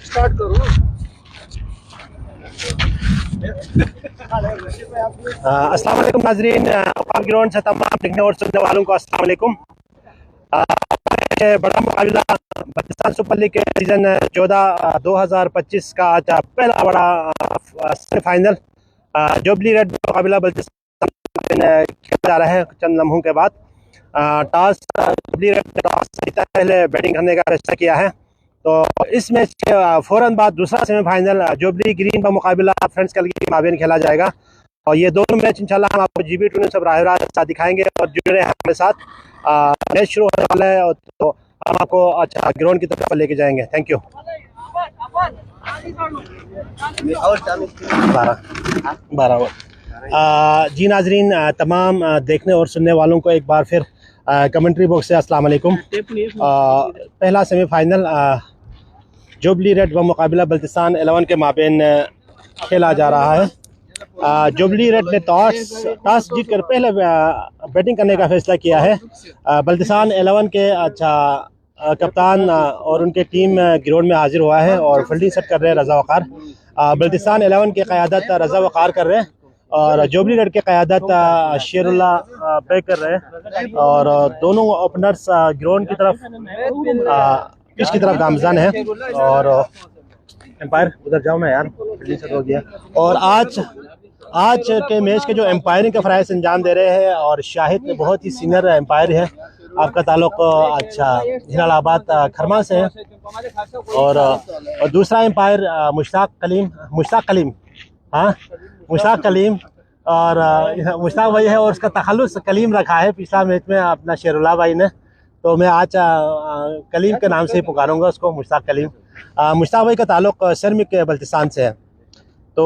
Start करो। अस्सलाम वालेकुम नाज़रीन, ग्राउंड से तमाम देखने और सुनने वालों को अस्सलाम वालेकुम। बड़ा मुकाबला पाकिस्तान सुपर लीग के सीज़न 14 2025 का आज पहला बड़ा सेमीफाइनल जुबली रेड मुकाबला बल्तिस्तान खेला जा रहा है। चंद लम्हों के बाद टॉस जुबली रेड टॉस जीता, पहले बैटिंग करने का फैसला किया है। तो इस मैच के फ़ौरन बाद दूसरा सेमीफाइनल जुबली ग्रीन का मुकाबला फ्रेंड्स कल के माबेन खेला जाएगा। और ये दोनों मैच इंशाल्लाह हम आपको GB टू सब राह रास्त दिखाएंगे और जुड़े रहे हमारे साथ। मैच शुरू होने वाला है तो हम आपको अच्छा ग्राउंड की तरफ लेके जाएंगे। Thank you. 12 जी नाजरीन, तमाम देखने और सुनने वालों को एक बार फिर कमेंट्री बॉक्स से अस्सलाम वालेकुम। पहला सेमीफाइनल जुबली रेड व मुकाबला बल्तिस्तान 11 के माबेन खेला जा रहा है। जुबली रेड ने टॉस जीत कर पहले बैटिंग करने का फैसला किया है। बल्तिस्तान 11 के कप्तान और उनके टीम ग्राउंड में हाजिर हुआ है और फील्डिंग सेट कर रहे हैं रज़ा वक़ार। बल्तिस्तान 11 की क़यादत रज़ा वक़ार कर रहे हैं और जुबली रेड की क़यादत शेरुल्लाह बेग कर रहे हैं। और दोनों ओपनर्स ग्राउंड की तरफ पिच की तरफ गामज़न है। और एम्पायर उधर जाओ ना यार, फील्डिंग सेट हो गया। और आज के मैच के जो एम्पायरिंग का फ़राइज़ अंजाम दे रहे हैं और शाहिद बहुत ही सीनियर एम्पायर है। आपका ताल्लुक अच्छा जलालाबाद खरमा से है। और दूसरा एम्पायर मुश्ताक कलीम और मुश्ताक भाई है और उसका तखल्लुस कलीम रखा है पिछला मैच में अपना शेरुल्लाह भाई ने। तो मैं आज कलीम के नाम से ही पुकारूंगा उसको, मुश्ताक कलीम। मुश्ताक भाई का ताल्लुक शर्मिक बल्तिस्तान से है। तो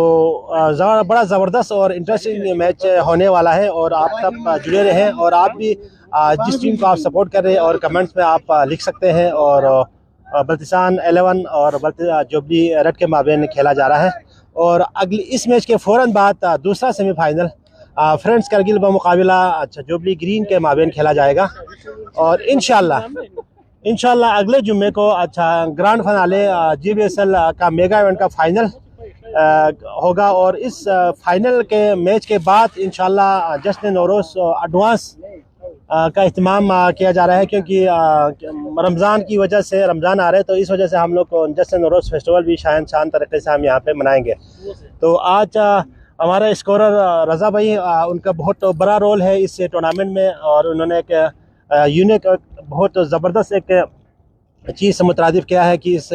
बड़ा ज़बरदस्त और इंटरेस्टिंग मैच होने वाला है और आप सब जुड़े रहें। और आप भी जिस टीम को आप सपोर्ट कर रहे हैं और कमेंट्स में आप लिख सकते हैं। और बल्तिस्तान 11 और जुबली रेड के माबेन खेला जा रहा है। और अगली इस मैच के फ़ौरन बाद दूसरा सेमीफाइनल फ्रेंड्स करगिल व मुकाबला अच्छा जुबली ग्रीन के माबेन खेला जाएगा। और इंशाल्लाह अगले जुम्मे को अच्छा ग्रैंड फिनाले GBSL का मेगा इवेंट का फाइनल होगा। और इस फाइनल के मैच के बाद इंशाल्लाह जश्न नौरोज़ एडवांस का इत्माम किया जा रहा है, क्योंकि रमज़ान की वजह से रमज़ान आ रहे हैं तो इस वजह से हम लोग जश्न नौरोज़ फेस्टिवल भी शान तरीके से हम यहाँ पे मनाएंगे। तो आज हमारा स्कोरर रज़ा भाई, उनका बहुत बड़ा रोल है इस टूर्नामेंट में और उन्होंने एक यूनिक बहुत ज़बरदस्त एक चीज़ मुतरादिफ किया है कि इस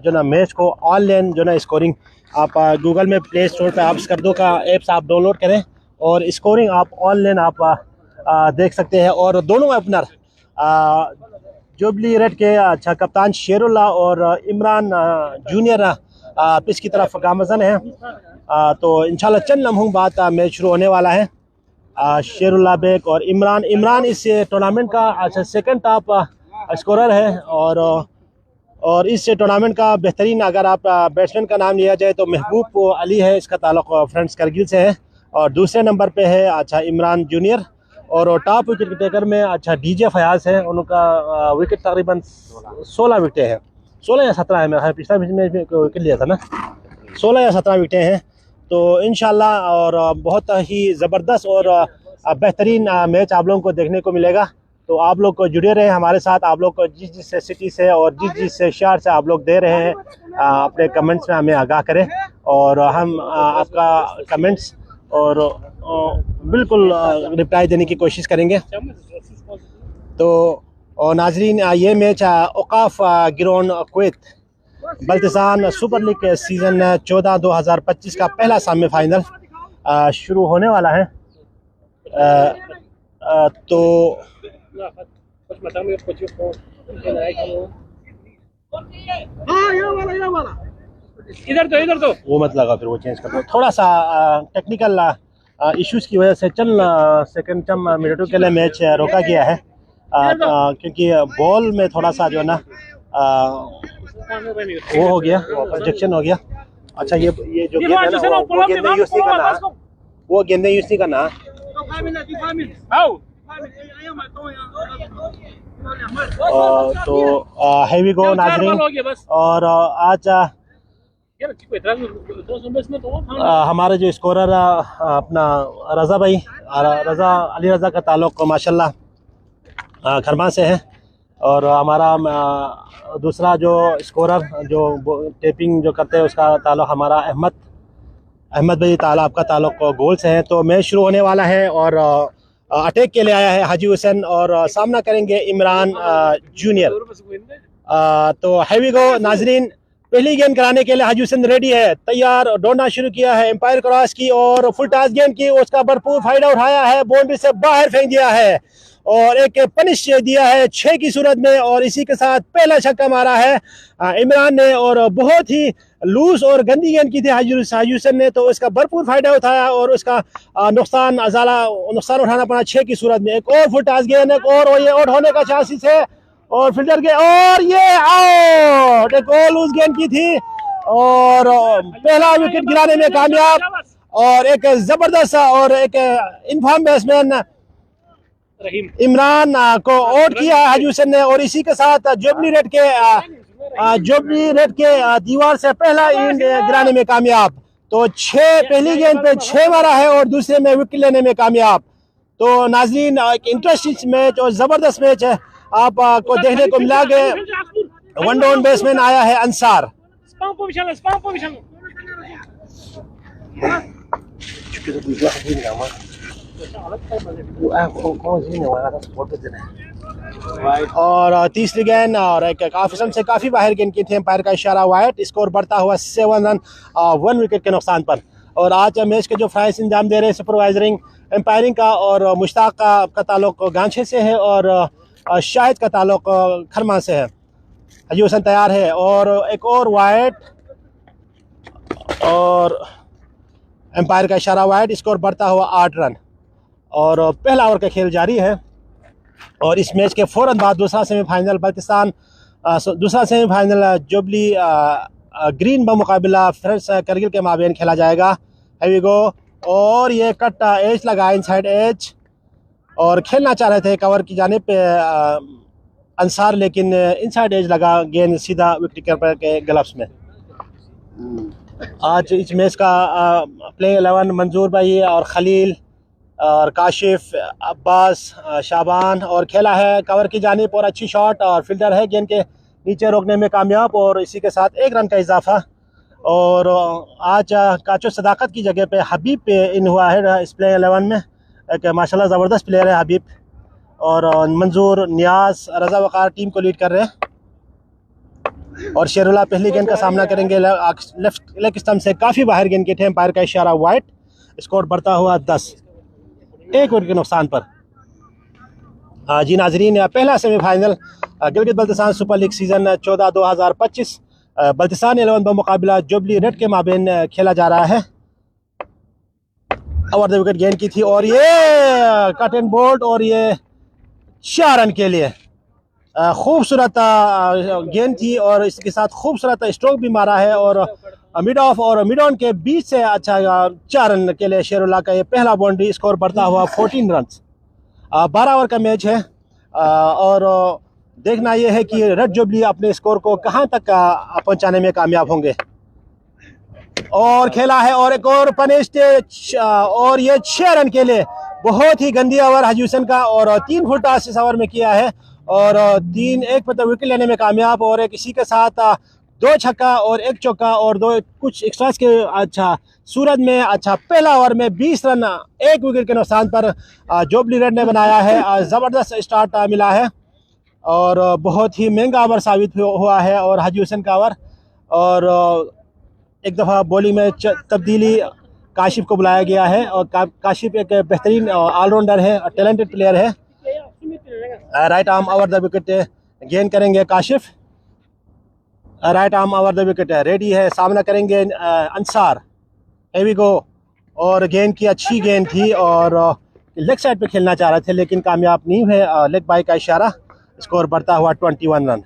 जो ना मैच को ऑनलाइन जो ना स्कोरिंग आप गूगल में प्ले स्टोर पे आप स्कर्दो का एप्स आप डाउनलोड करें और स्कोरिंग आप ऑनलाइन आप देख सकते हैं। और दोनों ओपनर जुबली रेड के अच्छा कप्तान शेरुल्लाह और इमरान जूनियर पिच की तरफ गामज़न है। तो इंशाल्लाह चंद लम्हों बाद मैच शुरू होने वाला है। शेरुल्लाह बेग और इमरान इस टूर्नामेंट का अच्छा सेकंड टॉप स्कोरर है। और इस टूर्नामेंट का बेहतरीन अगर आप बैट्समैन का नाम लिया जाए तो महबूब अली है, इसका ताल्लुक फ्रेंड्स करगिल से है। और दूसरे नंबर पे है अच्छा इमरान जूनियर। और टॉप विकेट टेकर में अच्छा DJ फयाज है, उनका विकेट तकरीबन 16 विकेटें हैं, 16 या 17 है। मैं पिछला मैच में विकेट लिया था ना, 16 या 17 विकेटें हैं। तो इंशाल्लाह और बहुत ही ज़बरदस्त और बेहतरीन मैच आप लोगों को देखने को मिलेगा। तो आप लोग को जुड़े रहे हमारे साथ। आप लोग को जिस सिटी से और जिस शहर से आप लोग दे रहे हैं अपने कमेंट्स में हमें आगाह करें और हम आपका कमेंट्स और बिल्कुल रिप्लाई देने की कोशिश करेंगे। तो और नाजरीन, ये मैच औकाफ ग्राउंड कुवैत बल्तिस्तान सुपर लीग के सीज़न 14 2025 का पहला सेमीफाइनल शुरू होने वाला है। तो इधर तो वो मत लगा, फिर वो चेंज कर दो। थोड़ा सा टेक्निकल इश्यूज की वजह से चंद मिनटों के लिए मैच रोका गया है क्योंकि बॉल में थोड़ा सा जो है ना वो हो गया, प्रोजेक्शन हो गया। अच्छा ये जो गेंद है ना वो गेंदे यूज नहीं करना, वो गेंदे यूज नहीं करना। तो हैवी गो नाजरीन। और आज हमारे जो स्कोरर अपना रज़ा भाई अली रज़ा का ताल्लुक़ माशाल्लाह खरमा से है। और हमारा दूसरा जो स्कोरर जो टेपिंग जो करते हैं उसका ताल्लुक़ हमारा अहमद भाई आपका ताल्लुक़ गोल से है। तो मैच शुरू होने वाला है और अटैक के लिए आया है हाजी हुसैन और सामना करेंगे इमरान जूनियर। तो हैवी गो नाजरीन, पहली गेंद कराने के लिए हाजी हुसैन रेडी है, तैयार, दौड़ना शुरू किया है, एम्पायर क्रॉस की और फुल टॉस गेंद की, उसका भरपूर फायदा उठाया है, बाउंड्री से बाहर फेंक दिया है और एक पनिश दिया है 6 की सूरत में। और इसी के साथ पहला छक्का मारा है इमरान ने और बहुत ही लूज और गंदी गेंद की थी हाजी हुसैन ने, तो उसका भरपूर फायदा उठाया और उसका नुकसान उठाना पड़ा 6 की सूरत में। एक और फुल टॉस गेंद और ये आउट होने का चांसेस है और फील्डर के और ये आउट, एक और लूज गेंद की थी और पहला विकेट गिराने में कामयाब और एक जबरदस्त और एक इनफॉर्म बैट्समैन इमरान को आउट किया हाजी हुसैन ने। और इसी के साथ जुबली रेड के दीवार से पहला इनिंग गिराने में कामयाब। तो 6 पहली गेंद पे 6 मारा है और दूसरे में विकेट लेने में कामयाब। तो नाज़रीन, एक इंटरेस्टिंग मैच और जबरदस्त मैच है आपको देखने को मिला कि वन डाउन बैट्समैन आया है अंसार। और तीसरी गेंद और एक काफी से काफी बाहर गेंद की थी, एम्पायर का इशारा वाइड, स्कोर बढ़ता हुआ 7 रन 1 विकेट के नुकसान पर। और आज मैच के जो फ्राइज इंजाम दे रहे हैं सुपरवाइजरिंग एम्पायरिंग का और मुश्ताक का ताल्लुक गांछे से है और शाहिद का ताल्लुक खरमा से है। हाजी हुसैन तैयार है और एक और वाइड और एम्पायर का इशारा वाइड, स्कोर बढ़ता हुआ 8 रन। और पहला ओवर का खेल जारी है और इस मैच के फ़ौरन बाद दूसरा सेमीफाइनल जुबली ग्रीन बमुकाबिला फ्रेंड्स करगिल के माबेन खेला जाएगा। हैवी गो और ये कट एज लगा इनसाइड एज और खेलना चाह रहे थे कवर की जाने पे अंसार, लेकिन इनसाइड एज लगा, गेंद सीधा विकेट कीपर के ग्लव्स में। आज इस मैच का प्लेइंग 11 मंजूर भाई और खलील और काशिफ, अब्बास, शाबान और खेला है कवर की जानिब और अच्छी शॉट और फील्डर है गेंद के नीचे रोकने में कामयाब और इसी के साथ 1 रन का इजाफा। और आज काचो सदाकत की जगह पे हबीब पे इन हुआ है इस प्लेइंग 11 में। एक माशाल्लाह ज़बरदस्त प्लेयर है हबीब और मंजूर, नियाज, रज़ा वक़ार टीम को लीड कर रहे हैं। और शेरुल्लाह पहली गेंद का सामना करेंगे लेफ्ट लेग स्टंप से काफ़ी बाहर गेंद के थे, एम्पायर का इशारा वाइड, स्कोर बढ़ता हुआ 10 1 विकेट के नुकसान पर। जी नाजरीन, पहला semifinal Gilgit Baltistan super league season 14-2025 Baltistan 11 बमुकाबिला जुबली रेड के माबेन खेला जा रहा है। ओवर द विकेट गेंद की थी और ये कट एंड बोल्ड और ये 4 रन के लिए खूबसूरत गेंद थी और इसके साथ खूबसूरत स्ट्रोक भी मारा है और मिड ऑफ और मिड ऑन के बीच से अच्छा 4 रन के लिए शेरुल्लाह का ये पहला बाउंड्री, स्कोर बढ़ता हुआ 14 रन। 12 ओवर का मैच है और देखना यह है कि रेड जुबली अपने स्कोर को कहां तक पहुंचाने में कामयाब होंगे। और खेला है और एक और पनिश्ड और ये 6 रन के लिए बहुत ही गंदी ओवर हाजी हुसैन का और 3 फुल टॉस इस ओवर में किया है और 1 मतलब विकेट लेने में कामयाब और एक इसी के साथ 2 छक्का और 1 चौका और 2 कुछ एक्स्ट्रास के अच्छा सूरत में अच्छा पहला ओवर में 20 रन 1 विकेट के नुकसान पर जुबली रेड ने बनाया है। ज़बरदस्त स्टार्ट मिला है और बहुत ही महंगा ओवर साबित हुआ है और हाजी हुसैन का ओवर। और एक दफ़ा बॉलिंग में तब्दीली काशिफ को बुलाया गया है और काशिफ एक बेहतरीन ऑलराउंडर है, टैलेंटेड प्लेयर है। Right arm over the wicket गेंद करेंगे Kashif, right arm over the wicket ready है, सामना करेंगे अंसार। हैवी गो और गेंद की अच्छी गेंद थी और लेग साइड पे खेलना चाह रहे थे लेकिन कामयाब नहीं हुए, लेग बाई का इशारा, स्कोर बढ़ता हुआ 21 रन।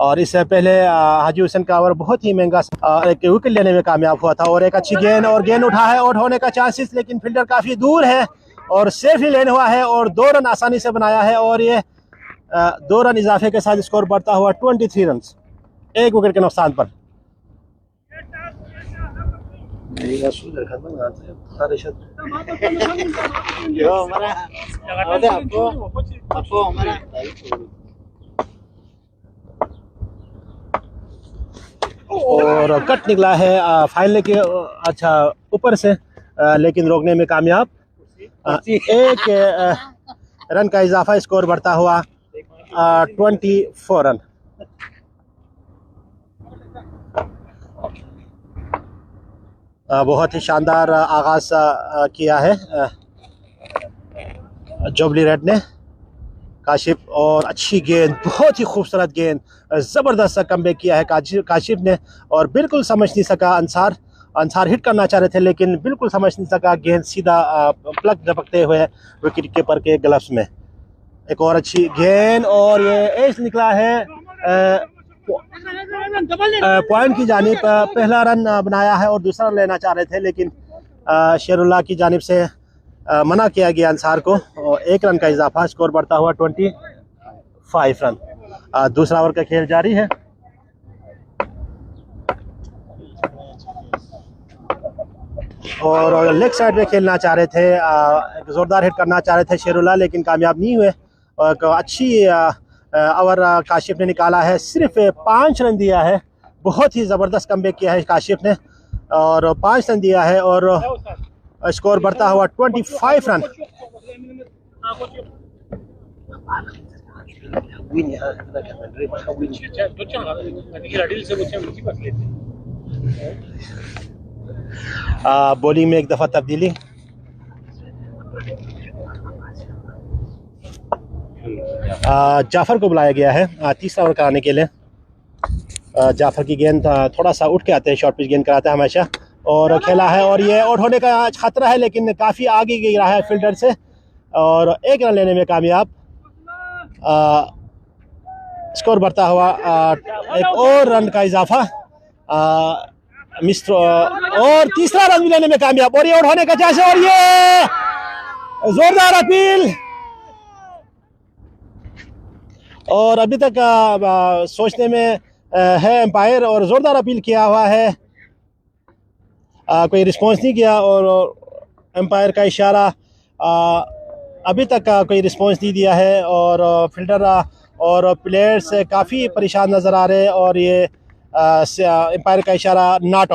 और इससे पहले हाजी हुसैन का ओवर बहुत ही महंगा एक विकेट लेने में कामयाब हुआ था और एक अच्छी गेंद और गेंद उठा है, आउट होने का चांसेस, लेकिन फील्डर काफ़ी दूर है और सेफली लेन हुआ है और 2 रन आसानी से बनाया है। और ये 2 रन इजाफे के साथ स्कोर बढ़ता हुआ 23 रन, 1 विकेट के नुकसान पर। और कट निकला है फाइनल के अच्छा ऊपर से, लेकिन रोकने में कामयाब। 1 रन का इजाफा, स्कोर बढ़ता हुआ 24 रन। बहुत ही शानदार आगाज किया है जुबली रेड ने, काशिफ, और अच्छी गेंद, बहुत ही खूबसूरत गेंद, ज़बरदस्त कमबैक किया है काशिफ ने, और बिल्कुल समझ नहीं सका अंसार हिट करना चाह रहे थे लेकिन बिल्कुल समझ नहीं सका, गेंद सीधा प्लग झपकते हुए विकेट कीपर के ग्लव्स में। एक और अच्छी गेंद, और ये एज निकला है पॉइंट की जानिब। पहला रन बनाया है और दूसरा रन लेना चाह रहे थे लेकिन शेरुल्लाह की जानिब से मना किया गया अंसार को, और 1 रन का इजाफा, स्कोर बढ़ता हुआ 25 रन। दूसरा ओवर का खेल जारी है। और लेग साइड में खेलना चाह रहे थे, एक जोरदार हिट करना चाह रहे थे शेरुल्लाह लेकिन कामयाब नहीं हुए। और अच्छी ओवर काशिफ ने निकाला है, सिर्फ 5 रन दिया है, बहुत ही ज़बरदस्त कमबैक किया है काशिफ ने, और 5 रन दिया है और स्कोर बढ़ता हुआ 25 रन। बॉलिंग में एक दफ़ा तब्दीली, जाफर को बुलाया गया है तीसरा ओवर कराने के लिए। जाफर की गेंद थोड़ा सा उठ के आते हैं, शॉर्ट पिच गेंद कराते हैं हमेशा, और खेला है और ये आउट होने का खतरा है लेकिन काफ़ी आगे गिरा है फील्डर से, और 1 रन लेने में कामयाब। स्कोर बढ़ता हुआ 1 और रन का इजाफा, मिस्र, और तीसरा रन भी लेने में कामयाब, और ये आउट होने का चांस है, और ये जोरदार अपील, और अभी तक सोचने में है एम्पायर, और ज़ोरदार अपील किया हुआ है, कोई रिस्पॉन्स नहीं किया, और एम्पायर का इशारा अभी तक कोई रिस्पॉन्स नहीं दिया है, और फील्डर और प्लेयर्स काफ़ी परेशान नज़र आ रहे हैं, और ये एम्पायर का इशारा नॉट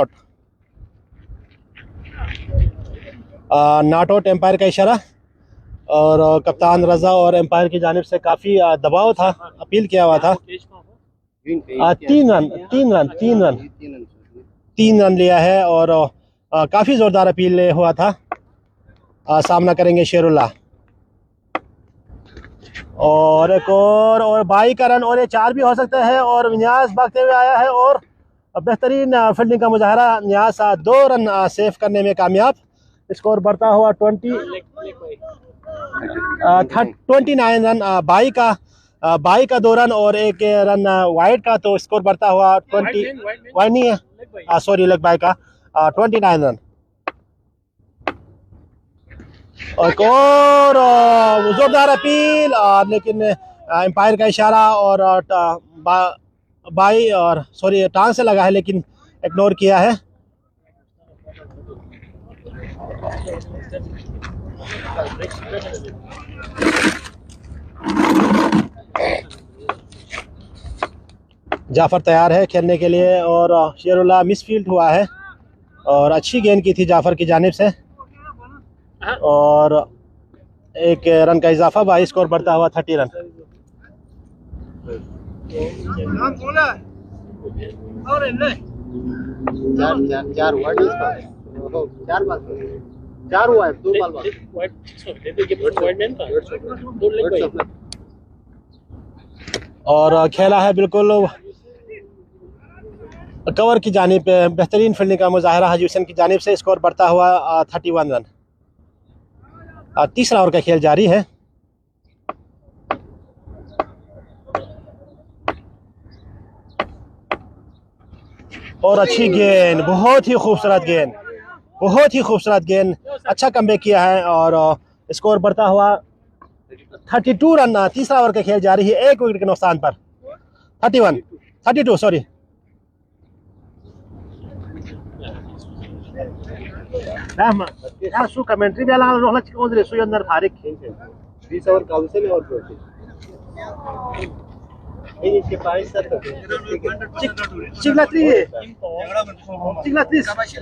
आउट एम्पायर का इशारा, और कप्तान रजा और एम्पायर की जानिब से काफ़ी दबाव था, अपील किया हुआ था। 3 रन लिया है, और काफ़ी ज़ोरदार अपील हुआ था। सामना करेंगे शेरुल्लाह, और एक और 22 का रन, और ये 4 भी हो सकता है, और नियाज भागते हुए आया है और बेहतरीन फील्डिंग का मुजाहरा, नियाज 2 रन सेव करने में कामयाब। स्कोर बढ़ता हुआ 29 रन, 22 का 2 रन और 1 रन वाइड का, तो स्कोर बढ़ता हुआ 20 वाइड नहीं है, सॉरी लेग बाय का 29 रन। और जोरदार अपील, लेकिन एम्पायर का इशारा और बाई और सॉरी टांग से लगा है लेकिन इग्नोर किया है। जाफर तैयार है खेलने के लिए, और शेरुल्लाह मिसफील्ड हुआ है, और अच्छी गेंद की थी जाफर की जानिब से, और 1 रन का इजाफा, 22 स्कोर बढ़ता हुआ 30 रन। चार हुआ है, 2 बॉल और खेला है बिल्कुल कवर की जानिब, बेहतरीन फील्डिंग का मुजाहरा हाजी हुसैन की जानिब से। स्कोर बढ़ता हुआ 31 रन। तीसरा ओवर का खेल जारी है। और अच्छी गेंद, बहुत ही खूबसूरत गेंद, बहुत ही खूबसूरत गेंद, अच्छा कमबैक किया है, और स्कोर बढ़ता हुआ 32 रन तीसरा ओवर का खेल जारी है, 1 विकेट के नुकसान पर। 32 sorry. Nah, su commentary dia lang roh la chikon dre su yandar Farik. 20 over council और प्रोटी ये इसके 22 सर Chiglatri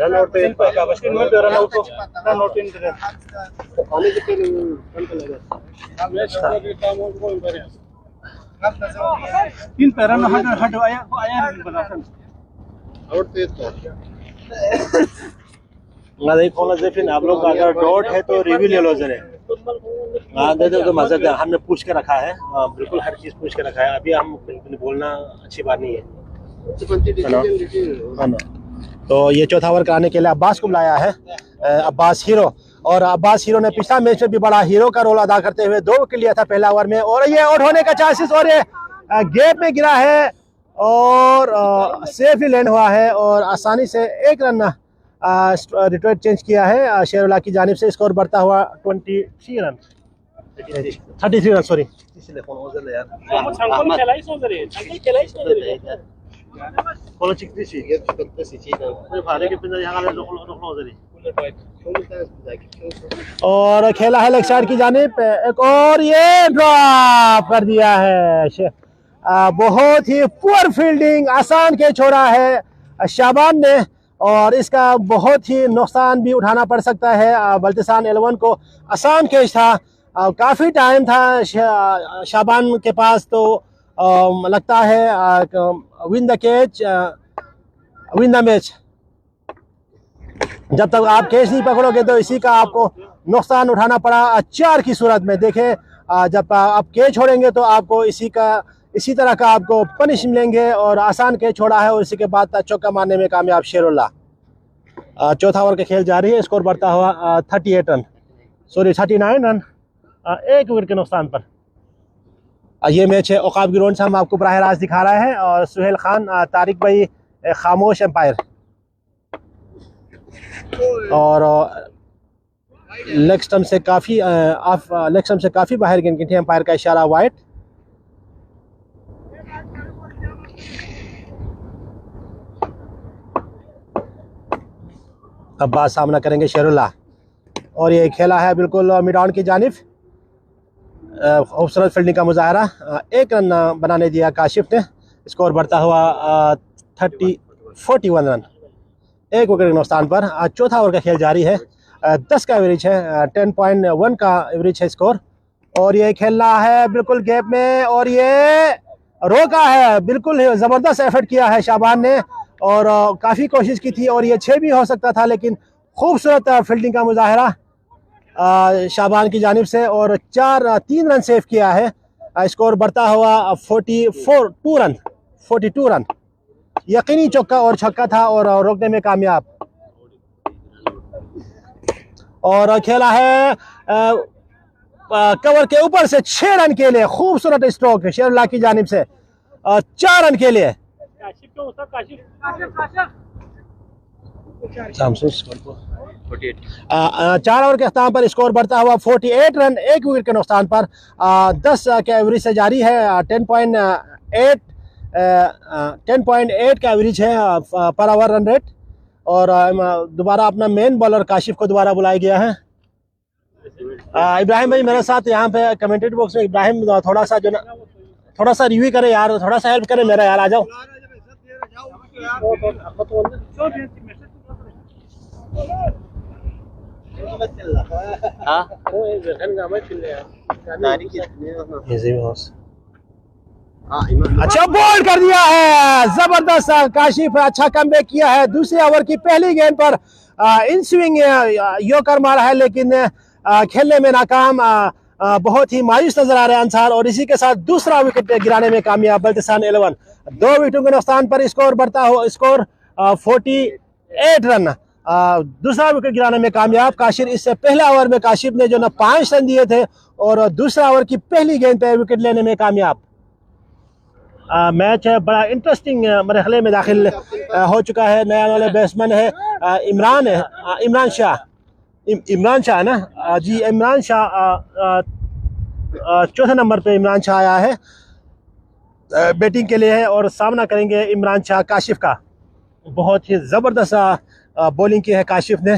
रन आउट पे का बस इन में रन आउट को रन आउट इन करे आने के फिर रन को लगा मैच का काम को करे 3 पे रन हट आया बनासन आउट पे तो ना नहीं खोला से फिर आप लोग अगर डॉट है तो रिव्यू ले लो जरा। दे दो तो मजा है, हमने पूछ के रखा है, बिल्कुल हर चीज पूछ के रखा है। अभी हम बिल्कुल बोलना अच्छी बात नहीं है ना। तो ये चौथा ओवर कराने के लिए अब्बास को बुलाया है, अब्बास हीरो। और अब्बास हीरो ने पिछला मैच में भी बड़ा हीरो का रोल अदा करते हुए 2 विकेट लिया था पहला ओवर में, और ये आउट होने का चांसेस, और ये गैप में गिरा है और सेफली लैंड हुआ है और आसानी से 1 रन रिटर्न चेंज किया है शेरुल्लाह की जानिब से। स्कोर बढ़ता हुआ 33 रन सॉरी। और खेला है लेग साइड की जानिब, एक और ये ड्रॉप कर दिया है। बहुत ही पुअर फील्डिंग, आसान कैच छोड़ा है शाबान ने, और इसका बहुत ही नुकसान भी उठाना पड़ सकता है बल्तिस्तान 11 को। आसान कैच था, काफ़ी टाइम था शाबान के पास, तो लगता है win the catch win the match. जब तक आप कैच नहीं पकड़ोगे तो इसी का आपको नुकसान उठाना पड़ा 4 की सूरत में। देखें जब आप कैच छोड़ेंगे तो आपको इसी तरह का आपको पनिश मिलेंगे, और आसान कैच छोड़ा है और इसी के बाद चौका मारने में कामयाब शेरुल्लाह। चौथा ओवर का खेल जारी है, स्कोर बढ़ता हुआ 39 रन 1 विकेट के नुकसान पर। ये मैच है औकाब ग्राउंड से हम आपको बराह रास्त दिखा रहा है, और सुहेल खान, तारिक भाई खामोश एम्पायर, और लेग स्टंप से काफ़ी बाहर गेंद की एम्पायर का इशारा वाइड। अब्बास सामना करेंगे शेरुल्लाह, और ये खेला है बिल्कुल मिड ऑन की जानिब। खूबसूरत फील्डिंग का मुजाहरा, 1 रन बनाने दिया काशिफ ने। स्कोर बढ़ता हुआ 41 रन 1 विकेट के नुकसान पर। चौथा ओवर का खेल जारी है, 10 का एवरेज है, 10.1 का एवरेज है स्कोर। और ये खेलना है बिल्कुल गैप में, और ये रोका है, बिल्कुल ज़बरदस्त एफर्ट किया है शाबान ने, और काफ़ी कोशिश की थी, और ये 6 भी हो सकता था, लेकिन खूबसूरत फील्डिंग का मुजाहरा शाबान की जानिब से, और 3 रन सेव किया है। स्कोर बढ़ता हुआ 42 रन। यकीनी चौका और छक्का था, और रोकने में कामयाब। और खेला है कवर के ऊपर से 6 रन के लिए, खूबसूरत स्ट्रोक शेरुल्लाह की जानिब से, 4 रन के लिए। 4 ओवर के अख्ताम पर स्कोर बढ़ता हुआ 48 रन 1 विकेट के नुकसान पर। 10 के एवरेज से जारी है, 10.8 का एवरेज है पर ओवर रन रेट। और दोबारा अपना मेन बॉलर काशिफ को दोबारा बुलाया गया है। इब्राहिम भाई मेरे साथ यहाँ पे कमेंटेड बॉक्स में। इब्राहिम थोड़ा सा रिव्यू करे यार, थोड़ा सा हेल्प करे मेरा यार, आ जाओ। अच्छा बॉल कर दिया है, जबरदस्त काशिफ, अच्छा कमबैक किया है। दूसरे ओवर की पहली गेंद पर इन स्विंग यॉर्कर मारा है, लेकिन खेलने में नाकाम। बहुत ही मायूस नजर आ रहे हैं अंसार, और इसी के साथ दूसरा विकेट गिराने में कामयाब बल्तिस्तान 11। 2 विकेटों के नुकसान पर स्कोर बढ़ता हो, स्कोर 48 रन। दूसरा विकेट गिराने में कामयाब काशिफ। इससे पहले ओवर में काशिफ ने जो ना 5 रन दिए थे, और दूसरा ओवर की पहली गेंद पे विकेट लेने में कामयाब। मैच बड़ा इंटरेस्टिंग मरहले में दाखिल हो चुका है। नया वाले बैट्समैन है इमरान शाह ना जी, इमरान शाह चौथे नंबर पे इमरान शाह आया है, बैटिंग के लिए है और सामना करेंगे इमरान शाह काशिफ का। बहुत ही ज़बरदस्त बॉलिंग की है काशिफ ने।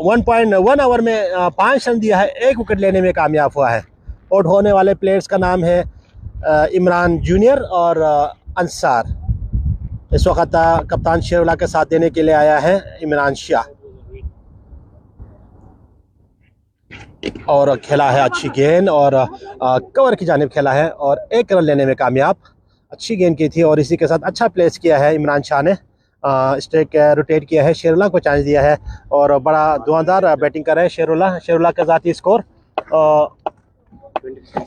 1.1 ओवर में 5 रन दिया है, 1 विकेट लेने में कामयाब हुआ है। आउट होने वाले प्लेयर्स का नाम है इमरान जूनियर और अंसार। इस वक्त कप्तान शेरउल्लाह के साथ देने के लिए आया है इमरान शाह और खेला है अच्छी गेंद और कवर की जानिब खेला है और 1 रन लेने में कामयाब। अच्छी गेंद की थी और इसी के साथ अच्छा प्लेस किया है इमरान शाह ने। स्ट्राइक रोटेट किया है, शेरउल्लाह को चांस दिया है और बड़ा धुआंधार बैटिंग कर रहे हैं शेरउल्लाह का ज़ाती स्कोर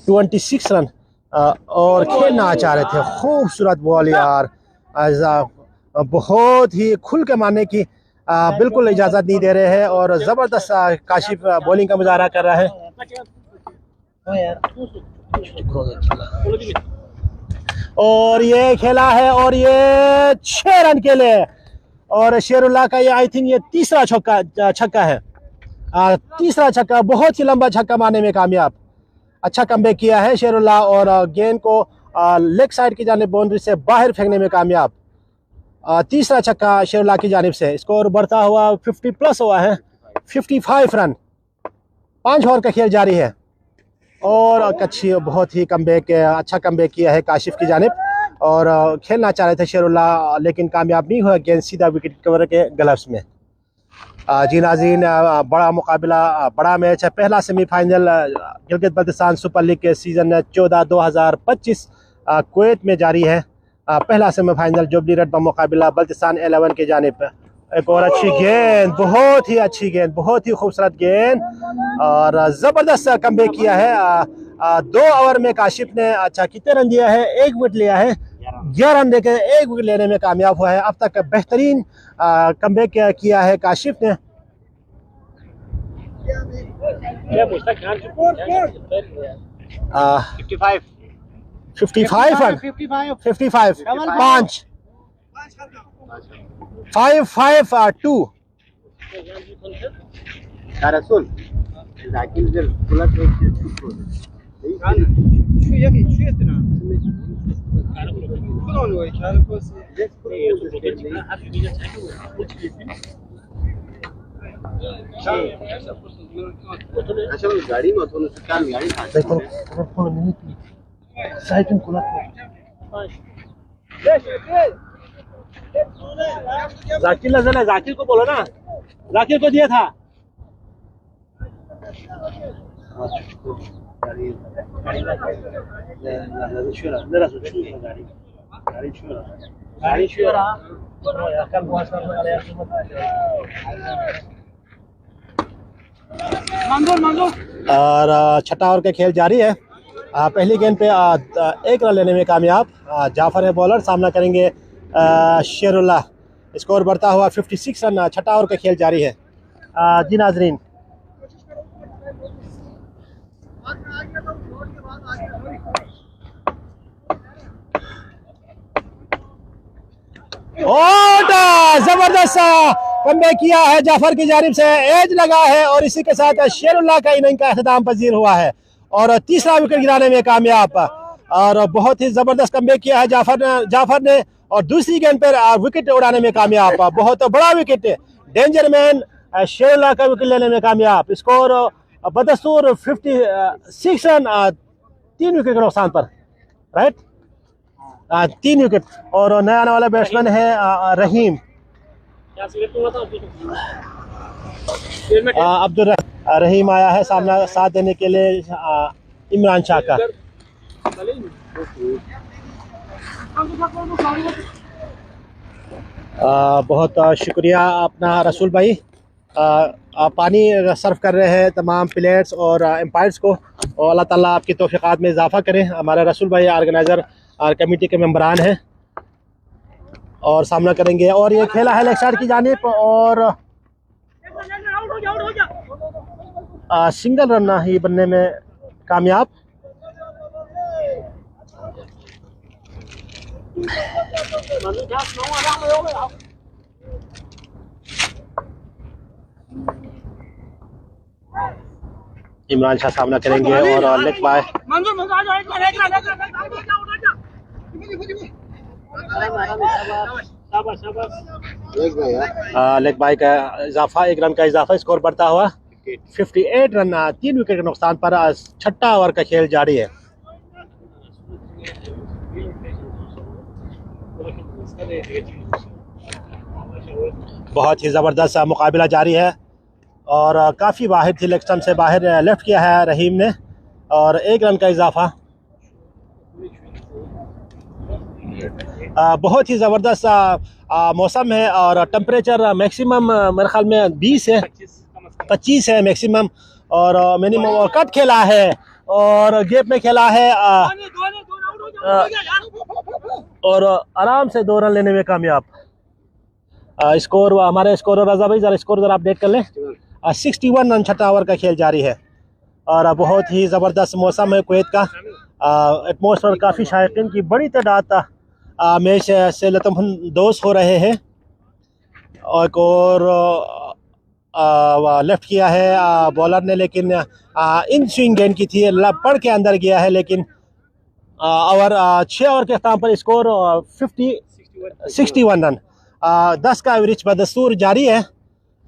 26 रन और खेलना चाह रहे थे। खूबसूरत बॉल यार, बहुत ही खुल के मारने की बिल्कुल इजाज़त नहीं दे रहे हैं और ज़बरदस्त काशिफ बॉलिंग का मुजाहरा कर रहा है। और ये खेला है और ये 6 रन के लिए और शेरउल्लाह का ये आई थिंक ये तीसरा छक्का है। तीसरा छक्का, बहुत ही लंबा छक्का मारने में कामयाब। अच्छा कमबैक किया है शेरउल्लाह और गेंद को लेग साइड की जानिब बाउंड्री से बाहर फेंकने में कामयाब। तीसरा छक्का शेरउल्लाह की जानिब से। स्कोर बढ़ता हुआ 50 प्लस हुआ है, 55 रन। 5 ओवर का खेल जारी है और अच्छी बहुत ही अच्छा कमबैक किया है काशिफ की जानिब और खेलना चाह रहे थे शेरउल्लाह लेकिन कामयाब नहीं हुआ। गेंद सीधा विकेट कीपर के ग्लव्स में। जी नाज़रीन, बड़ा मुकाबला, बड़ा मैच है। पहला semifinal Gilgit Baltistan super league के सीज़न 14-2025 कुवैत में जारी है। पहला सेमीफाइनल जुबली रेड का मुकाबला बल्तिस्तान 11 की जानिब। एक और अच्छी गेंद, बहुत ही अच्छी गेंद, बहुत ही खूबसूरत गेंद और ज़बरदस्त कमबैक किया है। 2 ओवर में काशिफ ने अच्छा कितने रन दिया है? 1 विकेट लिया है, 11 रन देकर 1 विकेट लेने में कामयाब हुआ है। अब तक बेहतरीन कमबैक किया है काशिफ ने। 55 रन, 55 5 5-5-2 जाकिर को बोलो ना, जाकिर को दिया था। और छठा ओवर का खेल जारी है। पहली गेंद पे 1 रन लेने में कामयाब जाफर है बॉलर। सामना करेंगे शेरउल्लाह। स्कोर बढ़ता हुआ 56 रन। छठा ओवर का खेल जारी है। जी नाजरीन, जबरदस्त कमबैक किया है जाफर की जानिब से। एज लगा है और इसी के साथ शेरउल्लाह का इनिंग का अख्ताम पजीर हुआ है और तीसरा विकेट गिराने में कामयाब और बहुत ही जबरदस्त कमबैक किया है जाफर ने और दूसरी गेंद पर विकेट उड़ाने में कामयाब। बहुत बड़ा विकेट, डेंजर मैन शेरउल्लाह का विकेट लेने में कामयाब। स्कोर बदस्तूर 56 रन 3 विकेट के नुकसान पर, राइट, 3 विकेट। और नया आने वाला बैट्समैन है रहीम अब्दुल रहीम आया है सामना साथ देने के लिए इमरान शाह का। बहुत शुक्रिया अपना रसूल भाई। पानी सर्व कर रहे हैं तमाम प्लेयर्स और एम्पायर्स को और अल्लाह ताला आपकी तौफीक़ात में इजाफ़ा करें। हमारे रसूल भाई ऑर्गेनाइज़र और कमेटी के मेंबरान हैं और सामना करेंगे। और ये खेला है लेग साइड की जानिब और सिंगल रन ही बनने में कामयाब। इमरान शाह सामना करेंगे और लेग बाय लेग बाय का इजाफा, 1 रन का इजाफा, स्कोर बढ़ता हुआ 58 रन, 3 विकेट के नुकसान पर छठा ओवर का खेल जारी है। बहुत ही ज़बरदस्त मुकाबला जारी है और काफ़ी बाहर थी, लेग स्टंप से बाहर लेफ्ट किया है रहीम ने और 1 रन का इजाफा। बहुत ही ज़बरदस्त मौसम है और टेम्परेचर मैक्सिमम मेरे ख्याल में 20 है, 25 है मैक्सिमम और मिनिमम। और कट खेला है और गेप में खेला है और आराम से 2 रन लेने में कामयाब। स्कोर हमारे स्कोर रजा भाई ज़रा स्कोर ज़रा अपडेट कर लें। 61 रन, छठा ओवर का खेल जारी है और बहुत ही ज़बरदस्त मौसम है कुवैत का। एटमॉस्फेयर काफ़ी शायकीन की बड़ी तादाद मैच से लुत्फ़अंदोज़ हो रहे हैं। और लेफ्ट किया है बॉलर ने, लेकिन इन स्विंग गेंद की थी, पड़ के अंदर गया है, लेकिन ओवर 6 ओवर के अख्ताम पर स्कोर 61 रन, 10 का एवरेज बदस्तूर जारी है।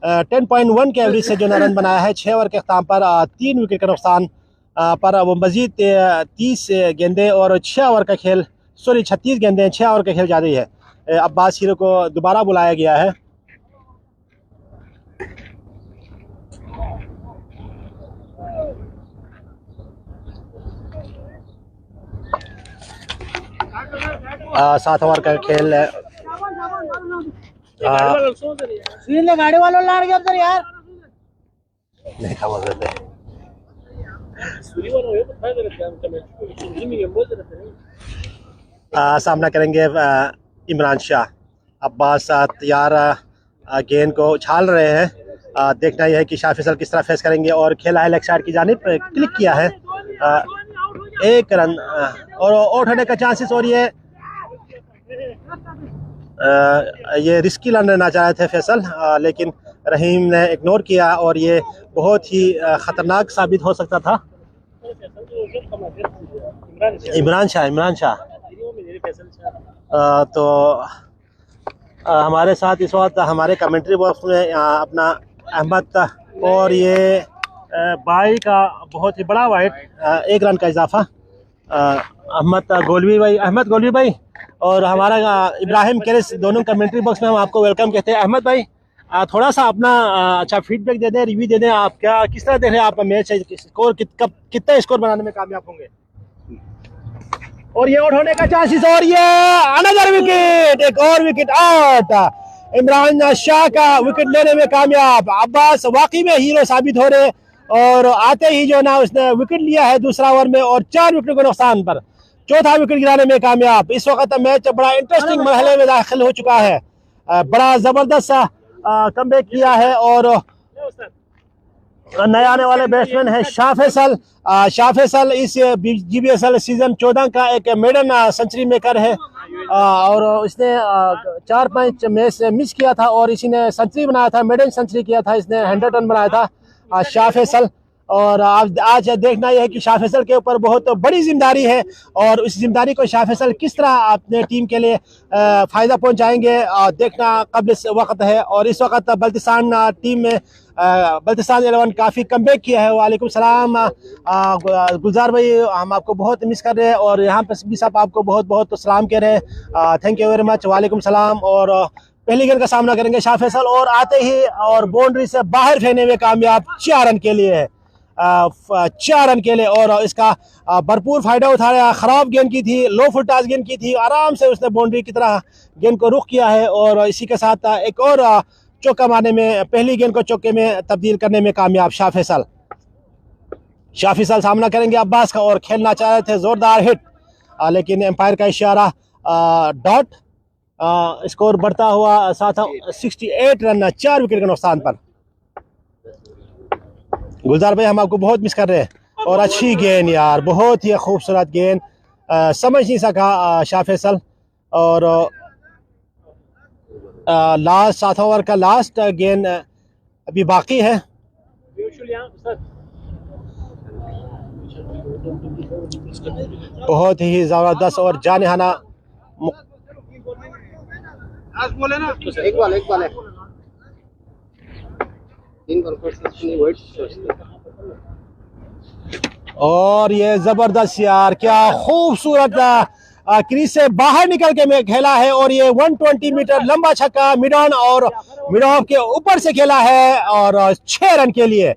10.1 के एवरेज से जो रन बनाया है 6 ओवर के अख्ताम पर 3 विकेट का नुकसान पर वो मजीद 30 गेंदें और 6 ओवर का खेल 36 गेंदें 6 ओवर का खेल जारी है। अब्बास हीरो को दोबारा बुलाया गया है। सात ओवर का खेल है। गाड़ी वालों लाड़ गया सर यार नहीं था मजा है। सामना करेंगे इमरान शाह। अब्बास तैयार गेंद को उछाल रहे हैं। देखना यह है कि शाह फैसल किस तरह फेस करेंगे और खेला है लेग साइड की जानिब, क्लिक किया है। 1 रन और आउट होने का चांसेस और ये रिस्की रन लेना चाह रहे थे फैसल, लेकिन रहीम ने इग्नोर किया और ये बहुत ही ख़तरनाक साबित हो सकता था। इमरान शाह तो हमारे साथ इस वक्त हमारे कमेंट्री बॉक्स में अपना अहमद और ये बाई का बहुत ही बड़ा वाइड 1 रन का इजाफा। अहमद गोलवी भाई और हमारा इब्राहिम केरिस दोनों कमेंट्री बॉक्स में हम आपको वेलकम कहते हैं। अहमद भाई थोड़ा सा अपना अच्छा फीडबैक दे दें, रिव्यू दे दें, आप क्या किस तरह देख रहे हैं आपका मैच है, स्कोर कितना स्कोर बनाने में कामयाब होंगे। और ये आउट होने का चांसेस और ये अनदर विकेट, एक और विकेट आउट। इमरान शाह का विकेट लेने में कामयाब। अब्बास वाकई में हीरो साबित हो रहे और आते ही जो ना उसने विकेट लिया है दूसरा ओवर में और 4 विकेट के नुकसान पर चौथा विकेट गिराने में कामयाब। इस वक्त मैच बड़ा इंटरेस्टिंग मरहले में दाखिल हो चुका है। बड़ा जबरदस्त कमबैक किया है और नए आने वाले बैट्समैन है शाह फैसल। शाह फैसल इस GBSL सीजन 14 का एक मेडन सेंचुरी मेकर है और इसने 4-5 मैच मिस किया था और इसी ने सेंचुरी बनाया था, मेडन सेंचुरी किया था, इसने 100 रन बनाया था शाह फैसल। और आज देखना यह है कि शाह फैसल के ऊपर बहुत बड़ी जिम्मेदारी है और उस जिम्मेदारी को शाह फैसल किस तरह अपने टीम के लिए फ़ायदा पहुंचाएंगे देखना कब्ल वक्त है। और इस वक्त बल्तिस्तान टीम में बल्तिस्तान 11 काफ़ी कमबैक किया है। वालेकुम सलाम गुलजार भाई, हम आपको बहुत मिस कर रहे हैं और यहाँ पर भी सब आपको बहुत बहुत सलाम कह रहे हैं। थैंक यू वेरी मच, वालेकुम सलाम। और पहली गेंद का सामना करेंगे शाह फैसल और आते ही और बाउंड्री से बाहर फेंकने में कामयाब 4 रन के लिए 4 रन के लिए और इसका भरपूर फायदा उठाया। ख़राब गेंद की थी, लो फुलटास गेंद की थी, आराम से उसने बाउंड्री की तरह गेंद को रुख किया है और इसी के साथ एक और चौका मारने में, पहली गेंद को चौके में तब्दील करने में कामयाब शाह फैसल। सामना करेंगे अब्बास का और खेलना चाह रहे थे जोरदार हिट, लेकिन एम्पायर का इशारा डॉट। स्कोर बढ़ता हुआ 68 रन 4 विकेट के नुकसान पर। गुलजार भाई हम आपको बहुत मिस कर रहे हैं और अच्छी गेंद यार, बहुत ही खूबसूरत गेंद, समझ नहीं सका शाह फैसल। और लास्ट 7 ओवर का लास्ट गेंद अभी बाकी है। बहुत ही ज़बरदस्त और जानिहाना आज बोले ना एक बॉल है 3 बॉल पर और ये जबरदस्त यार, क्या खूबसूरत क्रीज से बाहर निकल के मैं खेला है और ये 120 मीटर लंबा छक्का मिडॉन और मिडॉफ के ऊपर से खेला है और 6 रन के लिए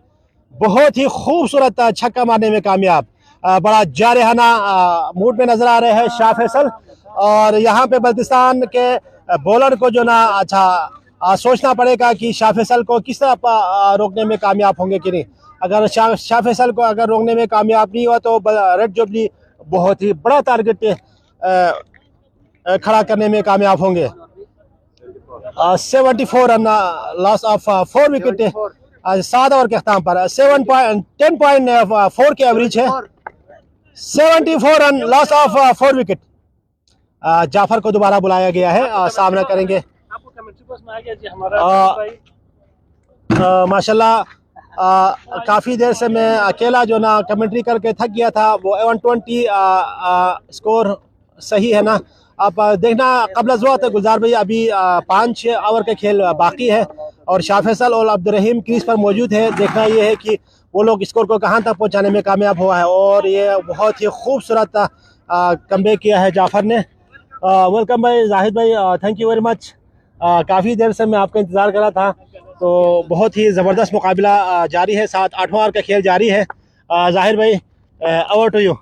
बहुत ही खूबसूरत छक्का मारने में कामयाब। बड़ा जारहाना मूड में नजर आ रहे हैं शाह फैसल, और यहाँ पे बल्तिस्तान के बॉलर को जो ना अच्छा सोचना पड़ेगा कि शाह फैसल को किस तरह रोकने में कामयाब होंगे कि नहीं। अगर शाह फैसल को अगर रोकने में कामयाब नहीं हुआ तो रेड जुबली बहुत ही बड़ा टारगेट खड़ा करने में कामयाब होंगे। 74 run loss of 4 wicket 7 over के अख्ताम पर 10.4 के एवरेज है। 74 run loss of 4 wicket. Jaffer को दोबारा बुलाया गया है, सामना करेंगे। माशाल्लाह काफ़ी देर से मैं अकेला जो ना कमेंट्री करके थक गया था। वो 120 स्कोर सही है ना। आप देखना कबल ज़रूरत है गुलजार भाई, अभी 5-6 ओवर का खेल बाकी है और शाह फैसल और अब्दुर्रहीम क्रीज पर मौजूद है। देखना ये है कि वो लोग स्कोर को कहां तक पहुंचाने में कामयाब हुआ है। और ये बहुत ही खूबसूरत कमबैक किया है जाफर ने। वेलकम भाई जाहिद भाई, थैंक यू वेरी मच। काफ़ी देर से मैं आपका इंतज़ार कर रहा था। तो बहुत ही ज़बरदस्त मुकाबला जारी है, 7-8वां ओवर का खेल जारी है। जाहिर भाई ओवर टू यू।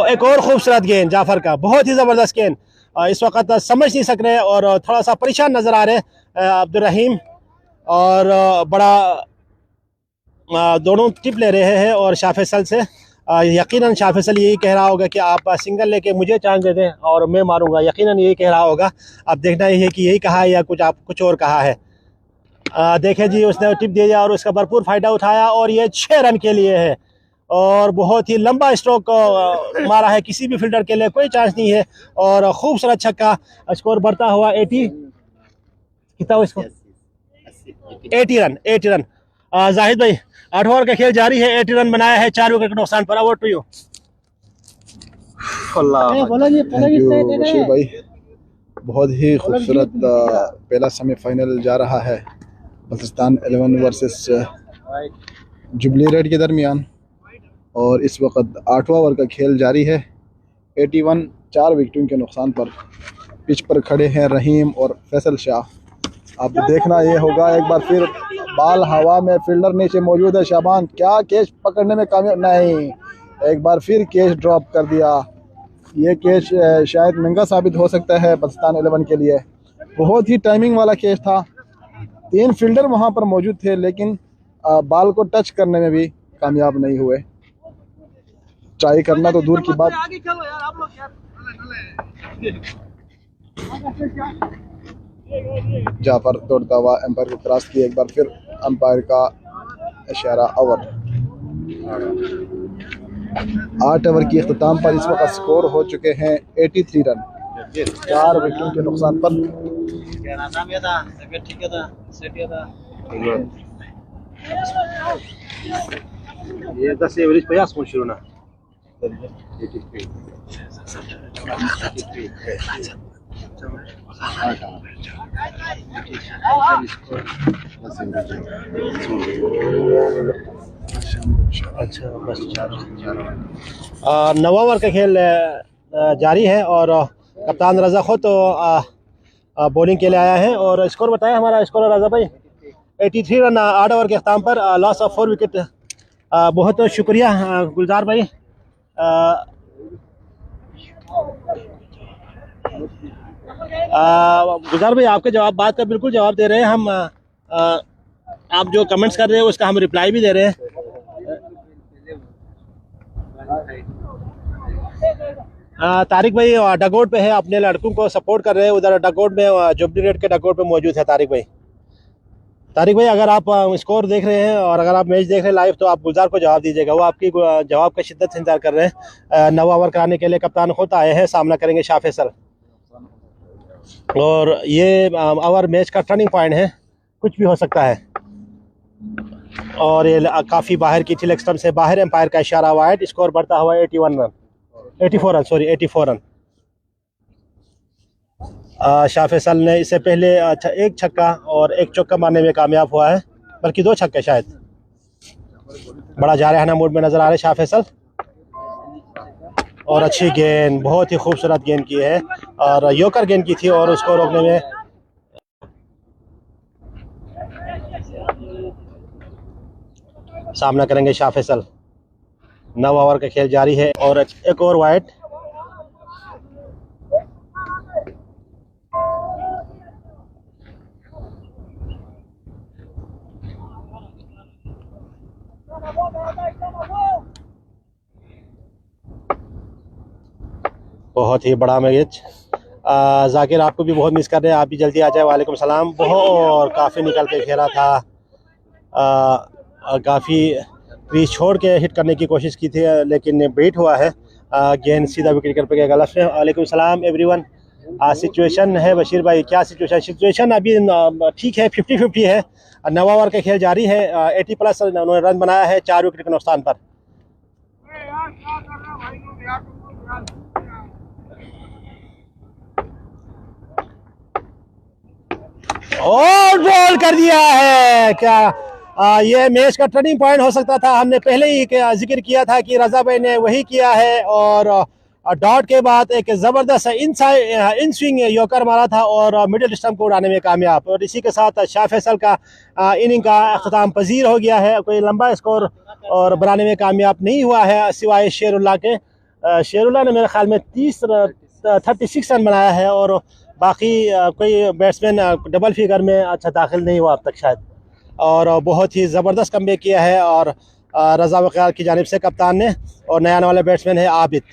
एक और खूबसूरत गेंद जाफर का, बहुत ही ज़बरदस्त गेंद। इस वक्त समझ नहीं सक रहे और थोड़ा सा परेशान नज़र आ रहे अब्दुर्रहीम, और बड़ा दोनों टिप ले रहे हैं। और शाह फैसल से यकीनन शाह फैसल यही कह रहा होगा कि आप सिंगल लेके मुझे चांस दे दें और मैं मारूंगा, यकीनन यही कह रहा होगा। अब देखना ये है कि यही कहा है या कुछ और कहा है। देखें जी, उसने टिप दे दिया और उसका भरपूर फ़ायदा उठाया और ये 6 रन के लिए है और बहुत ही लंबा स्ट्रोक मारा है। किसी भी फील्डर के लिए कोई चांस नहीं है और खूबसूरत छक्का। स्कोर बढ़ता हुआ 80 कितना हुआ इसको 80 रन। जाहिद भाई 8 ओवर का खेल जारी है, 80 रन बनाया है 4 विकेट के नुकसान पर। Over to you. बशीर भाई, बहुत ही खूबसूरत पहला सेमीफाइनल जा रहा है बल्तिस्तान 11 वर्सेस जुबली रेड के दरमियान और इस वक्त 8वां ओवर का खेल जारी है। 81 4 विकेटों के नुकसान पर पिच पर खड़े हैं रहीम और फैसल शाह। अब देखना ये होगा, एक बार फिर बाल हवा में, फील्डर नीचे मौजूद है। शाबान क्या कैच पकड़ने में कामयाब नहीं, एक बार फिर कैच ड्रॉप कर दिया। ये कैच शायद महंगा साबित हो सकता है बल्तिस्तान 11 के लिए। बहुत ही टाइमिंग वाला कैच था, 3 फील्डर वहां पर मौजूद थे लेकिन बाल को टच करने में भी कामयाब नहीं हुए। ट्राई करना तो दूर की बात। जाफर दौड़ता हुआ एम्पायर को क्रॉस किया, एक बार फिर एम्पायर का इशारा। ओवर 8 ओवर की अख्ताम पर इस वक्त स्कोर हो चुके हैं 83 रन 4 विकेटों के नुकसान पर। ये 10 एवरेज 50 पहुंच शुरू ना। अच्छा बस 9वां ओवर का खेल जारी है और कप्तान रजा खुद तो बॉलिंग के लिए आया है। और स्कोर बताया हमारा स्कोर रजा भाई 83 रन 8 ओवर के अख्ताम पर, लॉस ऑफ 4 विकेट। बहुत शुक्रिया गुलजार भाई। गुलजार भाई आपके बात का बिल्कुल जवाब दे रहे हैं हम। आप जो कमेंट्स कर रहे हैं उसका हम रिप्लाई भी दे रहे हैं। तारिक भाई डगआउट पे है, अपने लड़कों को सपोर्ट कर रहे हैं। उधर डगआउट में जुबली रेड के डगआउट पे मौजूद है तारिक भाई। अगर आप स्कोर देख रहे हैं और अगर आप मैच देख रहे हैं लाइव तो आप गुलजार को जवाब दीजिएगा, वो आपकी जवाब का शिद्दत से इंतजार कर रहे हैं। 9वां ओवर कराने के लिए कप्तान खुद आए हैं, सामना करेंगे शाह फैसल। और ये ओवर मैच का टर्निंग पॉइंट है, कुछ भी हो सकता है। और ये काफ़ी बाहर की थी, लेग स्टंप से बाहर, एम्पायर का इशारा वाइड। स्कोर बढ़ता हुआ 84 run, 84 run, sorry 84 run. Shah Faisal ने इससे पहले एक छक्का और एक चौका मारने में कामयाब हुआ है, बल्कि 2 छक्के शायद। बड़ा जारहाना मूड में नजर आ रहे शाह फैसल। और अच्छी गेंद, बहुत ही खूबसूरत गेंद की है और योकर गेंद की थी और उसको रोकने में सामना करेंगे शाह फैसल। 9 ओवर का खेल जारी है और एक और वाइड। बहुत ही बड़ा मैच। जाकिर आपको भी बहुत मिस कर रहे हैं, आप भी जल्दी आ जाए। वालेकुम सलाम। बहुत काफ़ी निकल के खेला था, काफ़ी क्रीज छोड़ के हिट करने की कोशिश की थी लेकिन बीट हुआ है। गेंद सीधा विकेट कीपर के गलत में। वालेकुम सलाम एवरीवन। सिचुएशन है बशीर भाई, क्या सिचुएशन अभी ठीक है, 50-50 है। 9 ओवर का खेल जारी है। 80+ उन्होंने रन बनाया है 4 विकेट के नुकसान पर। और बॉल कर दिया है क्या? ये मैच का टर्निंग पॉइंट हो सकता था। हमने पहले ही जिक्र किया था कि रजा भाई ने वही किया है और डॉट के बाद एक ज़बरदस्त इन स्विंग योकर मारा था और मिडिल स्टंप को उड़ाने में कामयाब। और इसी के साथ शाह फैसल का इनिंग का अख्ताम पजीर हो गया है। कोई लंबा स्कोर और बनाने में कामयाब नहीं हुआ है सिवाय शेरुल्लाह के। शेरुल्लाह ने मेरे ख्याल में 36 रन बनाया है और बाकी कोई बैट्समैन डबल फिगर में दाखिल नहीं हुआ अब तक शायद। और बहुत ही ज़बरदस्त कमबैक किया है और रज़ा वक़ार की जानिब से कप्तान ने। और नया आने वाला बैट्समैन है आबिद।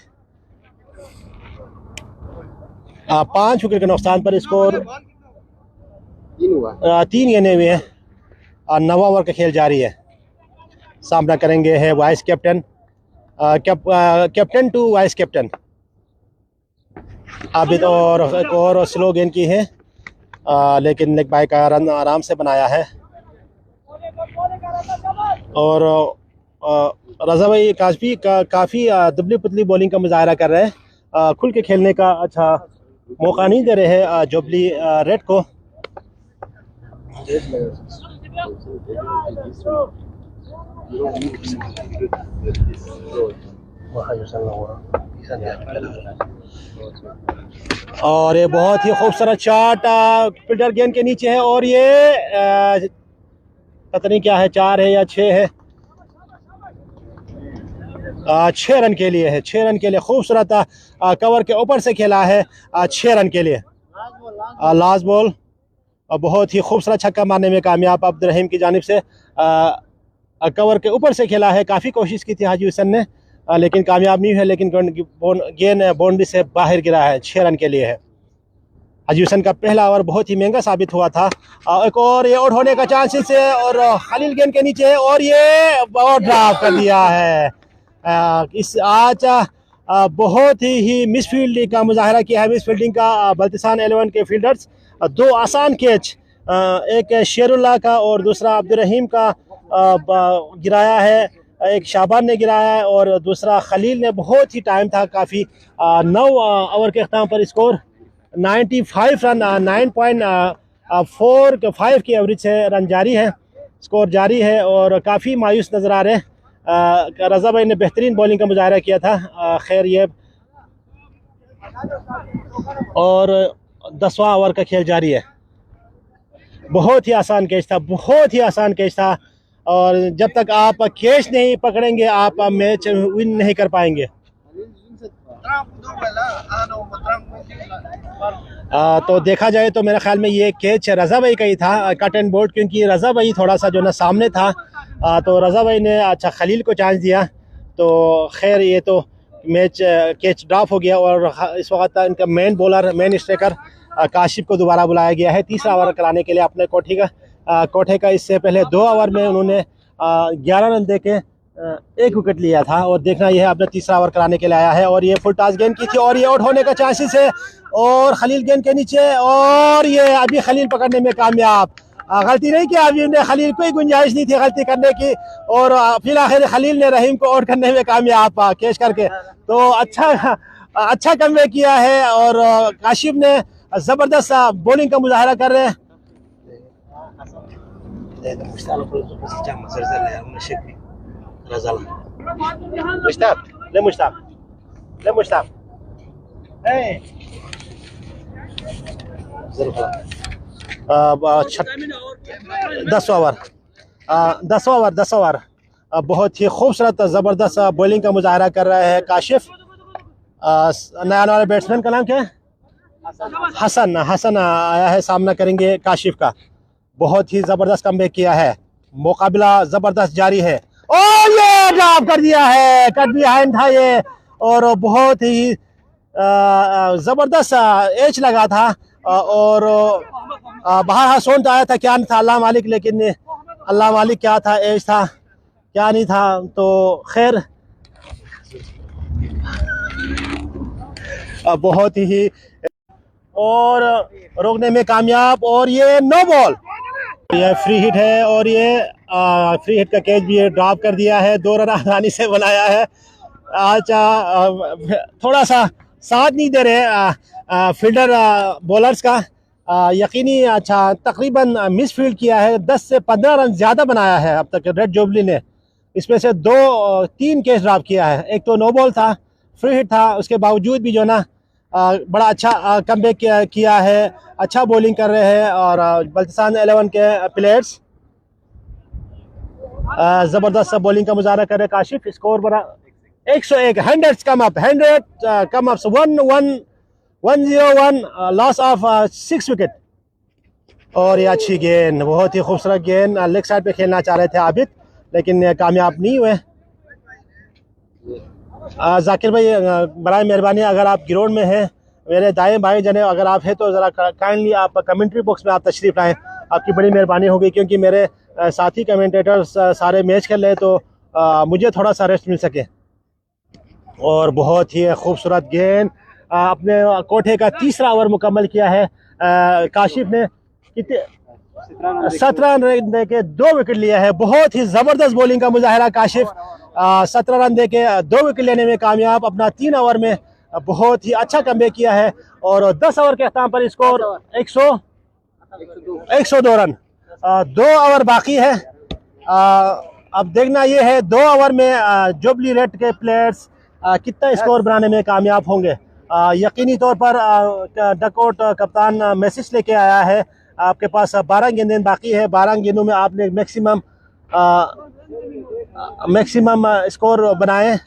5 विकेट के नुकसान पर स्कोर 3 गेंदें हुए हैं और 9 ओवर का खेल जारी है। सामना करेंगे है vice captain, captain to vice captain Abid. और एक और स्लो गेंद की है लेकिन लेग बाई का रन आराम से बनाया है। और रज़ा भाई काफ़ी दुबली पुतली बॉलिंग का मुजाहरा कर रहे हैं, खुल के खेलने का अच्छा मौका नहीं दे रहे हैं जुबली रेड को। और ये बहुत ही खूबसूरत शॉट फील्डर गेंद के नीचे है और ये पता नहीं क्या है, 4 है या 6 है। 6 रन के लिए है, 6 रन के लिए खूबसूरत कवर के ऊपर से खेला है 6 रन के लिए। लास्ट बॉल बहुत ही खूबसूरत छक्का मारने में कामयाब अब्दुल रहीम की जानिब से। कवर के ऊपर से खेला है, काफ़ी कोशिश की थी हाजी हुसैन ने लेकिन कामयाब नहीं है। लेकिन गेंद बाउंड्री से बाहर गिरा है, 6 रन के लिए है। हाजी हुसैन का पहला ओवर बहुत ही महंगा साबित हुआ था। एक और ये आउट होने का चांसेस है और खलील गेंद के नीचे है और ये बहुत ड्रॉप कर दिया है। इस आज बहुत ही मिसफील्डिंग का मुजाहरा किया है, मिसफील्डिंग का बल्तिस्तान 11 के फील्डर्स। 2 आसान कैच, एक शेरुल्लाह का और दूसरा अब्दुल रहीम का गिराया है, एक शाबान ने गिराया है और दूसरा खलील ने। बहुत ही टाइम था काफ़ी। 9 ओवर के अख्ताम पर स्कोर 95 रन, 9.45 की एवरेज से रन जारी है, स्कोर जारी है और काफ़ी मायूस नज़र आ रहे हैं। रज़ा भाई ने बेहतरीन बॉलिंग का मुजाहरा किया था। खैर ये और 10वां ओवर का खेल जारी है। बहुत ही आसान कैच था, बहुत ही आसान कैच था और जब तक आप कैच नहीं पकड़ेंगे आप मैच विन नहीं कर पाएंगे। तो देखा जाए तो मेरे ख्याल में ये कैच रज़ा भाई का ही था, कट एंड बोर्ड, क्योंकि रज़ा भाई थोड़ा सा जो ना सामने था तो रज़ा भाई ने खलील को चांस दिया। तो खैर ये तो मैच कैच ड्रॉप हो गया और इस वक्त इनका main bowler, main striker Kashif को दोबारा बुलाया गया है 3रा ओवर कराने के लिए अपने कोठे का। इससे पहले 2 ओवर में उन्होंने 11 रन दे के 1 विकेट लिया था और देखना यह है अपने 3रा ओवर कराने के लिए आया है। और ये फुल टॉस गेंद की थी और ये आउट होने का चांसेस है और खलील गेंद के नीचे और ये अभी खलील पकड़ने में कामयाब। गलती नहीं की अभी ने खलील, कोई गुंजाइश नहीं थी गलती करने की, और फिर आखिर खलील ने रहीम को आउट करने में कामयाब कैच करके। तो अच्छा कमबैक किया है, और काशिफ ने जबरदस्त बॉलिंग का मुजाहरा कर रहे हैं। दस ओवर बहुत ही खूबसूरत ज़बरदस्त बॉलिंग का मुजाहरा कर रहे हैं काशिफ। नया वाले बैट्समैन का नाम क्या है? हसन आया है, सामना करेंगे काशिफ का। बहुत ही ज़बरदस्त कमबैक किया है, मुकाबला ज़बरदस्त जारी है। और ये ड्रॉप कर दिया है, कट बिहाइंड था ये, और बहुत ही ज़बरदस्त एज लगा था, और बाहर सोन आया था, क्या नहीं था अल्लाह मालिक, लेकिन अल्लाह मालिक क्या था, एज था क्या नहीं था, तो खैर बहुत ही और रोकने में कामयाब। और ये नो बॉल, ये फ्री हिट है, और ये फ्री हिट का कैच भी ड्रॉप कर दिया है। 2 रन आसानी से बनाया है। आज थोड़ा सा साथ नहीं दे रहे फील्डर बॉलर्स का, यकीनी अच्छा तकरीबन मिस फील्ड किया है। 10 से 15 रन ज़्यादा बनाया है अब तक रेड जुबली ने, इसमें से 3 कैच ड्रॉप किया है। एक तो नो बॉल था, फ्री हिट था, उसके बावजूद भी जो ना बड़ा अच्छा कमबैक किया है, अच्छा बॉलिंग कर रहे हैं। और बल्तिस्तान 11 के प्लेयर्स ज़बरदस्त बॉलिंग का मुजाहरा कर रहे हैं। काशिफ स्कोर बड़ा 101, 100 come up, 100 come up, 101 loss of 6 wicket. और ये अच्छी गेंद, बहुत ही खूबसूरत गेंद, लेग साइड पे खेलना चाह रहे थे आबिद, लेकिन कामयाब नहीं हुए। जाकिर भाई बराए मेहरबानी अगर आप ग्राउंड में हैं, मेरे दाएं बाएं जने अगर आप हैं तो ज़रा काइंडली आप कमेंट्री बॉक्स में आप तशरीफ़ लाएँ, आपकी बड़ी मेहरबानी होगी, क्योंकि मेरे साथी कमेंटेटर्स सारे मैच खेल रहे हैं, तो मुझे थोड़ा सा रेस्ट मिल सके। और बहुत ही खूबसूरत गेंद, अपने कोठे का तीसरा ओवर मुकम्मल किया है काशिफ ने। कितने 17 रन दे के 2 विकेट लिया है। बहुत ही ज़बरदस्त बॉलिंग का मुजाहरा काशिफ, 17 रन दे के 2 विकेट लेने में कामयाब। अपना 3 ओवर में बहुत ही अच्छा कमबैक किया है, और 10 ओवर के अख्ताम पर स्कोर 102 रन। 2 ओवर बाकी है। अब देखना ये है 2 ओवर में जुबली रेड के प्लेयर्स कितना स्कोर बनाने में कामयाब होंगे। यकीनी तौर पर डकआउट कप्तान मैसेज लेके आया है, आपके पास 12 गेंदें बाकी है, 12 गेंदों में आपने मैक्सिमम स्कोर बनाए।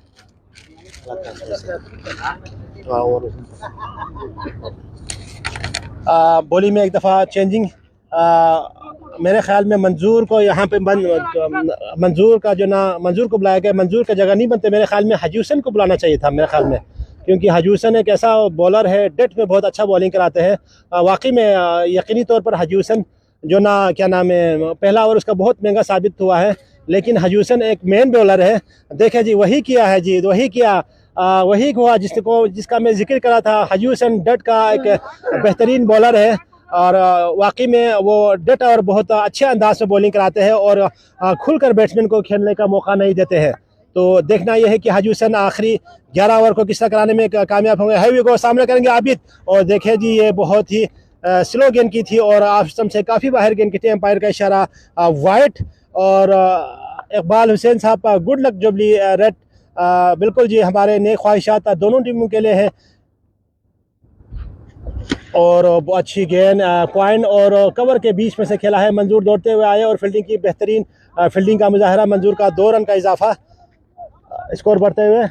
बॉलिंग में एक दफ़ा चेंजिंग, मेरे ख्याल में मंजूर को यहाँ पे मंजूर का जो ना मंजूर को बुलाया गया, मंजूर का जगह नहीं बनते, मेरे ख्याल में हाजी हुसैन को बुलाना चाहिए था मेरे ख्याल में, क्योंकि हाजी हुसैन एक ऐसा बॉलर है, डेट में बहुत अच्छा बॉलिंग कराते हैं। वाकई में यकीनी तौर पर हाजी हुसैन जो ना क्या नाम है, पहला ओवर उसका बहुत महंगा साबित हुआ है, लेकिन हाजी हुसैन एक मेन बॉलर है। देखे जी, वही किया है जी, वही हुआ जिसका मैं जिक्र करा था। हाजी हुसैन डेट का एक बेहतरीन बॉलर है, और वाकई में वो डेट और बहुत अच्छे अंदाज से बॉलिंग कराते हैं, और खुलकर बैट्समैन को खेलने का मौका नहीं देते हैं। तो देखना यह है कि हाजी हुसैन आखिरी 11 ओवर को किस तरह कराने में कामयाब होंगे। हैवी को सामने करेंगे आबिद, और देखे जी ये बहुत ही स्लो गेंद की थी, और ऑफ से काफ़ी बाहर गेंद की थी। एम्पायर का इशारा वाइट, और इकबाल हुसैन साहब का गुड लक जुबली रेड, बिल्कुल जी हमारे नेक ख्वाहिशात दोनों टीमों के लिए है। और अच्छी गेंद पॉइंट और कवर के बीच में से खेला है। मंजूर दौड़ते हुए आए, और फील्डिंग की बेहतरीन फील्डिंग का मुजाहरा। मंजूर का 2 रन का इजाफा, स्कोर बढ़ते हुए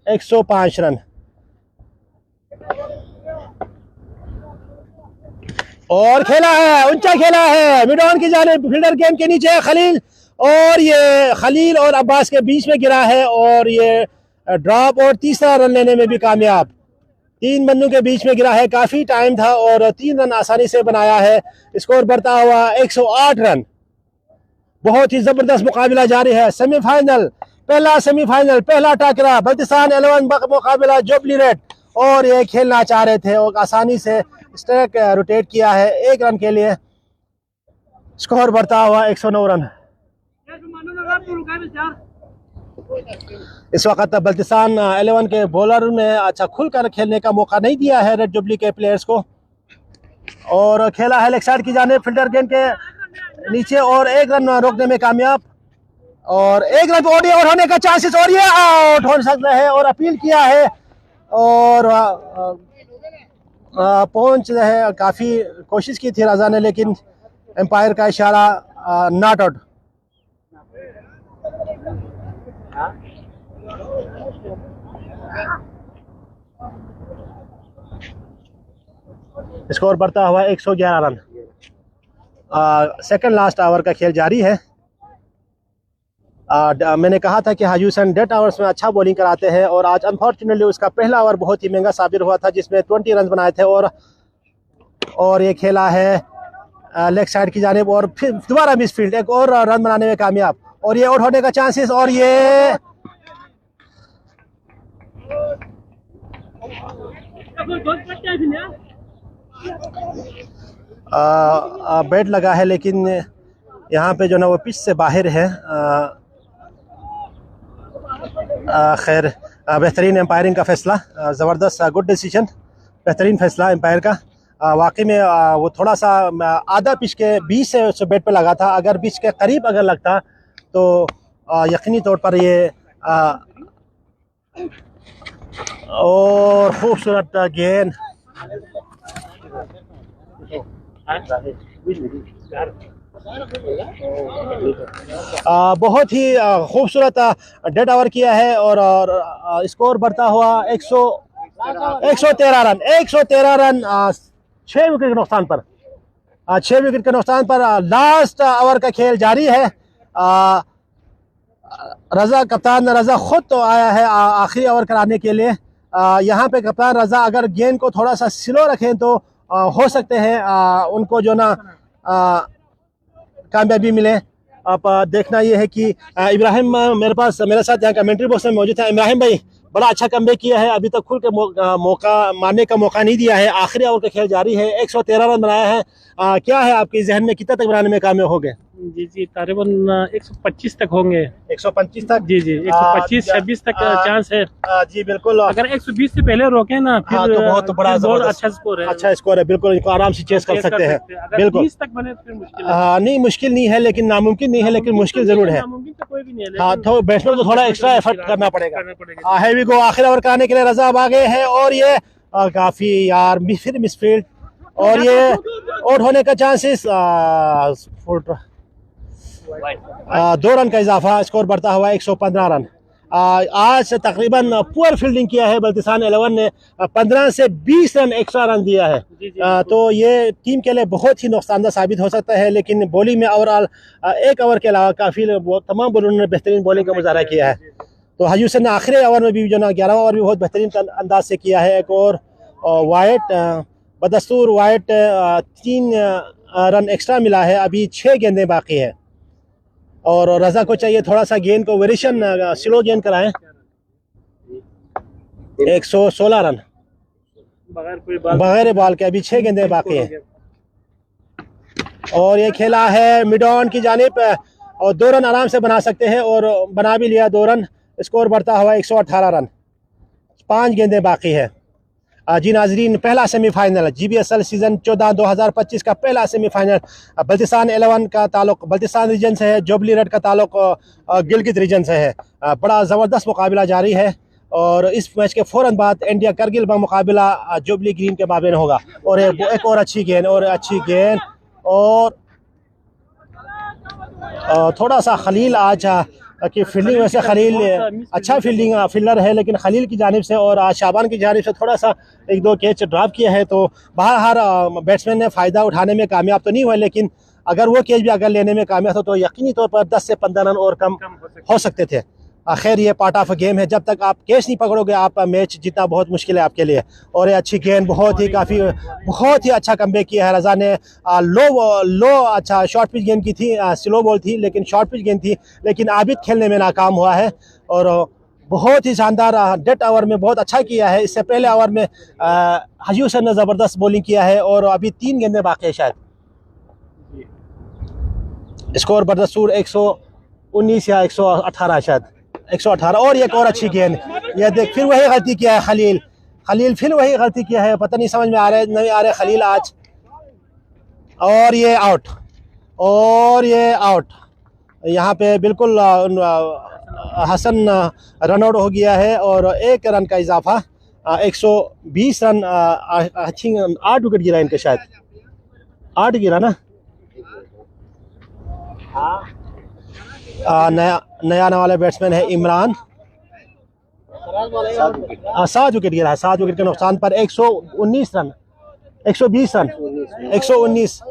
105 रन। और खेला है, ऊंचा खेला है, मिड ऑन की जानिब, फील्डर गेंद के नीचे खलील, और ये खलील और अब्बास के बीच में गिरा है, और ये ड्रॉप, और तीसरा रन लेने में भी कामयाब। 3 बंदों के बीच में गिरा है, काफ़ी टाइम था, और 3 रन आसानी से बनाया है। स्कोर बढ़ता हुआ 108 रन। बहुत ही ज़बरदस्त मुकाबला जारी है। सेमीफाइनल, पहला टाकरा, बल्तिस्तान 11 मुकाबला जुबली रेड, और ये खेलना चाह रहे थे, और आसानी से स्ट्राइक रोटेट किया है 1 रन के लिए। स्कोर बढ़ता हुआ 109 रन। इस वक्त बल्तिस्तान 11 के बॉलर ने अच्छा खुलकर खेलने का मौका नहीं दिया है रेड जुबली के प्लेयर्स को, और खेला है लेग साइड की जानिब फील्डर गेंद के नीचे और एक रन रोकने में कामयाब, और एक रन ओडी आउट होने का चांसेस, और ये आउट हो सकता है, और अपील किया है और पहुंच है, काफ़ी कोशिश की थी रजा ने, लेकिन एम्पायर का इशारा नॉट आउट। स्कोर बढ़ता हुआ 111 रन। सेकंड लास्ट ओवर का खेल जारी है। मैंने कहा था कि हाजूसन डेथ आवर्स में अच्छा बॉलिंग कराते हैं, और आज अनफॉर्चुनेटली उसका पहला ओवर बहुत ही महंगा साबित हुआ था जिसमें 20 रन बनाए थे, और ये खेला है लेग साइड की जानिब, और फिर दोबारा मिसफील्ड, एक और रन बनाने में कामयाब, और ये आउट होने का चांसेस, और ये बैट लगा है, लेकिन यहाँ पे जो ना वो पिच से बाहर है। खैर बेहतरीन एम्पायरिंग का फैसला, ज़बरदस्त, गुड डिसीजन, बेहतरीन फैसला एम्पायर का। वाकई में वो थोड़ा सा आधा पिच के बीच से उस बैट पे लगा था, अगर पिच के करीब अगर लगता तो यकीनी तौर पर ये और खूबसूरत गेंद, बहुत ही खूबसूरत डेड ओवर किया है, और स्कोर बढ़ता हुआ 113 रन, 113 रन 6 विकेट के नुकसान पर, 6 विकेट के नुकसान पर लास्ट ओवर का खेल जारी है। रजा, कप्तान रजा खुद तो आया है आखिरी ओवर कराने के लिए। यहाँ पे कप्तान रजा अगर गेंद को थोड़ा सा स्लो रखें तो हो सकते हैं उनको जो ना कामयाबी मिले। अब देखना ये है कि इब्राहिम मेरे साथ यहाँ कमेंट्री बॉक्स में मौजूद है। इब्राहिम भाई, बड़ा अच्छा कमबैक किया है, अभी तक खुल के मौका मारने का मौका नहीं दिया है, आखिरी ओवर का खेल जारी है, 113 रन बनाया है। क्या है आपके जहन में, कितना तक बनाने में कामयाब हो गए? जी तकरीबन 125 तक होंगे। 125 तक? जी 125-26 तक चांस है। जी बिल्कुल, अगर 120 से पहले रोके ना फिर तो बहुत बड़ा अच्छा स्कोर है, अच्छा स्कोर है, बिल्कुल इनको आराम से चेस कर सकते हैं। बिल्कुल 20 तक बने फिर मुश्किल है। नहीं मुश्किल नहीं है, लेकिन नामुमकिन नहीं है, लेकिन मुश्किल जरूर है। नामुमकिन तो कोई भी नहीं है, हाँ, तो बैट्समैन को थोड़ा एक्स्ट्रा एफर्ट करना पड़ेगा। हैवी को आखिर ओवर कराने के लिए रजा अब आ गए हैं, और ये काफी यार फिर मिसफील्ड, और ये आउट होने का चांसेस, 2 रन का इजाफा, स्कोर बढ़ता हुआ 115 रन। आज तकरीबन पुअर फील्डिंग किया है बल्तिस्तान 11 ने, 15 से 20 रन एक्स्ट्रा रन दिया है। तो ये टीम के लिए बहुत ही नुकसानदा साबित हो सकता है, लेकिन बॉलिंग में ओवरऑल 1 ओवर के अलावा काफ़ी तमाम बॉलरों ने बेहतरीन बॉलिंग का मुजाहरा किया है। तो हाजूसन ने आखिरी ओवर में भी जो ना 11वां ओवर भी बहुत बेहतरीन अंदाज से किया है। एक और वाइट, बदस्तूर वाइट 3 रन एक्स्ट्रा मिला है, अभी 6 गेंदें बाकी है, और रजा को चाहिए थोड़ा सा गेंद को वेरिएशन स्लो गेंद कराएं। 116 रन बगैर बॉल के, अभी 6 गेंदें बाकी हैं, और ये खेला है मिड ऑन की जानिब, और 2 रन आराम से बना सकते हैं, और बना भी लिया 2 रन। स्कोर बढ़ता हुआ 118 रन, 5 गेंदें बाकी है। जी नाजरीन, पहला सेमीफाइनल GBSL सीज़न 14-2025 का पहला सेमीफाइनल बल्तिस्तान 11 का ताल्लुक बल्तिस्तान रीजन से है, जुबली रेड का ताल्लुक गिलगित रीजन से है। बड़ा ज़बरदस्त मुकाबला जारी है, और इस मैच के फ़ौरन बाद इंडिया करगिल का मुकाबला जुबली ग्रीन के माबेन होगा। और एक और अच्छी गेंद, और थोड़ा सा खलील आज कि फील्डिंग, वैसे खलील अच्छा फील्डर है, लेकिन खलील की जानिब से और शाबान की जानिब से थोड़ा सा 1-2 कैच ड्रॉप किया है, तो बाहर बैट्समैन ने फ़ायदा उठाने में कामयाब तो नहीं हुआ, लेकिन अगर वो कैच भी अगर लेने में कामयाब हो तो यकीनी तौर पर 10 से 15 रन और कम हो सकते थे। खैर ये पार्ट ऑफ गेम है, जब तक आप कैच नहीं पकड़ोगे आप मैच जीतना बहुत मुश्किल है आपके लिए। और ये अच्छी गेंद, बहुत ही अच्छा कमबैक किया है रजा ने। लो अच्छा शॉर्ट पिच गेंद की थी, स्लो बॉल थी, लेकिन शॉर्ट पिच गेंद थी, लेकिन आबिद खेलने में नाकाम हुआ है, और बहुत ही शानदार डेथ ओवर में बहुत अच्छा किया है। इससे पहले ओवर में हाजूसन ने ज़बरदस्त बॉलिंग किया है, और अभी 3 गेंदें बाकी है शायद। स्कोर बदस्तूर 119 या 118 शायद 118। और एक और अच्छी गेंद, ये देख फिर वही गलती किया है खलील फिर वही गलती किया है, पता नहीं समझ में नहीं आ रहा खलील आज। और ये आउट यहाँ पे बिल्कुल हसन रन आउट हो गया है और 1 रन का इजाफा 120 रन। आई थिंक 8 विकेट गिरा इनके, शायद 8 गिरा ना। नया आने वाला बैट्समैन है इमरान, 7 विकेट गिरा है। 7 विकेट के नुकसान पर 119 रन 120 रन 119।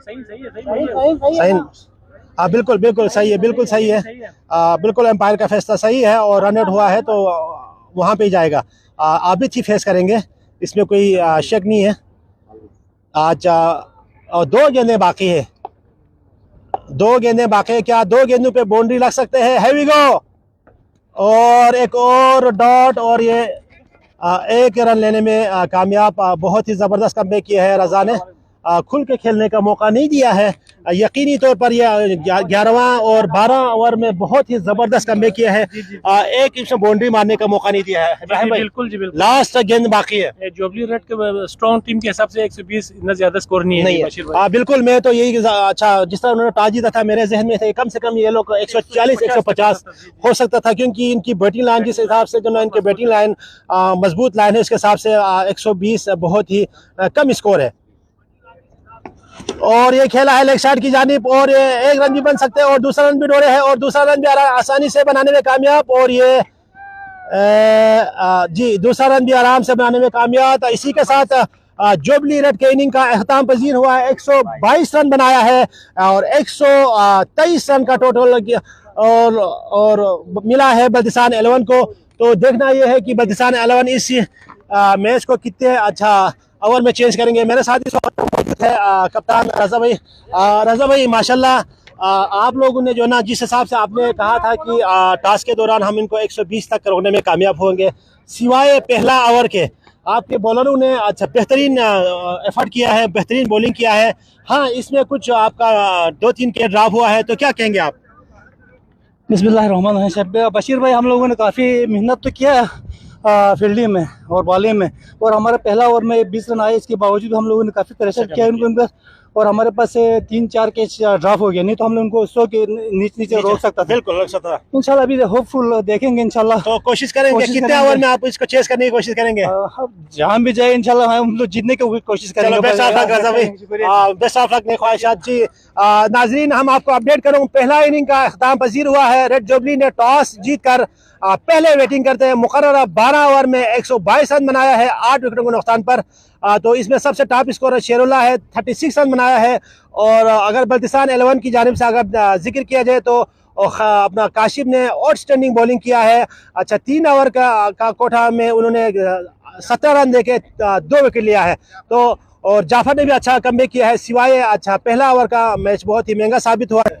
सही, हाँ बिल्कुल सही है, बिल्कुल सही है। बिल्कुल एम्पायर का फैसला सही है और रन आउट हुआ है तो वहाँ पे ही जाएगा। आबिद ही फेस करेंगे, इसमें कोई शक नहीं है। आज 2 गेंदें बाकी है, 2 गेंदें बाकी है। क्या 2 गेंदों पे बाउंड्री लग सकते हैं? हैवी गो और एक और डॉट और ये 1 रन लेने में कामयाब। बहुत ही ज़बरदस्त कमबैक किया है रज़ा ने, खुल के खेलने का मौका नहीं दिया है। यकीनी तौर पर यह 11वां और 12 ओवर में बहुत ही ज़बरदस्त कमबैक किया है। एक इंच बाउंड्री मारने का मौका नहीं दिया है। बिल्कुल जी बिल्कुल, लास्ट गेंद बाकी है। जुबली रेड के स्ट्रॉन्ग टीम के हिसाब से 120 इतना ज्यादा स्कोर नहीं है बशीर भाई। बिल्कुल, मैं तो यही अच्छा जिस तरह उन्होंने टाज जीता था मेरे जहन में थे कम से कम ये लोग 140 150 हो सकता था, क्योंकि इनकी बैटिंग लाइन जिस हिसाब से जो ना इनकी बैटिंग लाइन मजबूत लाइन है उसके हिसाब से 120 बहुत ही कम स्कोर है। और ये खेला है लेग साइड की जानिब और ये 1 रन भी बन सकते हैं और दूसरा रन भी डोरे है और दूसरा रन भी आसानी से बनाने में कामयाब। और ये जी दूसरा रन भी आराम से बनाने में कामयाब। इसी के साथ जुबली रेड के इनिंग का अख्ताम पजीर हुआ है। 122 रन बनाया है और 123 रन का टोटल और मिला है बल्दिस्तान 11 को। तो देखना यह है कि बल्दिस्तान 11 इस मैच को कितने अच्छा ओवर में चेंज करेंगे। मेरे साथ इस वक्त मौजूद है कप्तान रज़ा भाई। रज़ा भाई माशाल्लाह आप लोगों ने जो ना जिस हिसाब से आपने कहा था कि टास्क के दौरान हम इनको 120 तक रोकने में कामयाब होंगे, सिवाय पहला ओवर के आपके बॉलरों ने अच्छा बेहतरीन एफर्ट किया है, बेहतरीन बॉलिंग किया है। हाँ, इसमें कुछ आपका 2-3 के ड्रॉप हुआ है, तो क्या कहेंगे आप? बिस्मिल्लाहिर्रहमानिर्रहीम। बशीर भाई, हम लोगों ने काफ़ी मेहनत तो किया फील्डिंग में और बॉलिंग में, और हमारा पहला ओवर में 20 रन आए, इसके बावजूद हम लोगों ने काफ़ी प्रेशर किया उनको और हमारे पास से 3-4 कैच ड्रॉप हो गया, नहीं तो हम लोग उनको 100 के नीचे रोक सकता था। बिल्कुल रोक सकता था। इंशाल्लाह अभी होपफुल देखेंगे इंशाल्लाह। तो कोशिश करेंगे कितने ओवर में आप इसको चेस करने की कोशिश करेंगे? जहाँ भी जाए इंशाल्लाह हम लोग जीतने की कोशिश करेंगे। बेस्ट ऑफ लक रज़ा भाई, बेस्ट ऑफ लक ने ख्वाहिशात जी। नाजरीन, हम आपको अपडेट करूँ, पहला इनिंग का अख्ताम पजीर हुआ है। रेड जुबली ने टॉस जीत कर पहले बैटिंग करते हैं। मुकर्ररा 12 ओवर में 122 रन बनाया है 8 विकेटों के नुकसान पर। तो इसमें सबसे टॉप स्कोरर शेरुल्लाह है, 36 रन बनाया है। और अगर बल्दिस्तान 11 की जानिब से अगर जिक्र किया जाए तो अपना काशिफ ने आउटस्टैंडिंग बॉलिंग किया है। अच्छा, 3 ओवर का कोठा में उन्होंने 17 रन देके 2 विकेट लिया है। तो और जाफर ने भी अच्छा कमबैक किया है, सिवाय अच्छा पहला ओवर का मैच बहुत ही महंगा साबित हुआ है।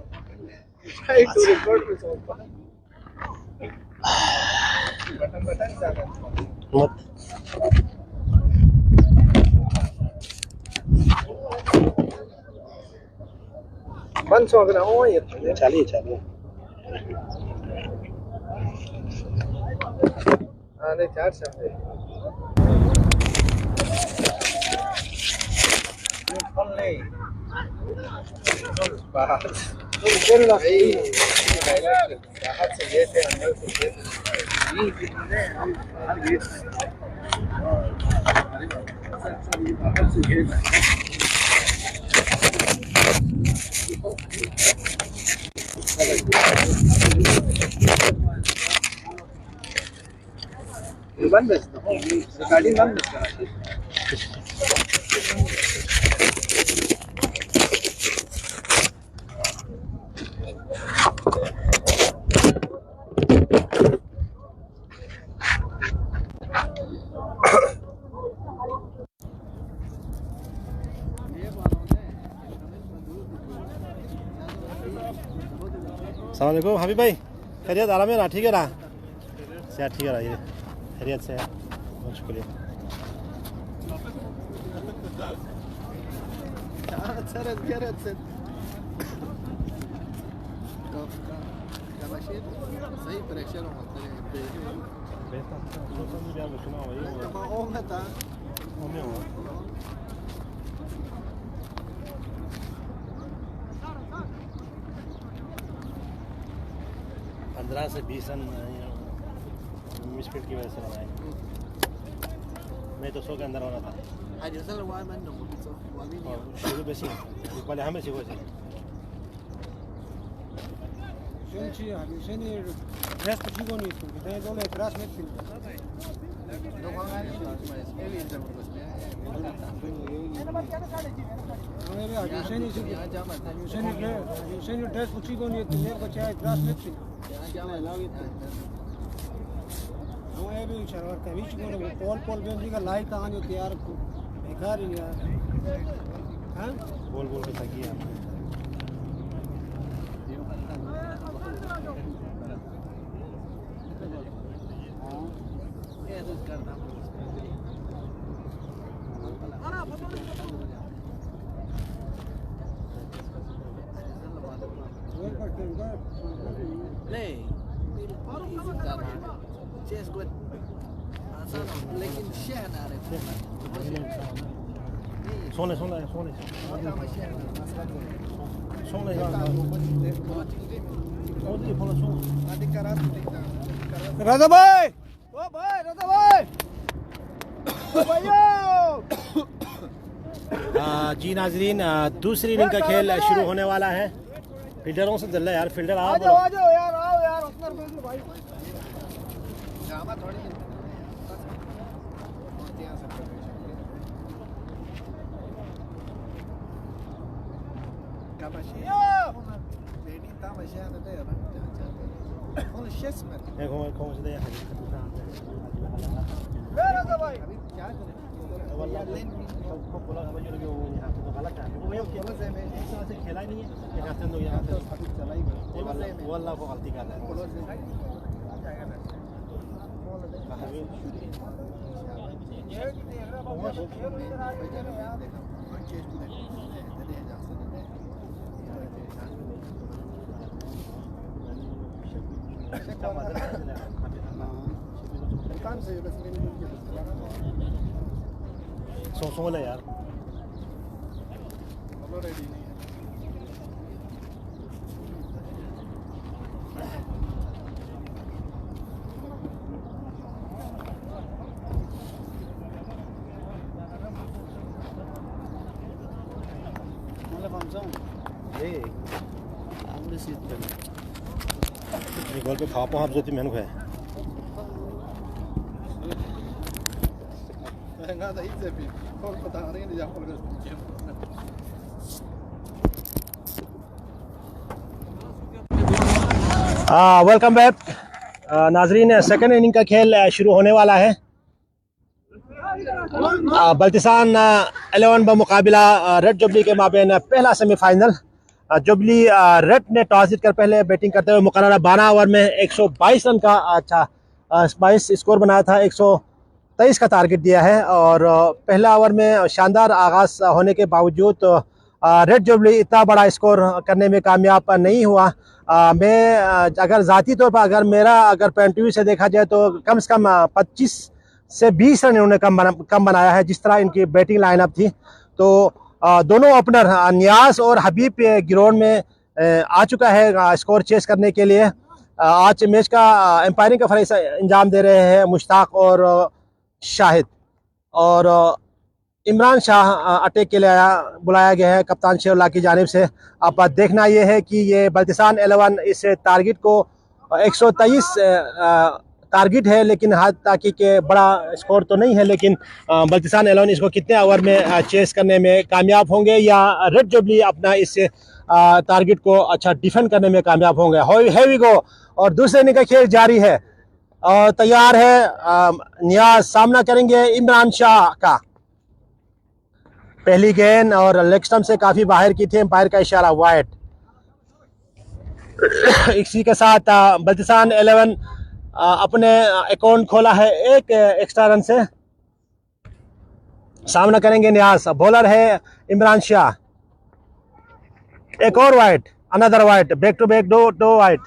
चलिए अस्सलाम वालेकुम हबीब भाई, खैरियत आराम है ना? ठीक है ना? सेहत ठीक है ना? ये खैरियत से है, बहुत शुक्रिया। सही प्रेशर होता है 15 से 20 रन मिसफील्ड की वजह से बनाए, नहीं तो 100 के अंदर होना था। और शुरू में पहले हमें सीखो चाहिए बोल बोल के थकी है। लेकिन सोने सोने सोने सोने राजा भाई, ओ भाई राजा भाई, जी नाजरीन, दूसरी इनिंग का खेल शुरू होने वाला है। फील्डरों से जल्द यार, फील्डर आ आप जाओ यार, आओ यार उसमें भाई। राजा भाई खेला ही नहीं है, वो अल्लाह को गलती कर रहा है। सो ले यार, गोल पे खा पाओ आप जो मेहनत है। वेलकम बैक नाजरीन, सेकंड इनिंग का खेल शुरू होने वाला है। बल्तिसान 11 बमुकाबिला रेड जुबली के माबेन पहला सेमीफाइनल। जुबली रेड ने टॉस जीतकर पहले बैटिंग करते हुए मुकर्ररा 12 ओवर में 122 रन का अच्छा 22 स्कोर बनाया था, 123 का टारगेट दिया है। और पहला ओवर में शानदार आगाज होने के बावजूद रेड जुबली इतना बड़ा स्कोर करने में कामयाब नहीं हुआ। मैं अगर ज़ाती तौर पर अगर पॉइंट व्यू से देखा जाए तो कम से कम 25 से 20 रन इन्होंने कम बनाया है, जिस तरह इनकी बैटिंग लाइनअप थी। तो दोनों ओपनर नियाज और हबीब ग्राउंड में आ चुका है स्कोर चेस करने के लिए। आज मैच का एम्पायरिंग का फरीज़ अंजाम दे रहे हैं मुश्ताक और शाहिद। और इमरान शाह अटैक के लिए बुलाया गया है कप्तान शेरुल्लाह की जानिब से। अब देखना यह है कि ये बल्तिसान 11 इस टारगेट को 123 टारगेट है, लेकिन हाथ ताकि के बड़ा स्कोर तो नहीं है, लेकिन बल्तिसान 11 इसको कितने ओवर में चेस करने में कामयाब होंगे या रेड जुबली अपना इस टारगेट को अच्छा डिफेंड करने में कामयाब होंगे। है वी गो। और दूसरे इनिंग का खेल जारी है और तैयार है नियाज, सामना करेंगे इमरान शाह का। पहली गेंद और लेग स्टंप से काफ़ी बाहर की थी, एम्पायर का इशारा वाइड। इसी के साथ बल्तिसान 11 अपने अकाउंट खोला है एक एक्स्ट्रा रन से। सामना करेंगे नियाज, बॉलर है इमरान शाह। एक और wide, another wide, back to back, do wide.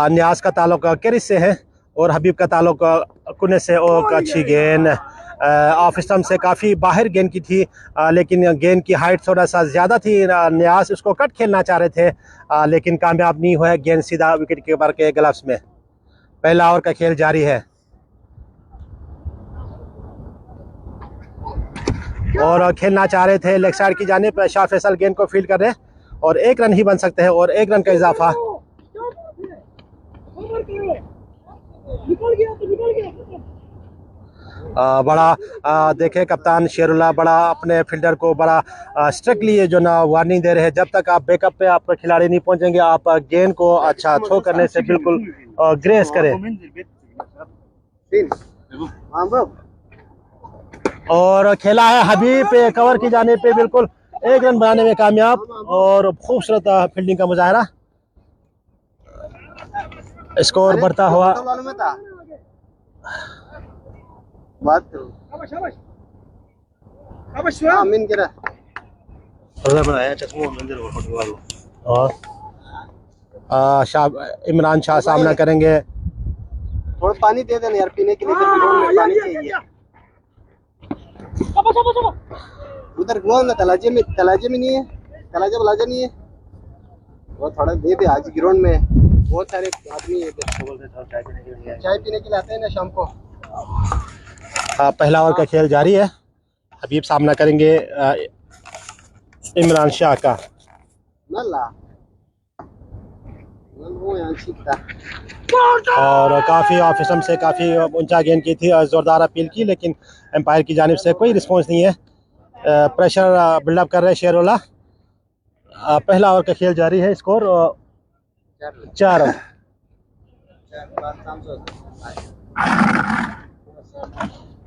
न्याज का ताल्लुक कैरिस से है और हबीब का ताल्लुक कुने से। और अच्छी गेंद ऑफ स्टंप से काफ़ी बाहर गेंद की थी, लेकिन गेंद की हाइट थोड़ा सा ज़्यादा थी। न्याज उसको कट खेलना चाह रहे थे, लेकिन कामयाब नहीं हुआ। गेंद सीधा विकेट कीपर के ग्लव्स में। पहला ओवर का खेल जारी है और खेलना चाह रहे थे लेग साइड की जानिब। शाह फैसल गेंद को फील्ड कर रहे और 1 रन ही बन सकते हैं और 1 रन का इजाफा। बड़ा देखे कप्तान शेरुल्ला बड़ा अपने फील्डर को बड़ा स्ट्रिक्टली जो ना वार्निंग दे रहे हैं, जब तक आप बैकअप पे आपका खिलाड़ी नहीं पहुंचेंगे आप गेंद को अच्छा थ्रो करने से बिल्कुल ग्रेस करें। और खेला है हबीब पे कवर की जाने पे बिल्कुल 1 रन बनाने में कामयाब और खूबसूरत फील्डिंग का मुजाहरा। स्कोर बढ़ता हुआ और इमरान शाह सामना करेंगे। थोड़ा पानी दे देना यार पीने के लिए, पानी चाहिए। उधर तलाजे में नहीं है, तलाजा बलाजा नहीं है, वो थोड़ा दे दे। आज ग्राउंड में बहुत सारे आदमी चाय पीने के लिए आते हैं ना शाम को। पहला ओवर का खेल जारी है। हबीब सामना करेंगे इमरान शाह का। और काफ़ी ऑफ स्टंप से काफ़ी ऊंचा गेंद की थी और ज़ोरदार अपील की, लेकिन एम्पायर की जानिब से कोई रिस्पॉन्स नहीं है। प्रेशर बिल्डअप कर रहे हैं शेरुल्ला। पहला ओवर का खेल जारी है। Score 4 run.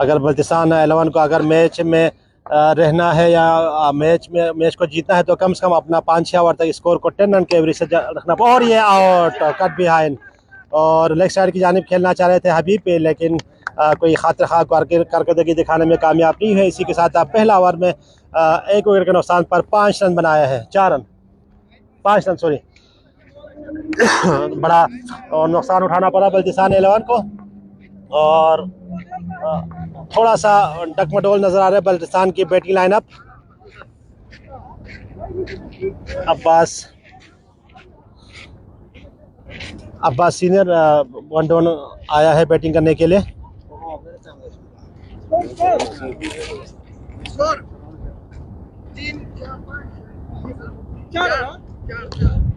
अगर बल्तिस्तान 11 को अगर मैच में रहना है या मैच को जीतना है तो कम से कम अपना 5-6 ओवर तक स्कोर को 10 रन के एवरेज से रखना। और ये आउट, कट बिहाइंड। और लेग साइड की जानिब खेलना चाह रहे थे हबीब पे, लेकिन कोई खातिर खा कारकर्दगी दिखाने में कामयाब नहीं है। इसी के साथ आप पहला ओवर में 1 विकेट के नुकसान पर 5 रन बनाया है। 5 रन सॉरी। बड़ा और नुकसान उठाना पड़ा बल्तिस्तान 11 को और थोड़ा सा डकमडोल नजर आ रहा है बल्तिस्तान की batting lineup. Abbas senior one down आया है बैटिंग करने के लिए।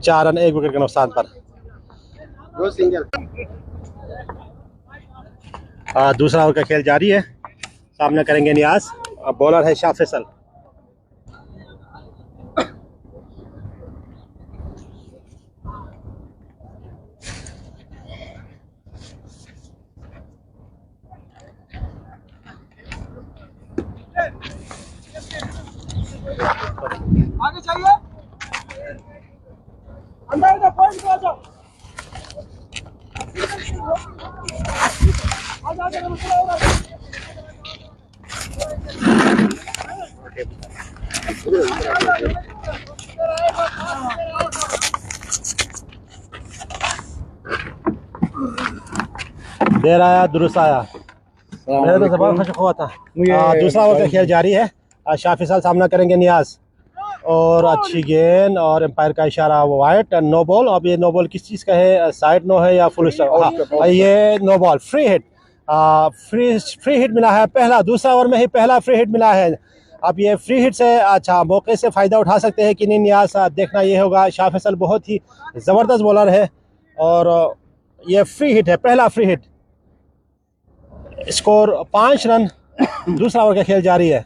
चार रन 1 विकेट के नुकसान पर। 2 सिंगल। दूसरा ओवर का खेल जारी है। सामना करेंगे नियाज। बॉलर है शाह फैसल। आगे चाहिए अंदर का पॉइंट आ जाओ। देर आया दुरुस्त आया। मेरा तो जबान खशक हुआ था। दूसरा ओवर का खेल जारी है। शाह फैसल सामना करेंगे नियाज। और अच्छी गेंद और एम्पायर का इशारा वो वाइट। No ball. अब ये नो बॉल किस चीज़ का है, साइड नो है या फुल स्टॉप? हाँ, ये no ball, free hit. Free hit मिला है पहला। दूसरा ओवर में ही पहला फ्री हिट मिला है। अब ये फ्री हिट से अच्छा मौके से फ़ायदा उठा सकते हैं कि नहीं नियाज, देखना ये होगा। शाह फैसल बहुत ही ज़बरदस्त बॉलर है और ये फ्री हिट है, पहला फ्री हिट। Score 5 run. दूसरा ओवर का खेल जारी है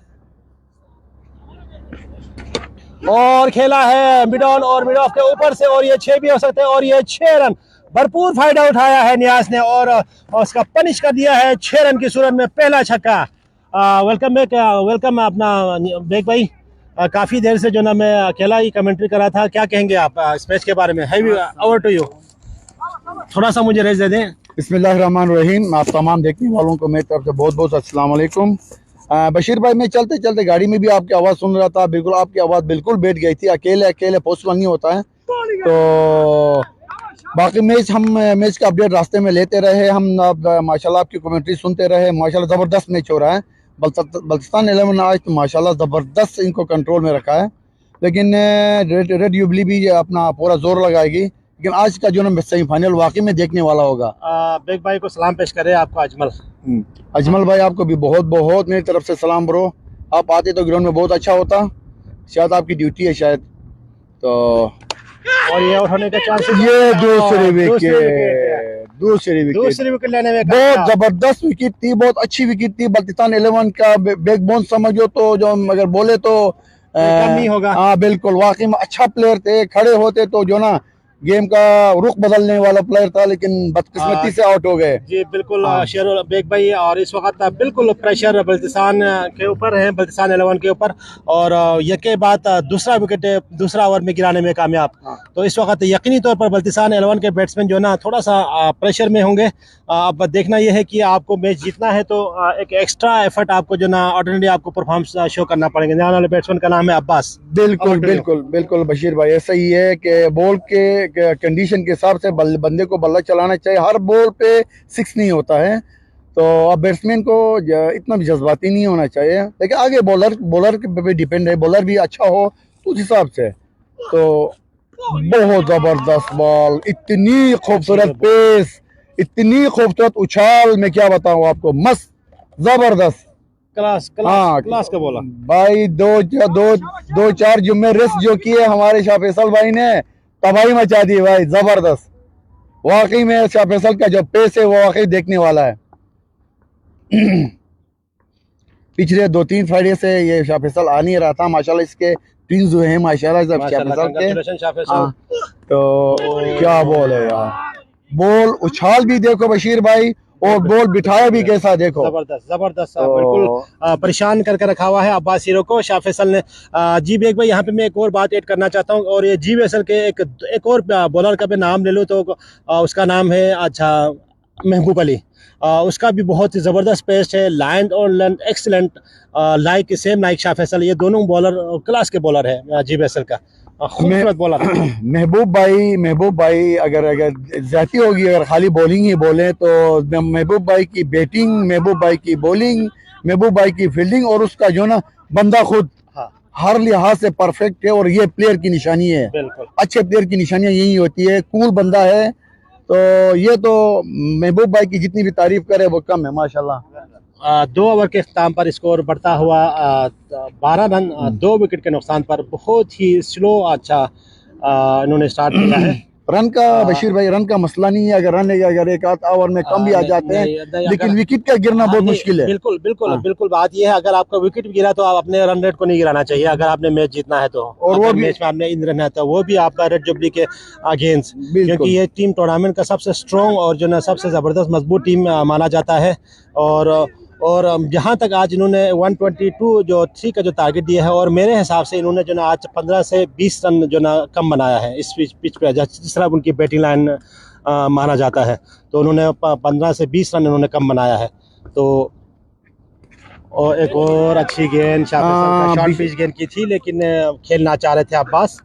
और खेला है मिड ऑन और मिड ऑफ के ऊपर से और ये 6 भी हो सकते हैं और ये 6 रन। भरपूर फायदा उठाया है नियाज ने और उसका पनिश कर दिया है 6 रन की सूरत में पहला छक्का। Welcome back. वेलकम अपना बेग भाई। काफ़ी देर से जो ना मैं अकेला ही कमेंट्री कर रहा था, क्या कहेंगे आप इस मैच के बारे में? Heavy over to you. थोड़ा सा मुझे रेस्ट दे दें। बिस्मिल्लाहिर्रहमानिर्रहीम। आप तमाम देखने वालों को मेरी तरफ से बहुत बहुत अस्सलाम वालेकुम। बशीर भाई, मैं चलते चलते गाड़ी में भी आपकी आवाज़ सुन रहा था, बिल्कुल आपकी आवाज़ बिल्कुल बैठ गई थी। अकेले अकेले पॉसिबल नहीं होता है। तो बाकी मैच का अपडेट रास्ते में लेते रहे हम। माशाल्लाह आपकी कमेंट्री सुनते रहे। माशाल्लाह ज़बरदस्त मैच हो रहा है। बल्तिस्तान 11 आज तो माशाल्लाह ज़बरदस्त इनको कंट्रोल में रखा है। लेकिन रेड जुबली भी अपना पूरा जोर लगाएगी। लेकिन आज का जो ना सेमीफाइनल वाकई में देखने वाला होगा। बेग भाई को सलाम पेश करें, आपको अजमल। अजमल भाई, आपको भी बहुत बहुत मेरी तरफ से सलाम ब्रो। आप आते तो ग्राउंड में बहुत अच्छा होता। शायद आपकी ड्यूटी है शायद। तो और ये आउट होने का चांस, ये दूसरी विकेट लेने में बहुत जबरदस्त विकेट थी, बहुत अच्छी विकेट थी। बल्तिस्तान 11 का बैकबोन समझो तो, जो अगर बोले तो कम नहीं होगा। हाँ बिल्कुल, वाकई में अच्छा प्लेयर थे। खड़े होते तो जो ना गेम का रुख बदलने वाला प्लेयर था, लेकिन बदकिस्मती से आउट हो गए। जी बिल्कुल शेर बेग भाई। और इस वक्त बिल्कुल प्रेशर बल्तिस्तान के ऊपर है, बल्तिस्तान 11 के ऊपर। और यके बाद दूसरा विकेट दूसरा ओवर में गिराने में कामयाब। तो इस वक्त यकीनी तौर पर बल्तिस्तान 11 के बैट्समैन जो ना थोड़ा सा प्रेशर में होंगे। अब देखना यह है कि आपको मैच जीतना है तो एक एक्स्ट्रा एफर्ट आपको जो ना ऑर्डिनरी आपको परफॉर्मेंस शो करना पड़ेगा। जाने वाले बैट्समैन का नाम है अब्बास। बिल्कुल बिल्कुल बिल्कुल बशीर भाई, ऐसा ही है कि बॉल के कंडीशन के हिसाब से बंदे को बल्ला चलाना चाहिए। हर बॉल पे 6 नहीं होता है। तो अब बैट्समैन को इतना भी जज्बाती नहीं होना चाहिए। लेकिन आगे बॉलर पे डिपेंड है। बॉलर भी अच्छा हो उस हिसाब से। तो बहुत जबरदस्त बॉल, इतनी खूबसूरत पेस, इतनी खूबसूरत उछाल, मैं क्या बताऊं आपको, मस्त जबरदस्त क्लास हाँ क्लास का बोला भाई। दो चार जुम्मे रेस्ट जो किए हमारे शाह फैसल भाई ने, तबाही मचा दी भाई। जबरदस्त वाकई में शाह फैसल का जो पेस है वो वाकई देखने वाला है। पिछले 2-3 फ्राइडे से ये शाह फैसल आ नहीं रहा था। माशाल्लाह इसके ट्विंस हुए हैं माशाल्लाह शाह फैसल के। तो क्या बॉल है यार, बॉल उछाल भी देखो बशीर भाई, और बॉल बिठाया भी कैसा देखो। जबरदस्त बिल्कुल परेशान करके रखा हुआ है अब्बास हीरो को शाह फैसल ने। जी बेग भाई, यहाँ पे मैं एक और बात ऐड करना चाहता हूँ। और ये जी फैसल के एक और बॉलर का भी नाम ले लूँ तो उसका नाम है अच्छा महबूब अली। उसका भी बहुत ही ज़बरदस्त पेस है, लाइन और length excellent, like same like Shah Faisal. ये दोनों बॉलर क्लास के बॉलर है जी फैसल का, खूबसूरत बॉलर। महबूब भाई अगर ज्यादा होगी, अगर खाली बॉलिंग ही बोले तो महबूब भाई की बैटिंग, महबूब भाई की बॉलिंग, महबूब भाई की फील्डिंग और उसका जो ना बंदा खुद हर लिहाज से परफेक्ट है। और ये प्लेयर की निशानी है, अच्छे प्लेयर की निशानियां यही होती है। कूल बंदा है। तो ये तो महबूब भाई की जितनी भी तारीफ करे वो कम है माशाल्लाह। 2 ओवर के इख्तिताम पर स्कोर बढ़ता हुआ 12 रन 2 विकेट के नुकसान पर बहुत ही स्लो अच्छा इन्होंने स्टार्ट किया है। रन का बशीर भाई, रन का मसला नहीं है। अगर एक आध ओवर में कम भी आ जाते हैं, लेकिन विकेट का गिरना बहुत मुश्किल है। बिल्कुल बात यह है, अगर आपका विकेट गिरा तो आप अपने रन रेट को नहीं गिराना चाहिए अगर आपने मैच जीतना है तो। और वो मैच में आपने इन रहना है तो वो भी आपका रेड जुबली के अगेंस्ट, क्योंकि ये टीम टूर्नामेंट का सबसे स्ट्रॉन्ग और जो ना सबसे ज़बरदस्त मजबूत टीम माना जाता है। और जहाँ तक आज इन्होंने 122 का जो टारगेट दिया है, और मेरे हिसाब से इन्होंने जो ना आज 15 से 20 रन जो ना कम बनाया है इस पिच पे, जिस तरह उनकी बैटिंग लाइन माना जाता है। तो उन्होंने 15 से 20 रन इन्होंने कम बनाया है। तो और एक और अच्छी गेंद शॉर्ट पिच गेंद की थी, लेकिन खेलना चाह रहे थे अब्बास।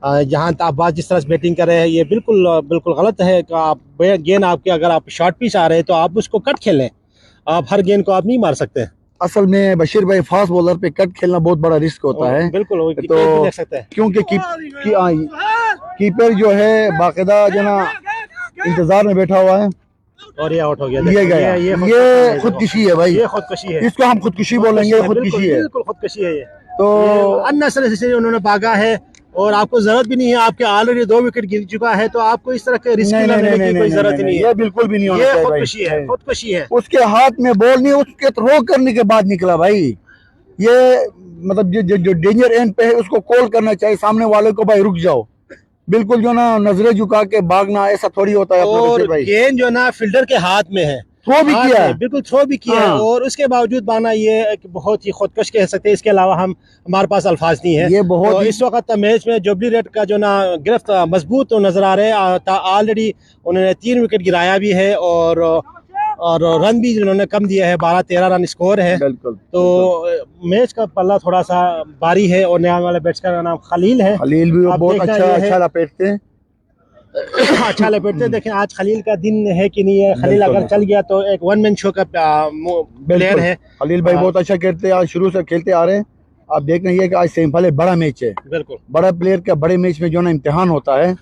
जहाँ अब्बास जिस तरह से बैटिंग कर रहे हैं ये बिल्कुल गलत है कि आप गेंद आपके, अगर आप शॉर्ट पिच आ रहे हैं तो आप उसको कट खेलें। आप हर गेंद को आप नहीं मार सकते। असल में बशीर भाई, फास्ट बॉलर पे कट खेलना बहुत बड़ा रिस्क होता है। बिल्कुल तो देख सकते हैं, क्योंकि कीपर जो है बाकायदा जो ना इंतजार में बैठा हुआ है। और ये आउट हो गया। ये गया, ये खुदकुशी है भाई, ये खुदकुशी है। इसको हम खुदकुशी बोलेंगे। खुदकुशी है, बिल्कुल खुदकुशी है ये। तो अननेसेसरी उन्होंने भागा है और आपको जरूरत भी नहीं है। आपके ऑलरेडी 2 विकेट गिर चुका है, तो आपको इस तरह के रिस्क लेने की कोई जरूरत नहीं है। ये बिल्कुल भी नहीं होना चाहिए। खुदकुशी है। उसके हाथ में बॉल नहीं, उसके थ्रो करने के बाद निकला भाई। ये मतलब जो डेंजर एंड पे है उसको कॉल करना चाहिए सामने वाले को, भाई रुक जाओ। बिल्कुल जो ना नजरें झुका के भागना, ऐसा थोड़ी होता है। और गेंद जो ना फील्डर के हाथ में है, थ्रो भी किया है। बिल्कुल थ्रो भी किया है, हाँ। और उसके बावजूद माना ये कि बहुत ही खुदकश कह सकते हैं, इसके अलावा हमारे पास अल्फाज नहीं है। ये बहुत तो ही- इस वक्त मैच में जुबली रेड का जो ना गिरफ्त मजबूत तो नजर आ रहे हैं। ऑलरेडी उन्होंने 3 विकेट गिराया भी है, और रन भी उन्होंने कम दिया है, 12-13 रन स्कोर है। बिल्कुल। तो मैच का पल्ला थोड़ा सा भारी है, और नया वाले बैट्समैन का नाम खलील है। खलील भी अब बहुत देखना अच्छा ये है- अच्छा लपेटते हैं। अच्छा लपेटते हैं। देखें आज खलील का दिन है कि नहीं है। खलील बिल्कुल, अगर चल गया तो एक वन मैन शो का प्लेयर बिल्कुल। है। खलील भाई हाँ। बहुत अच्छा खेलते हैं, आज शुरू से खेलते आ रहे हैं। आप देख रहे हैं कि आज सेमीफाइनल बड़ा मैच है, बिल्कुल बड़ा प्लेयर का बड़े मैच में जो ना इम्तिहान होता है।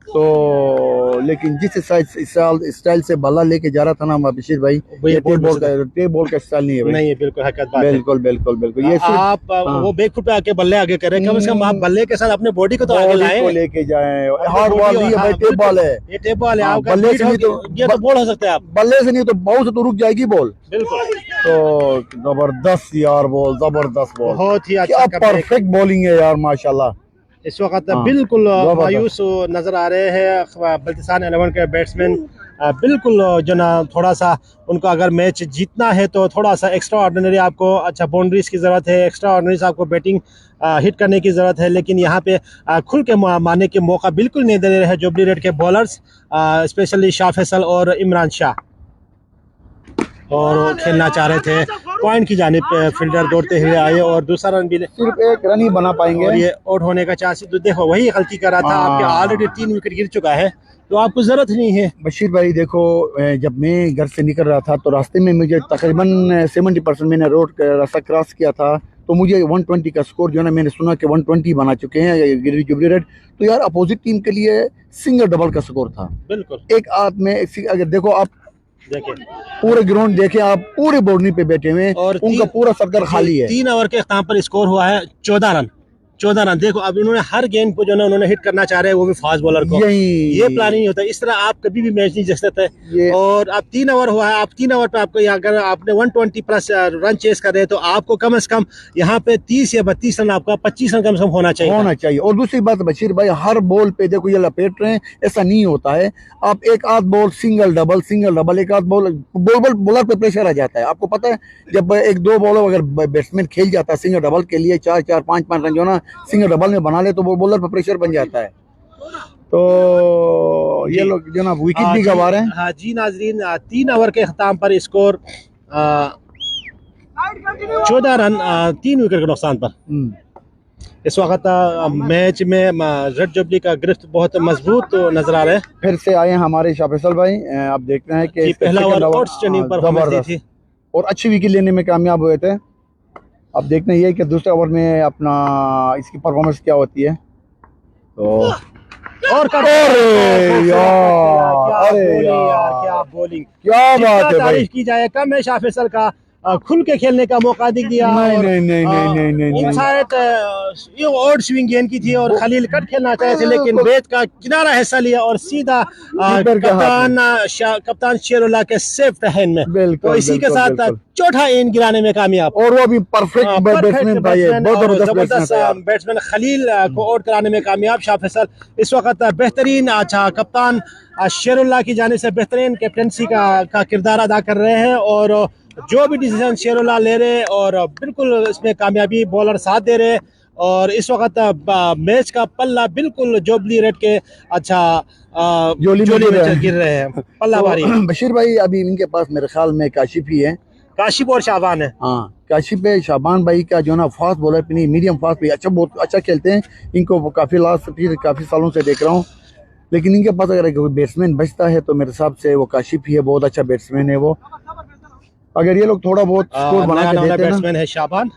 तो लेकिन जिस स्टाइल से बल्ला लेके जा रहा था ना बशीर भाई, वही ये बॉल टे बॉल का स्टाइल नहीं है भाई। नहीं है, बिल्कुल हकीकत बात है। बिल्कुल बिल्कुल बिल्कुल। ये सिर्फ आप वो बैक फुट पे आके बल्ले आगे करें, कम से कम आप बल्ले के साथ अपने बॉडी को तो आगे बॉडी लाएं। को लेके जाएं। अपनी हार्ड body बॉल और- नहीं है भाई, हाँ, टेप बॉल है। ये टेप बॉल है हाँ, आपका, बल्ले से नहीं ये तो बॉल हो सकता है आप। बल्ले से नहीं तो बाउ से तो रुक जाएगी बॉल। बिल्कुल तो जबरदस्त यार बॉल, जबरदस्त बॉल, बहुत ही क्या अच्छा परफेक्ट बॉलिंग है यार माशाल्लाह। इस वक्त हाँ, बिल्कुल जबरदस्त। मायूस नजर आ रहे हैं बल्तिस्तान 11 के बैट्समैन। बिल्कुल जो ना थोड़ा सा उनको अगर मैच जीतना है तो थोड़ा सा एक्स्ट्रा ऑर्डिनरी आपको अच्छा बाउंड्रीज की ज़रूरत है, एक्स्ट्रा ऑर्डिनरीज आपको बैटिंग हिट करने की ज़रूरत है। लेकिन यहाँ पे खुल के मारने के मौका बिल्कुल नहीं दे रहे हैं जुबली रेड के बॉलर्स, स्पेशली शाह फैसल और इमरान शाह। और वो खेलना चाह रहे थे पॉइंट की जानिब पे, फील्डर दौड़ते हुए आए और दूसरा रन भी सिर्फ एक रन ही बना पाएंगे। और ये आउट होने का चांस। तो देखो वही गलती कर रहा था, आपके ऑलरेडी 3 विकेट गिर चुका है, तो आपको जरूरत नहीं है। बशीर भाई देखो, जब मैं घर से निकल रहा था तो रास्ते में मुझे तकरीबन 70% मैंने रोड रास्ता क्रॉस किया था, तो मुझे 120 का स्कोर जो है ना, मैंने सुना कि 120 बना चुके हैं जुबली रेड। तो यार अपोजिट टीम के लिए सिंगल डबल का स्कोर था। बिल्कुल एक आध में अगर देखो आप देखें, पूरे ग्राउंड देखें, आप पूरे बाउंड्री पे बैठे हुए हैं, और उनका पूरा सर्कल खाली है। 3 ओवर के अख्ताम पर स्कोर हुआ है 14 रन। 14 रन देखो, अब इन्होंने हर गेंद को जो है उन्होंने हिट करना चाह रहे हैं, वो भी फास्ट बॉलर को। ये प्लान नहीं होता, इस तरह आप कभी भी मैच नहीं जीत सकते। ये- और अब 3 ओवर हुआ है, आप 3 ओवर पे आपको अगर आपने 120 प्लस रन चेस कर रहे हैं तो आपको कम से कम यहाँ पे 30 या 32 रन, आपका 25 रन कम से कम होना चाहिए। और दूसरी बात बशीर भाई, हर बॉल पे देखो ये लपेट रहे हैं, ऐसा नहीं होता है। आप एक आध बॉल सिंगल डबल एक आध बॉल बॉलर पे प्रेशर आ जाता है। आपको पता है जब एक दो बॉलर अगर बैट्समैन खेल जाता है सिंगल डबल के लिए 4-4 5-5 रन जो ना सिंगल डबल में बना ले, तो वो बॉलर पे प्रेशर बन जाता है। तो ये लोग जो ना विकेट भी गंवा रहे हैं। हाँ जी नाजरीन, 3 ओवर के अख्ताम पर स्कोर 14 रन 3 विकेट के नुकसान पर। इस वक्त मैच में रेड जुबली का गिरफ्त बहुत मजबूत नजर आ रहा है। फिर से आए हमारे शाह फैसल भाई, आप देखते हैं कि पहला ओवर आउटस्टैंडिंग परफॉर्मेंस दी थी और अच्छी विकेट लेने में कामयाब हुए थे। अब देखना ये कि दूसरे ओवर में अपना इसकी परफॉर्मेंस क्या होती है। तो और अरे यार, क्या बॉलिंग, क्या बात है भाई। तारीफ की जाए कम है। शाह फैसल का खुल के खेलने का मौका दिख दिया। नहीं। ये आउट स्विंग गेंद की थी और खलील कट खेलना चाहे थे, लेकिन बेट का किनारा हिस्सा लिया और सीधा कप्तान शेरुल्लाह के सेफ हैंड में। तो इसी के साथ चौथा गेंद गिराने में कामयाब, और वो भी परफेक्ट बैट्समैन था, ये बहुत जबरदस्त बैट्समैन खलील को आउट कराने में कामयाब शाह फैसल। इस वक्त बेहतरीन अच्छा कप्तान शेरुल्लाह की जानिब से बेहतरीन कैप्टनसी का किरदार अदा कर रहे हैं, और जो भी डिसीजन शेरुल्लाह ले रहे हैं और बिल्कुल इसमें कामयाबी बॉलर साथ दे रहे हैं। और इस वक्त मैच का पल्ला बिल्कुल जुबली रेड के अच्छा जोली में गिर रहे हैं, पल्ला भारी। बशीर भाई अभी इनके पास मेरे ख्याल में काशिफ ही है, काशिफ और शाबान है। हाँ काशिफ है, शाबान भाई का जो ना फास्ट बॉलर पे नहीं मीडियम फास्ट पे अच्छा, बहुत अच्छा खेलते हैं। इनको काफी सालों से देख रहा हूँ, लेकिन इनके पास अगर कोई बैट्समैन बचता है तो मेरे हिसाब से वो काशिफ ही है, बहुत अच्छा बैट्समैन है वो। अगर ये लोग थोड़ा बहुत स्कोर बना के देते हैं बैट्समैन है शाबान।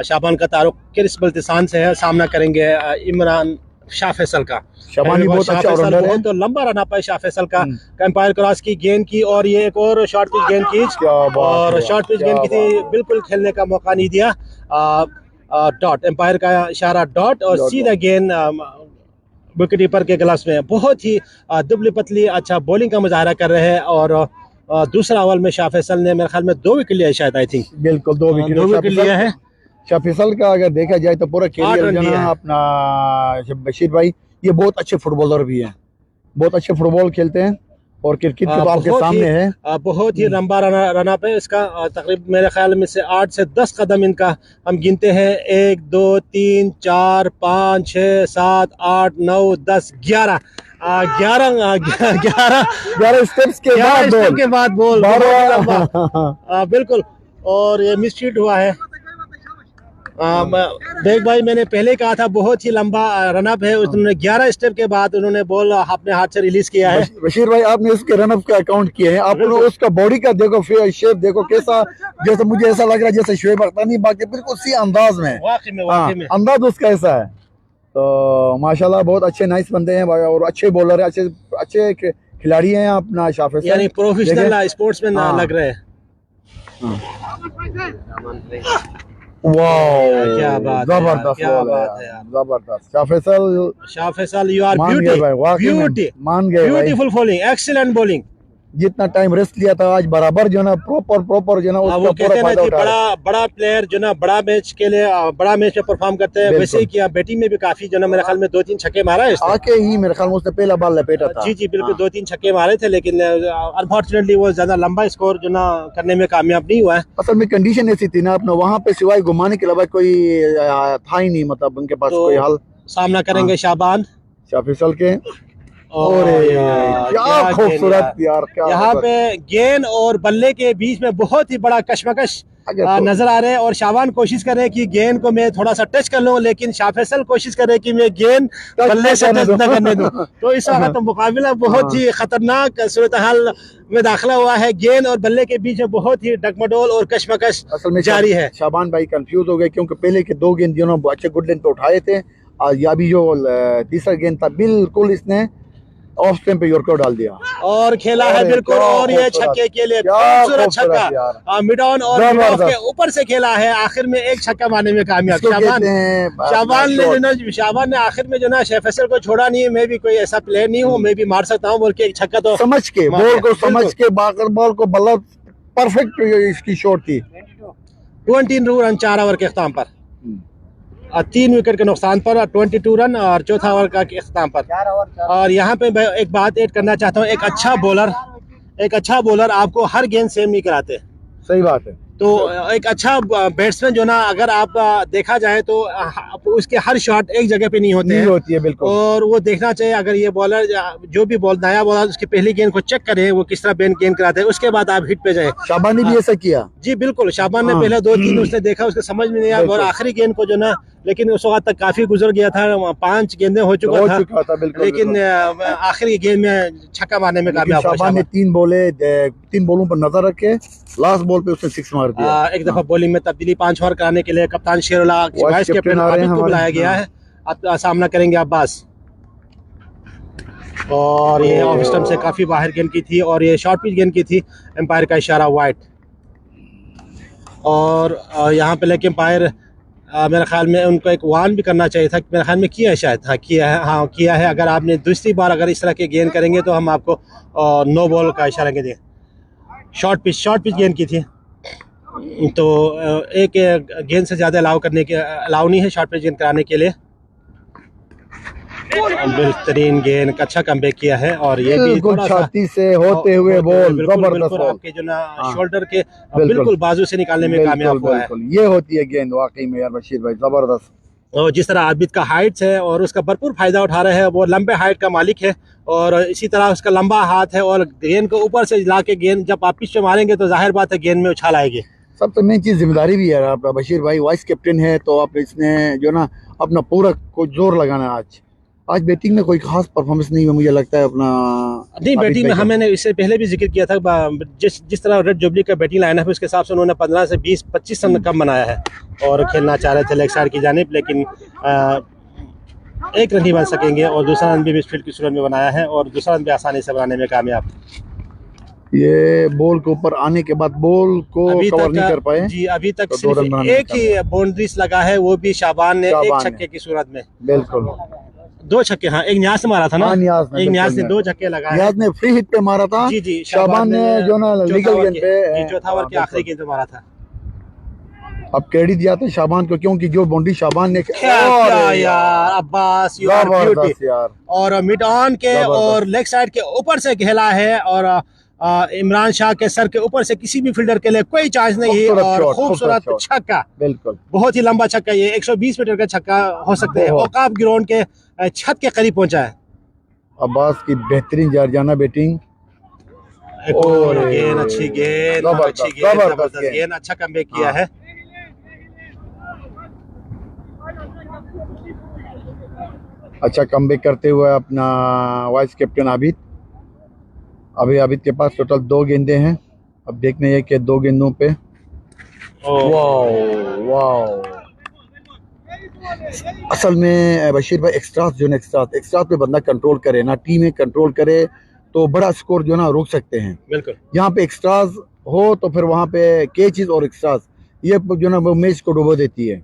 शाबान का तारुक किस बल्तिस्तान से है, सामना करेंगे इमरान शाह फैसल का। शाबान भी बहुत अच्छा ऑलराउंडर है। तो लंबा रन पाए शाह फैसल का, एम्पायर क्रॉस की गेंद की और ये एक और शॉर्ट पिच गेंद की, और शॉर्ट पिच गेंद की थी, बिल्कुल खेलने का मौका नहीं दिया। डॉट, एम्पायर का इशारा डॉट, और सीधा गेंद विकेट कीपर के ग्लव्स में। बहुत ही दुबली पतली अच्छा बॉलिंग का मुजाहरा कर रहे हैं। और दूसरा ओवर में शाह फैसल ने मेरे ख्याल में 2 विकेट लिया शायद, आई थिंक बिल्कुल 2 विकेट लिया है। शाह फैसल का अगर देखा जाए तो पूरा कैरियर जो ना अपना बशीर भाई, ये बहुत अच्छे फुटबॉलर भी हैं, बहुत अच्छे फुटबॉल खेलते हैं। और क्रिकेट आ, तो आपके बहुत सामने ही- है। बहुत ही लंबा रन अप है इसका। तकरीबन मेरे ख्याल में से 8 से 10 कदम इनका हम गिनते हैं। 1 2 3 4 5 6 7 8 9 10 11 11 स्टेप्स के 11 बाद स्टेप बॉल के बाद बॉल बहुत ही लंबा। बिल्कुल। और ये मिसफील्ड हुआ है। देख भाई, मैंने पहले कहा था बहुत ही लंबा रन अप है। उन्होंने 11 स्टेप के बाद उन्होंने बॉल अपने हाथ से रिलीज किया है। बशीर भाई, आपने उसके रन अप का अकाउंट किए हैं, आपने उसका बॉडी का देखो, शेप देखो कैसा, जैसे मुझे ऐसा लग रहा है जैसे शोएब अख्तरी, बाकी बिल्कुल सी अंदाज में। वाकई में हाँ, वाकई में अंदाज उसका ऐसा है। तो माशाल्लाह बहुत अच्छे नाइस बंदे हैं भाई, और अच्छे बॉलर है, अच्छे अच्छे खिलाड़ी हैं अपना शाफिर यानी साहब। प्रोफेशनल स्पोर्ट्समैन हाँ। लग रहे हैं। वाह, क्या बात है यार, जबरदस्त क्या बॉल बात है है यार। जबरदस्त। शाफिर साहब शाह फैसल, यू आर मान गए भाई, वाकई में मान गए भाई। Beautiful bowling, excellent bowling. जितना टाइम रेस्ट लिया था आज बराबर जो ना प्रॉपर जो ना उसका वो पूरा कहते हैं ना फायदा कि उठा रहे हैं। बड़ा प्लेयर जो ना बड़ा मैच के लिए बड़ा मैच में परफॉर्म करते हैं। बिल्कुल। वैसे ही किया, बैटिंग में भी काफी जो ना मेरे ख्याल में 2-3 छक्के मारा है इसने। आके ही मेरे ख्याल में उसने पहला बॉल लपेटा था। जी बिल्कुल, हाँ। 2-3 छक्के मारे थे, लेकिन अनफॉर्चुनेटली वो ज्यादा लंबा स्कोर जो ना करने में कामयाब नहीं हुआ है। असल में कंडीशन ऐसी थी ना अपने वहाँ पे, सिवाय घुमाने के अलावा कोई था ही नहीं, मतलब उनके पास तो कोई हल। सामना करेंगे शाबान। शाफिसल के और क्या क्या खूबसूरत गेंद यार, क्या यहाँ खूबसूरत। पे गेंद और बल्ले के बीच में बहुत ही बड़ा कशमकश अगर तो- नजर आ रहे हैं। और शाबान कोशिश कर रहे हैं कि गेंद को मैं थोड़ा सा टच कर लूं, लेकिन शाह फैसल कोशिश कर रहे हैं कि मैं गेंद बल्ले से टच न करने दूं। तो इस वक्त तो मुकाबला बहुत ही खतरनाक सूरत हाल में दाखिला हुआ है। गेंद और बल्ले के बीच में बहुत ही डगमडोल और कशमकश असल में जारी है। शाबान भाई कंफ्यूज हो गए, क्योंकि पहले के 2 गेंद जो अच्छे गुड लेंथ पे उठाए थे, और या भी जो तीसरा गेंद था बिल्कुल इसने ऑफ स्टंप पे यॉर्कर डाल दिया। और खेला है अरे बिल्कुल, क्या और ये खूबसूरत, छक्के के लिए क्या खूबसूरत खूबसूरत यार। छक्का मिड ऑन और मिड ऑफ के ऊपर से खेला है। आखिर में एक छक्का मारने में कामयाब इसको शाबान। कहते हैं शाबान ने आखिर में जो ना शेख फैसल को छोड़ा नहीं है। मैं भी कोई ऐसा प्लेयर नहीं हूँ, मैं भी मार सकता हूँ बोल के एक छक्का तो समझ के मार बॉल दिया। को समझ बिल्कुल। के बाकर बॉल को बल्ला परफेक्ट इसकी शॉट थी। 22 रन 4 ओवर के अख्ताम पर, 3 विकेट के नुकसान पर 22 रन और चौथा ओवर का अख्ताम पर। और यहाँ पे मैं एक बात ऐड करना चाहता हूँ, एक अच्छा बॉलर आपको हर गेंद सेम नहीं कराते। सही बात है। तो एक अच्छा बैट्समैन जो ना, अगर आप देखा जाए तो उसके हर शॉट एक जगह पे नहीं होते नहीं हैं। होती है बिल्कुल। और वो देखना चाहिए, अगर ये बॉलर जो भी नया बॉलर उसकी पहली गेंद को चेक करें वो किस तरह गेंद कराते हैं, उसके बाद आप हिट पे जाए। शाबान ने भी ऐसा किया। जी बिल्कुल, शाबान ने हाँ। पहले 2-3 उसने देखा, उसके समझ में नहीं आया, और बिल्कुल। आखिरी गेंद को जो ना, लेकिन उस वक्त तक काफी गुजर गया था, 5 गेंदें हो चुका था, बिल्कुल। लेकिन आखिरी गेंद में छक्का मारने में कामयाब हुआ शाबान ने शाबान। 3 बॉलों पर नजर रखे, लास्ट बॉल पे उसने 6 मार दिया। एक दफा बॉलिंग में तब्दीली 5 ओवर कराने के लिए कप्तान शेरुल्लाह वाइस कैप्टन आ रहे हैं आबिद को हमारे। बुलाया गया है। अब सामना करेंगे अब्बास। और ये ऑफ स्टंप से काफी बाहर गेंद की थी, और ये शॉर्ट पिच गेंद की थी। एम्पायर का इशारा वाइड। और यहाँ पे लेकिन एम्पायर मेरे ख्याल में उनको एक वार्न भी करना चाहिए था, मेरे ख्याल में किया है शायद। किया है। अगर आपने दूसरी बार अगर इस तरह के गेंद करेंगे तो हम आपको नो बॉल का इशारा देंगे। शॉर्ट पिच गेंद की थी, तो एक गेंद से ज़्यादा अलाउ नहीं है शॉर्ट पिच गेंद कराने के लिए। बेहतरीन गेंद, अच्छा कमबैक किया है। और ये भी बिल्कुल थोड़ा सा छाती से होते हुए बॉल, बिल्कुल जबरदस्त बॉल। आपके जो ना हाँ। शोल्डर के बिल्कुल। बिल्कुल बाजू से निकालने में कामयाब हुआ है। बिल्कुल ये होती है गेंद वाकई में यार बशीर भाई, जबरदस्त। और जिस तरह आबिद का हाइट है और उसका भरपूर फायदा उठा रहे हैं, वो लंबे हाइट का मालिक है, और इसी तरह उसका लंबा हाथ है, और गेंद को ऊपर से ला के गेंद जब आप पिच पे मारेंगे तो जाहिर बात है गेंद में उछाल आएगी। सबसे मेन चीज जिम्मेदारी भी है आपका बशीर भाई, वाइस कैप्टन है, तो आप इसने जो ना अपना पूरा को जोर लगाना है। आज बैटिंग में कोई खास परफॉर्मेंस नहीं है मुझे लगता है अपना। नहीं, बैटिंग में मैंने इससे पहले भी जिक्र किया था, जिस तरह रेड जुबली का बैटिंग लाइन है उसके हिसाब से उन्होंने 15 से 20-25 रन कम बनाया है, और खेलना चाह रहे थे लेग साइड की जानिब, लेकिन एक रन ही बन सकेंगे। और दूसरा रन भी मिडफील्ड की सूरत में बनाया है, और दूसरा रन भी आसानी से बनाने में कामयाब। ये बॉल के ऊपर आने के बाद बॉल को कवर नहीं कर पाए जी, अभी तक तो सिर्फ 2 रन बनाने एक ही बाउंड्रीज लगा है, वो भी शाबान ने एक शाबान छक्के की सूरत में। बिल्कुल 2 छक्के, हाँ, एक न्यास ने मारा था ना, हाँ, न्यास ने, एक न्यास ने बिल्कुल 2 छक्के लगाए। नियाज ने फ्री हिट पे मारा था। जी शाबान ने जो ना लीगल गेंद पे चौथा ओवर के आखिरी गेंद पे मारा था। अब क्रेडिट जाता है शाबान को, क्योंकि जो बाउंड्री शाबान ने क्या यार अब्बास, यू आर ब्यूटी। यार और मिड ऑन के और लेग साइड के ऊपर से खेला है और इमरान शाह के सर के ऊपर से किसी भी फील्डर के लिए कोई चांस नहीं है। और खूबसूरत छक्का, बिल्कुल बहुत ही लंबा छक्का, ये 120 मीटर का छक्का हो सकता है। औकाफ ग्राउंड के छत के करीब पहुंचा है। अब्बास की बेहतरीन जारजाना बैटिंग और गेंद, अच्छी गेंद, अच्छी गेंद, जबरदस्त गेंद, अच्छा कमबैक किया है। अच्छा कमबैक करते हुए अपना वाइस कैप्टन आबिद। अभी आबिद के पास टोटल 2 गेंदे हैं। अब देखने ये कि 2 गेंदों पे वाओ असल में बशीर भाई एक्स्ट्रास जो है एक्स्ट्रास पे बंदा कंट्रोल करे ना, टीमें कंट्रोल करे तो बड़ा स्कोर जो है ना रोक सकते हैं। बिल्कुल, यहाँ पे एक्स्ट्रास हो तो फिर वहाँ पे कैचेस और एक्स्ट्रास ये जो ना वो मैच को डुबो देती है।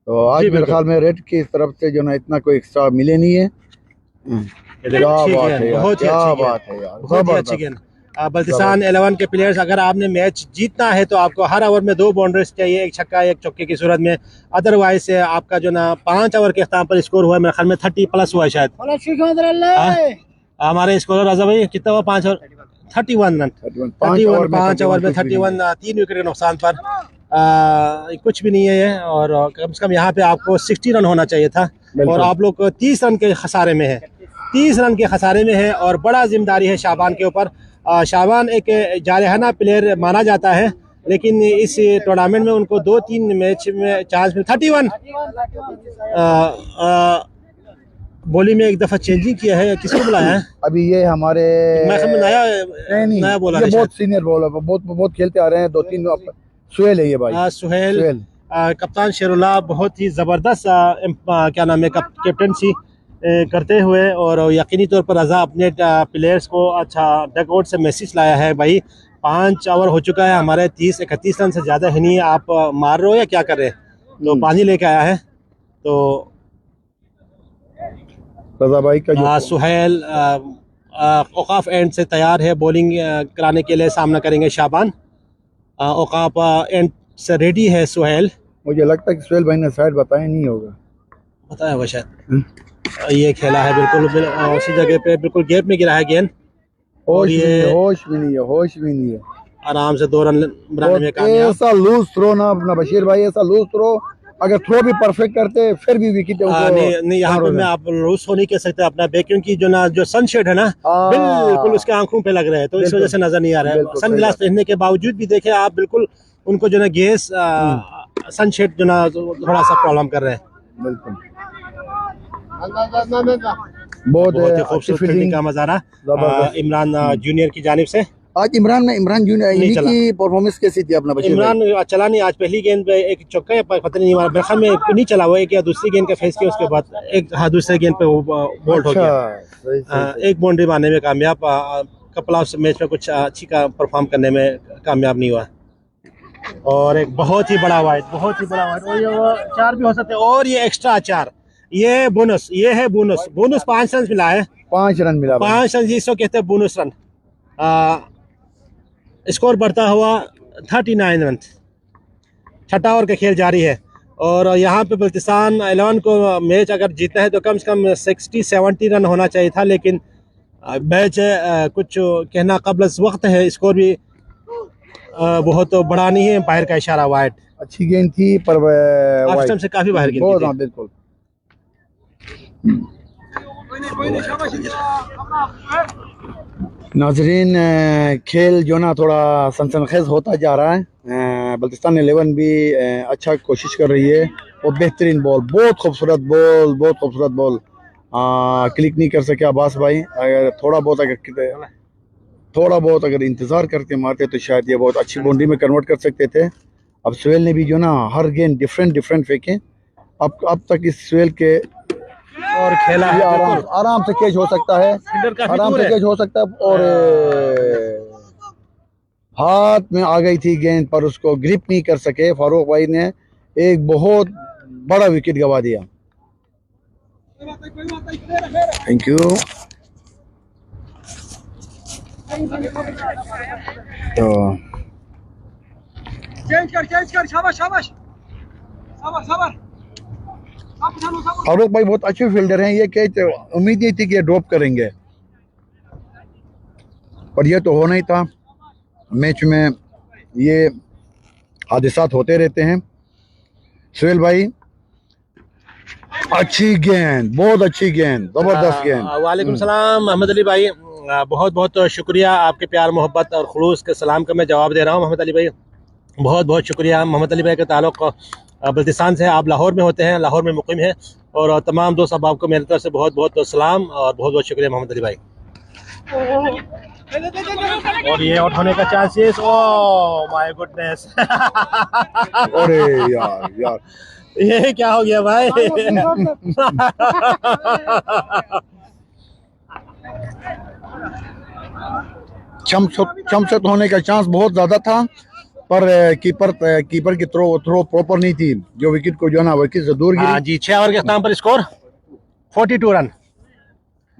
तो आज मेरे ख्याल में रेड की तरफ से जो ना इतना कोई एक्स्ट्रा मिले नहीं है। क्या बात है यार, क्या बात है यार, बहुत ही अच्छी गेंद। बल्तिस्तान 11 के प्लेयर्स, अगर आपने मैच जीतना है तो आपको हर ओवर में 2 बाउंड्रीज चाहिए, एक छक्का एक चौके की सूरत में। अदरवाइज आपका जो ना 5 ओवर के अख्ताम पर स्कोर हुआ है, मेरे ख्याल में 30 प्लस हुआ है शायद। हमारे स्कोर रजा भाई कितना हुआ? 5 ओवर 31 रन, 5 ओवर में 31, 3 विकेट के नुकसान पर कुछ भी नहीं है ये। और कम से कम यहाँ पे आपको 60 रन होना चाहिए था और आप लोग 30 रन के खसारे में है, 30 रन के खसारे में है। और बड़ा जिम्मेदारी है शाबान के ऊपर। शाबान एक जारहाना प्लेयर माना जाता है, लेकिन इस टूर्नामेंट में उनको 2-3 मैच में चांस में 31 बॉलिंग में एक दफा चेंजिंग किया है। किसको बुलाया है अभी? ये हमारे नया बॉलर है, बहुत सीनियर बॉलर, बहुत खेलते आ रहे हैं, 2-3 सुहेल है ये भाई। सुहेल कप्तान शेरुल्लाह बहुत ही ज़बरदस्त क्या नाम है कैप्टनसी करते हुए, और यकीनी तौर पर रज़ा अपने प्लेयर्स को अच्छा डगआउट से मैसेज लाया है, भाई 5 ओवर हो चुका है, हमारे 30-31 रन से ज़्यादा है नहीं, आप मार रहे हो या क्या कर रहे हैं? तो पानी लेके आया है। तो रज़ा भाई का सुहेल औकाफ एंड से तैयार है बॉलिंग कराने के लिए, सामना करेंगे शाबान। औकाफ एंड से रेडी है सुहेल। मुझे लगता है कि सुहेल भाई ने शायद बताया नहीं होगा, बताया होगा शायद। ये खेला है बिल्कुल उसी जगह पे, बिल्कुल गैप में गिरा है गेंद, और ये होश भी नहीं है। आराम से 2 रन बनाने में कामयाब। ऐसा लूज थ्रो ना अपना बशीर भाई, ऐसा लूज थ्रो अगर थ्रो भी परफेक्ट करते फिर भी विकेट नहीं यहाँ पे मैं आप लूज हो नहीं कह सकते अपना बैक, क्योंकि जो ना जो सनशेड है ना बिल्कुल उसके आंखों पे लग रहे हैं, तो इस वजह से नजर नहीं आ रहा है। सन ग्लास पहनने के बावजूद भी देखे आप, बिल्कुल उनको जो ना गैस सनशेड जो ना थोड़ा सा प्रॉब्लम कर रहे हैं। बिल्कुल बहुत ही खूबसूरत फील्डिंग का मजारा इमरान जूनियर की जानिब से। आज इमरान जूनियर की परफॉर्मेंस कैसी थी अपना? इमरान चला नहीं, आज पहली गेंद पे एक चौका या पता नहीं मारा, मेरे ख्याल में नहीं चला वो, एक या दूसरी गेंद का फेस किया, उसके बाद एक दूसरे गेंद पे वो बोल्ड हो गया। एक बाउंड्री मारने में कामयाब, कपल ऑफ मैच में कुछ अच्छी का परफॉर्म करने में कामयाब नहीं हुआ। और एक बहुत ही बड़ा वाइड, और ये 4 भी हो सकते हैं, और ये एक्स्ट्रा 4, ये बोनस, ये है बोनस 5 रन मिला है, 5 रन मिला, 5 रन जिसको कहते हैं बोनस रन। स्कोर बढ़ता हुआ 39 रन, 6ठा ओवर का खेल जारी है। और यहाँ पे बल्तिस्तान 11 को मैच अगर जीतना है तो कम से कम 60-70 रन होना चाहिए था, लेकिन मैच कुछ कहना कबल वक्त है, स्कोर भी बहुत बड़ा नहीं है। बाहर का इशारा वाइड, अच्छी गेंद थी पर ऑफ से काफी बाहर गेंद थी। बिल्कुल नाजरीन, खेल जो ना थोड़ा सनसनीखेज होता जा रहा है। बल्तिस्तान 11 भी अच्छा कोशिश कर रही है, और बेहतरीन बॉल, बहुत खूबसूरत बॉल क्लिक नहीं कर सके अब्बास भाई। अगर थोड़ा बहुत अगर इंतज़ार करके मारते तो शायद ये बहुत अच्छी बाउंड्री में कन्वर्ट कर सकते थे। अब सुहेल ने भी जो ना हर गेंद डिफरेंट फेंके, अब तक इस सुहेल के और खेला है, आराम से कैच हो सकता है, आराम से कैच हो सकता है। और हाथ में आ गई थी गेंद पर उसको ग्रिप नहीं कर सके, फारूक भाई ने एक बहुत बड़ा विकेट गवा दिया। Thank you. तो चेंज कर शाबाश। फारूक भाई बहुत अच्छे फील्डर हैं, ये कैच उम्मीद नहीं थी कि ये ड्रॉप करेंगे, पर ये तो होना ही था। मैच में ये हादसात होते रहते हैं। सुहेल भाई अच्छी गेंद, बहुत अच्छी गेंद, जबरदस्त गेंद। वालेकुम सलाम मोहम्मद अली भाई, बहुत बहुत शुक्रिया, आपके प्यार मोहब्बत और खुलूस के सलाम का मैं जवाब दे रहा हूँ मोहम्मद अली भाई, बहुत बहुत शुक्रिया। मोहम्मद अली भाई का ताल्लुक़ बल्तिस्तान से, आप लाहौर में होते हैं, लाहौर में मुक़ीम है, और तमाम दोस्त अहबाब को मेरी तरफ से बहुत बहुत सलाम और बहुत बहुत शुक्रिया मोहम्मद अली भाई। और ये आउट होने का चांसेस, ओह माय गुडनेस। अरे यार ये क्या हो गया भाई? चमचत होने का चांस बहुत ज्यादा था, पर कीपर की थ्रो प्रॉपर नहीं थी, जो विकेट को जो है ना विकेट से दूर गिरी। जी 6 ओवर के अख्ताम पर स्कोर 42 रन।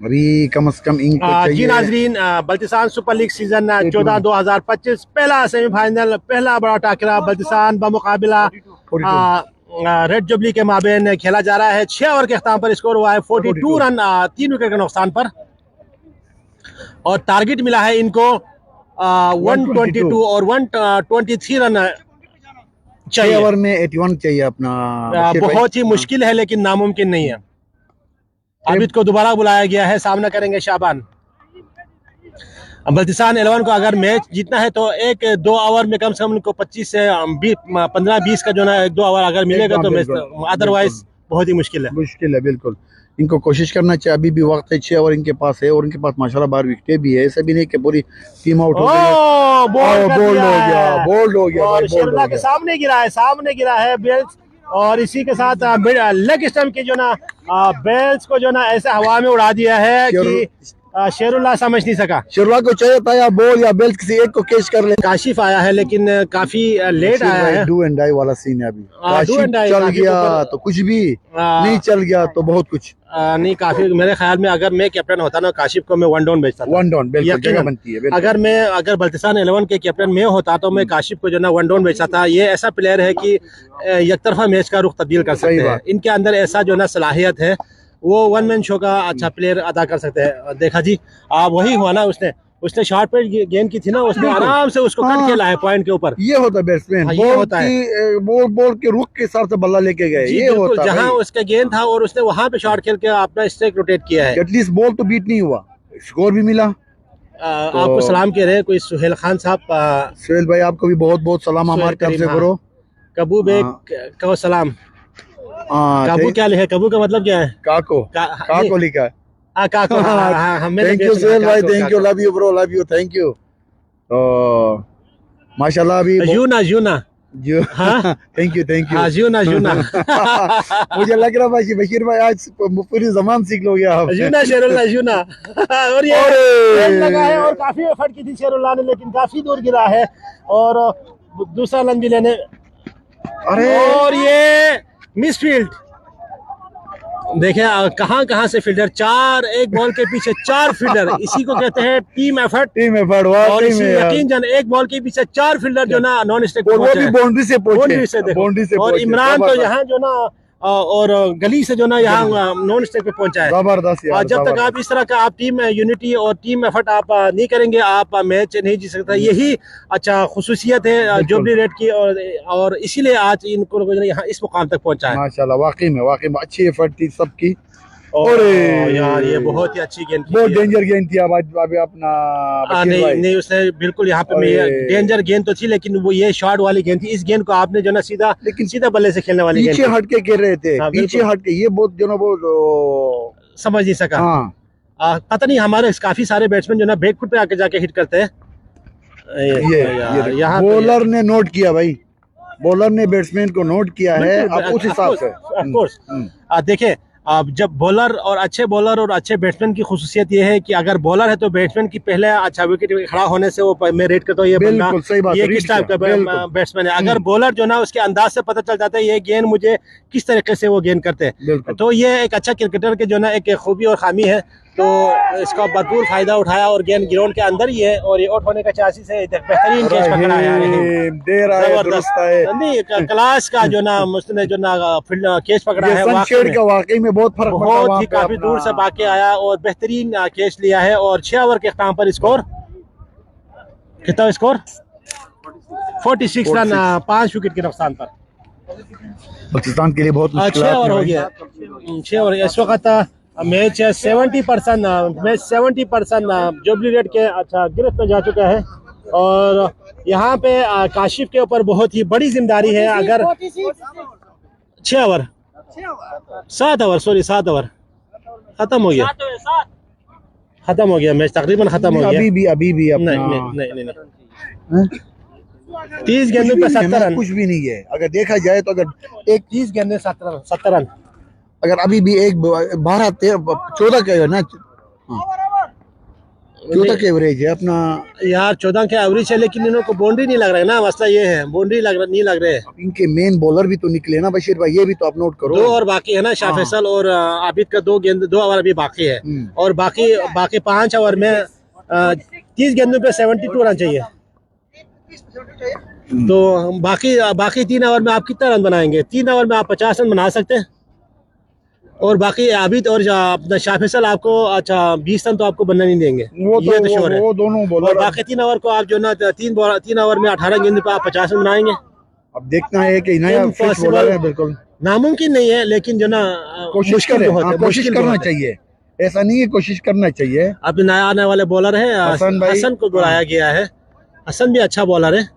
अभी कम से कम इनको जी नाजरीन, बल्तिस्तान सुपर लीग सीजन 14-2025 पहला सेमीफाइनल, पहला बड़ा टाकरा बल्तिस्तान बमुकाबिला रेड जुबली के माबेन खेला जा रहा है। 6 ओवर के अख्ताम पर स्कोर हुआ है 42 रन, 3 विकेट के नुकसान पर, और टारगेट मिला है इनको 122 और 123 रन चाहिए। 6 ओवर में 81 चाहिए अपना। बहुत ही मुश्किल है लेकिन नामुमकिन नहीं है। आबिद को दोबारा बुलाया गया है, सामना करेंगे शाबान। बल्तिस्तान 11 को अगर मैच जीतना है तो 1-2 ओवर में कम से कम उनको 25 से 15-20 का जो ना 1-2 ओवर अगर मिलेगा तो मैच, अदरवाइज बहुत ही मुश्किल है। बिल्कुल इनको कोशिश करना चाहिए, अभी भी वक्त है, 6 ओवर इनके पास है, और इनके पास माशाल्लाह 12 विकेटें भी है, ऐसा भी नहीं कि पूरी टीम आउट हो गई। बोल्ड हो गया और शेरुल्लाह के सामने गिरा है बेल्स, और इसी के साथ लेग स्टंप के जो ना बेल्स को जो ना ऐसे हवा में उड़ा दिया है कि शेरुल्लाह समझ नहीं सका। शेरुल्लाह को चाहिए था या बॉल या बेल्ट किसी एक को कैच कर ले। काशिफ आया है लेकिन काफी लेट आया है। डू एंड डाई वाला सीन है अभी। डू एंड डाई चल गया तो कुछ भी, नहीं चल गया तो बहुत कुछ। नहीं, काफी मेरे ख्याल में अगर मैं कैप्टन होता ना काशिफ को मैं 1 डाउन भेजता था। 1 डाउन बिल्कुल जगह बनती है। अगर बल्तिस्तान 11 के कैप्टन मैं होता तो मैं काशिफ को जो ना 1 डाउन भेजता था। ये ऐसा प्लेयर है कि एक तरफा मैच का रुख तब्दील कर सकते हैं, इनके अंदर ऐसा जो ना सलाहियत है, वो 1 मैन शो का अच्छा प्लेयर अदा कर सकते हैं। देखा जी, वही हुआ ना, उसने शॉर्ट पे गेंद की थी ना, उसने आराम से उसको कट के लाया पॉइंट के ऊपर। ये होता है बैट्समैन, बॉल के रुख के हिसाब से बल्ला लेके गए, ये होता है। जहां उसका गेंद था और उसने वहां पे शॉट खेल के अपना स्ट्राइक रोटेट किया है। एटलीस्ट बॉल तो बीट नहीं हुआ, स्कोर भी मिला। आपको सलाम कह रहे हैं कोई सुहेल खान साहब। सुहेल भाई आपको भी बहुत बहुत सलाम हमारे तरफ से करो। कबू बेग को सलाम। काबू क्या लिखा है? कबू का मतलब क्या है? काको लिखा है। काको। थैंक यू सुहेल भाई, thank you, love you bro, love you, thank you. तो माशाल्लाह अभी यूना थैंक यू यूना मुझे लग रहा भाई बशीर भाई आज पूरी जबान सीख लोगे आप। यूना और ये लगा है, और काफी एफर्ट की थी शेरुल्लाह ने, लेकिन काफी दूर गिरा है, और दूसरा रन भी लेने, और ये मिसफील्ड। देखें कहां से फील्डर, 4 एक बॉल के पीछे 4 फील्डर, इसी को कहते हैं टीम एफर्ट। और यकीन जान एक बॉल के पीछे 4 फील्डर जो ना नॉन स्ट्राइक पे पहुंचे, बाउंड्री से और इमरान तो यहाँ जो ना और गली से जो ना यहाँ नॉन स्ट्राइक पे पहुंचा है। जबरदस्त यार, जब तक आप इस तरह का आप टीम यूनिटी और टीम एफर्ट आप नहीं करेंगे, आप मैच नहीं जीत सकता। यही अच्छा खुसूसियत है जुबली रेड की, और इसीलिए आज इनको यहाँ इस मुकाम तक पहुंचा है। माशाल्लाह, वाकई में अच्छी एफर्ट थी सबकी। और यार ये बहुत ही अच्छी गेंद थी, बहुत डेंजर गेंद थी। अभी अपना नहीं उसने बिल्कुल यहाँ पे डेंजर गेंद तो थी, लेकिन वो ये शॉर्ट वाली गेंद थी। इस गेंद को आपने जो ना सीधा बल्ले से खेलने वाली पीछे हट के खेल रहे थे, पीछे हट के, ये बहुत जो ना वो समझ नहीं सका। पता नहीं, हमारे काफी सारे बैट्समैन जो ना बैक फुट पे आके जाके हिट करते हैं। यहाँ बॉलर ने नोट किया भाई, बॉलर ने बैट्समैन को नोट किया है, आप उस हिसाब से देखे। अब जब बॉलर और अच्छे बैट्समैन की खुसूसियत ये है कि अगर बॉलर है तो बैट्समैन की पहले अच्छा विकेट खड़ा होने से वो मैं रेट करता हूँ ये बंदा ये किस टाइप का बैट्समैन है। अगर बॉलर जो ना उसके अंदाज से पता चल जाता है ये गेंद मुझे किस तरीके से वो गेंद करते हैं, तो ये एक अच्छा क्रिकेटर के जो ना एक खूबी और खामी है। तो इसका भरपूर फायदा उठाया और गेंद ग्राउंड के अंदर ही है और ये आउट होने का चांसेस है। बेहतरीन कैच पकड़ा है दे रहा है, दुरुस्त है। नहीं क्लास का जो ना उसने जो ना फील्ड कैच पकड़ा है वाकई में बहुत फर्क पड़ा, बहुत ही काफी दूर से भाग आया और बेहतरीन कैच लिया है। और 6 ओवर के अख्ताम पर स्कोर कितना स्कोर 46 रन 5 विकेट के नुकसान पर पाकिस्तान के लिए बहुत 6 ओवर हो गया। 6 ओवर इस वक्त मैच 70% मैच 70% जुबली रेड के अच्छा गिरफ्त में जा चुका है। और यहाँ पे काशिफ के ऊपर बहुत ही बड़ी जिम्मेदारी है। अगर 6 ओवर 7 ओवर सॉरी 7 ओवर खत्म हो गया, खत्म हो गया मैच, तकरीबन खत्म हो गया। अभी भी नहीं 30 गेंदों पे 70 रन कुछ भी नहीं है। अगर देखा जाए तो अगर एक 30 गेंदे 70 रन अगर अभी भी एक 14 का है ना, 14 का एवरेज है अपना यार। 14 के एवरेज है लेकिन इनको बाउंड्री नहीं लग रहा है ना, मसला ये है बाउंड्री नहीं लग रहे हैं। इनके मेन बॉलर भी तो निकले ना बशीर भाई, ये भी तो आप नोट करो। 2 और बाकी है ना, शाह फैसल और आबिद का 2 ओवर अभी बाकी है। और बाकी 5 ओवर में 30 गेंदों पे 72 रन चाहिए। तो बाकी 3 ओवर में आप कितना रन बनाएंगे? 3 ओवर में आप 50 रन बना सकते हैं। और बाकी आबिद और अपना शाह फैसल आपको अच्छा 20 रन तो आपको बनना नहीं देंगे, ये तो श्योर है। वो दोनों बॉलर। और बाकी 3 ओवर को आप जो ना 3 ओवर में 18 गेंद पे आप 50 रन बनाएंगे। अब देखना है कि नया फ्रेश बॉलर है, बिल्कुल नामुमकिन नहीं है लेकिन जो ना कोशिश करें, कोशिश करना चाहिए। ऐसा नहीं है, कोशिश करना चाहिए। अब नया आने वाले बॉलर है हसन को बुलाया गया है। हसन भी अच्छा बॉलर है।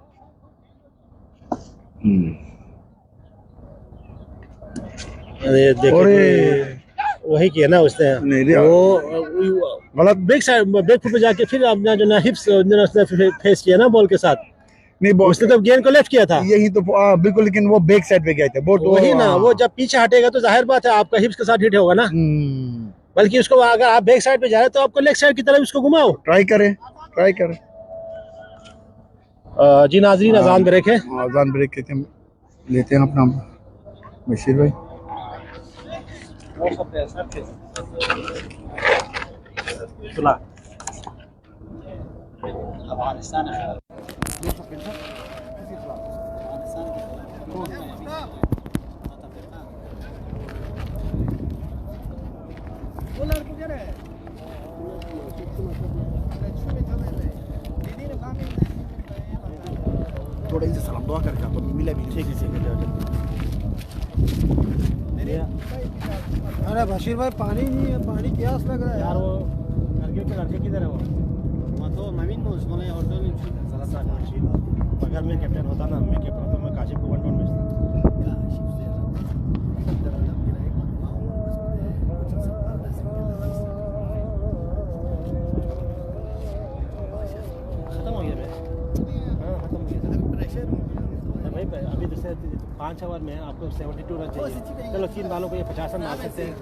वही किया ना उसने, वो गलत बैक फुट पे जाके फिर अपना जो ना हिप्स उसने फेस किया ना बॉल के साथ। नहीं उसने तो गेंद को लेफ्ट किया था, यही तो बिल्कुल, लेकिन वो बैक साइड पे गए थे। वही ना, वो जब पीछे हटेगा तो जाहिर बात है आपका हिप्स के साथ हिट होगा ना। बल्कि उसको अगर आप बैक साइड पे जा रहे हैं तो आपको लेग साइड की तरफ उसको घुमाओ, ट्राई करें। जी नाजरीन अजान ब्रेक है, अजान ब्रेक लेते हैं अपना बशीर भाई। थोड़ा इनसे सलाम दुआ करके आपको मिला भी ठीक है। अरे बशीर भाई पानी नहीं है, पानी प्यास लग रहा है यार। वो लड़के किधर है? वो तो नवीन में उसको नहीं, और अगर मैं कैप्टन होता ना, मैं कैप्टन होता मैं काशिफ को 1 डाउन भेजता। खत्म हो गया मैच, खत्म हो गया भाई। अभी जैसे 5 ओवर में आपको 72 रन चाहिए। चलो 3 बालों को ये 50 रन मार सकते हैं।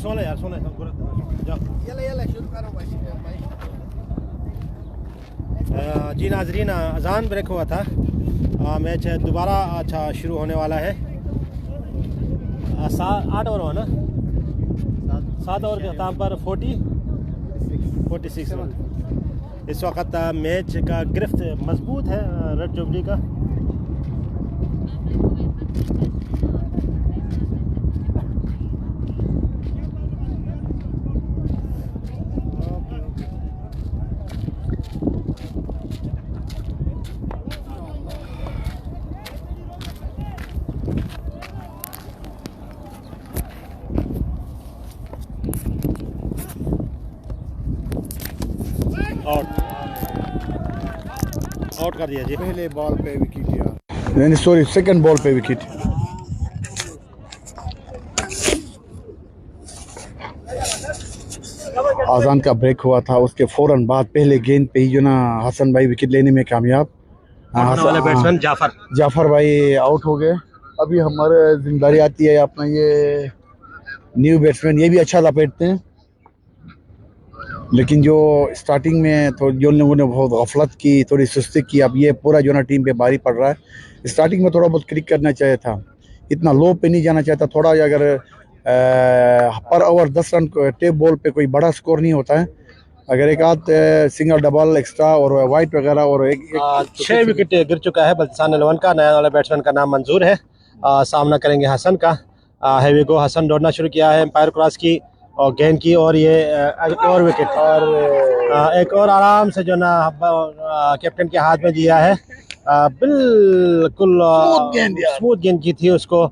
सोना यार, सोना जाओ। जी नाजरीन अजान ब्रेक हुआ था, मैच दोबारा अच्छा शुरू होने वाला है। 8 ओवर हुआ ना, 7 ओवर के अख्ताम पर 46 रन। इस वक्त मैच का गिरफ्त मजबूत है रेड जुबली का। आउट कर दिया जी। पहले बॉल पे विकेट यार, सॉरी सेकंड बॉल पे विकेट। आजान का ब्रेक हुआ था, उसके फौरन बाद पहले गेंद पे ही जो ना हसन भाई विकेट लेने में कामयाब। वाले बैट्समैन जाफर भाई आउट हो गए। अभी हमारे जिम्मेदारी आती है अपना ये न्यू बैट्समैन, ये भी अच्छा लपेटते हैं, लेकिन जो स्टार्टिंग में तो जो लोगों ने बहुत गफलत की, थोड़ी सुस्ती की, अब ये पूरा जो ना टीम पे भारी पड़ रहा है। स्टार्टिंग में थोड़ा बहुत क्लिक करना चाहिए था, इतना लो पे नहीं जाना चाहता। थोड़ा अगर पर ओवर 10 रन टेप बॉल पे कोई बड़ा स्कोर नहीं होता है, अगर एक आध सिंगल डबल एक्स्ट्रा और वाइट वगैरह और एक 6 विकेट गिर चुका है बल्तिस्तान 11 का। नया वाला बैट्समैन का नाम मंजूर है, सामना करेंगे हसन का। हैवी गो हसन दौड़ना शुरू किया है, एम्पायर क्रॉस की और गेंद की, और ये एक और विकेट, और एक और आराम से जो ना कैप्टन के हाथ में दिया है। बिल्कुल स्मूथ गेंद की थी, उसको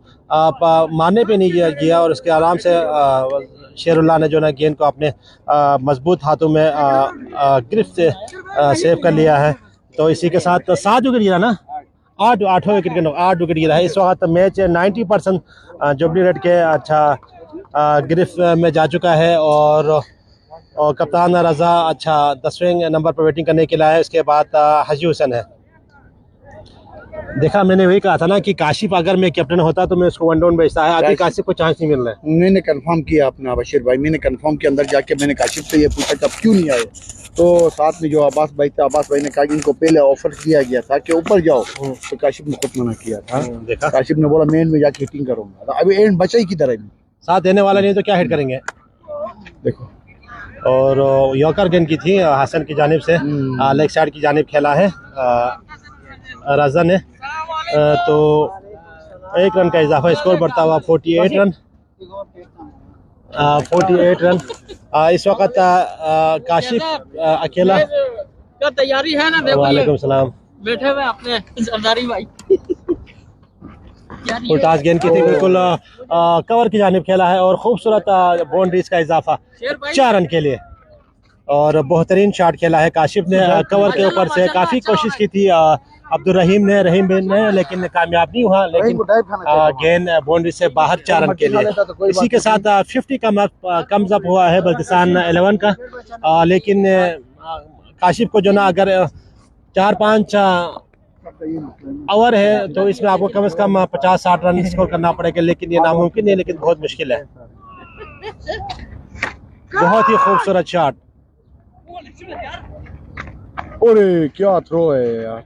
मारने पे नहीं गया और उसके आराम से शेरुल्लाह ने जो ना गेंद को अपने मजबूत हाथों में गिरफ्त से सेव कर लिया है। तो इसी के साथ 7 विकेट गिरा ना, 8 विकेट के 8 विकेट गिरा है। इस वक्त मैच 90% जुबली रेड के अच्छा गिरफ्त में जा चुका है, और कप्तान रजा अच्छा 10वें नंबर पर बैटिंग करने के लिए है। इसके बाद हाजी हुसैन है। देखा, मैंने वही कहा था ना कि काशिफ अगर मैं कैप्टन होता तो मैं उसको वन डाउन भेजता है। आगे काशिफ को चांस नहीं मिल रहा है। मैंने कंफर्म किया अपना बशीर भाई, मैंने कंफर्म किया, अंदर जाके मैंने काशिफ से ये पूछा कि अब क्यों नहीं आए, तो साथ में जो अब्बास भाई थे, अब्बास भाई ने कहा कि इनको पहले ऑफर किया गया था कि ऊपर जाओ, तो काशिफ ने खुद मना किया था। देखा, काशिफ ने बोला मैं एंड में जाके हिटिंग करूंगा, तो अभी एंड बचा ही की तरह भी साथ देने वाला नहीं तो क्या हिट करेंगे। देखो, और यॉर्कर गेंद की थी हसन की जानिब से, लेग साइड की जानिब खेला है रजा ने। तो 1 रन का इजाफा, स्कोर बढ़ता हुआ 48 रन। 48 रन इस वक्त काशिफ अकेला। क्या तैयारी है ना? देखो वालेकुम सलाम। बैठे हुए अपने सरदारी भाई। फुलटास गेंद की थी, बिल्कुल कवर की जानिब खेला है, और खूबसूरत बाउंड्रीज का इजाफा 4 रन के लिए, और बेहतरीन शॉट खेला है काशिफ ने कवर के ऊपर से। काफ़ी कोशिश की थी रहीम बिन ने, लेकिन कामयाब नहीं हुआ। लेकिन गेंद बाउंड्री से बाहर 4 रन के लिए। इसी के साथ 50 का कम्स अप हुआ है बल्तिस्तान 11 का। लेकिन काशिफ को जो ना अगर 4-5 ओवर है तो इसमें आपको कम से कम 50-60 रन स्कोर करना पड़ेगा, लेकिन ये नामुमकिन है, लेकिन बहुत मुश्किल है। बहुत ही खूबसूरत शॉट। अरे क्या थ्रो है यार,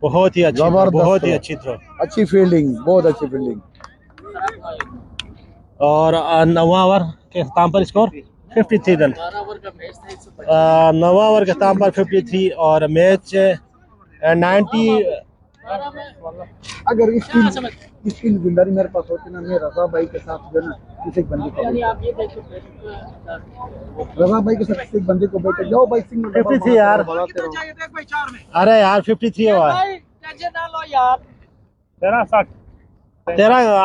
बहुत ही अच्छी, बहुत ही अच्छी थ्रो, अच्छी फील्डिंग, बहुत अच्छी फील्डिंग। और 9वां ओवर के अख्ताम पर स्कोर 53 रन। 9वां ओवर के अख्ताम पर 53 और मैच 90। अगर इसकी जिम्मेदारी मेरे पास होती ना, मैं रजा भाई के साथ जो ना किसी बंदे को, रजा भाई के साथ किसी बंदे को बैठे जाओ भाई, सिंगल 53 यार। अरे यार 53 हुआ,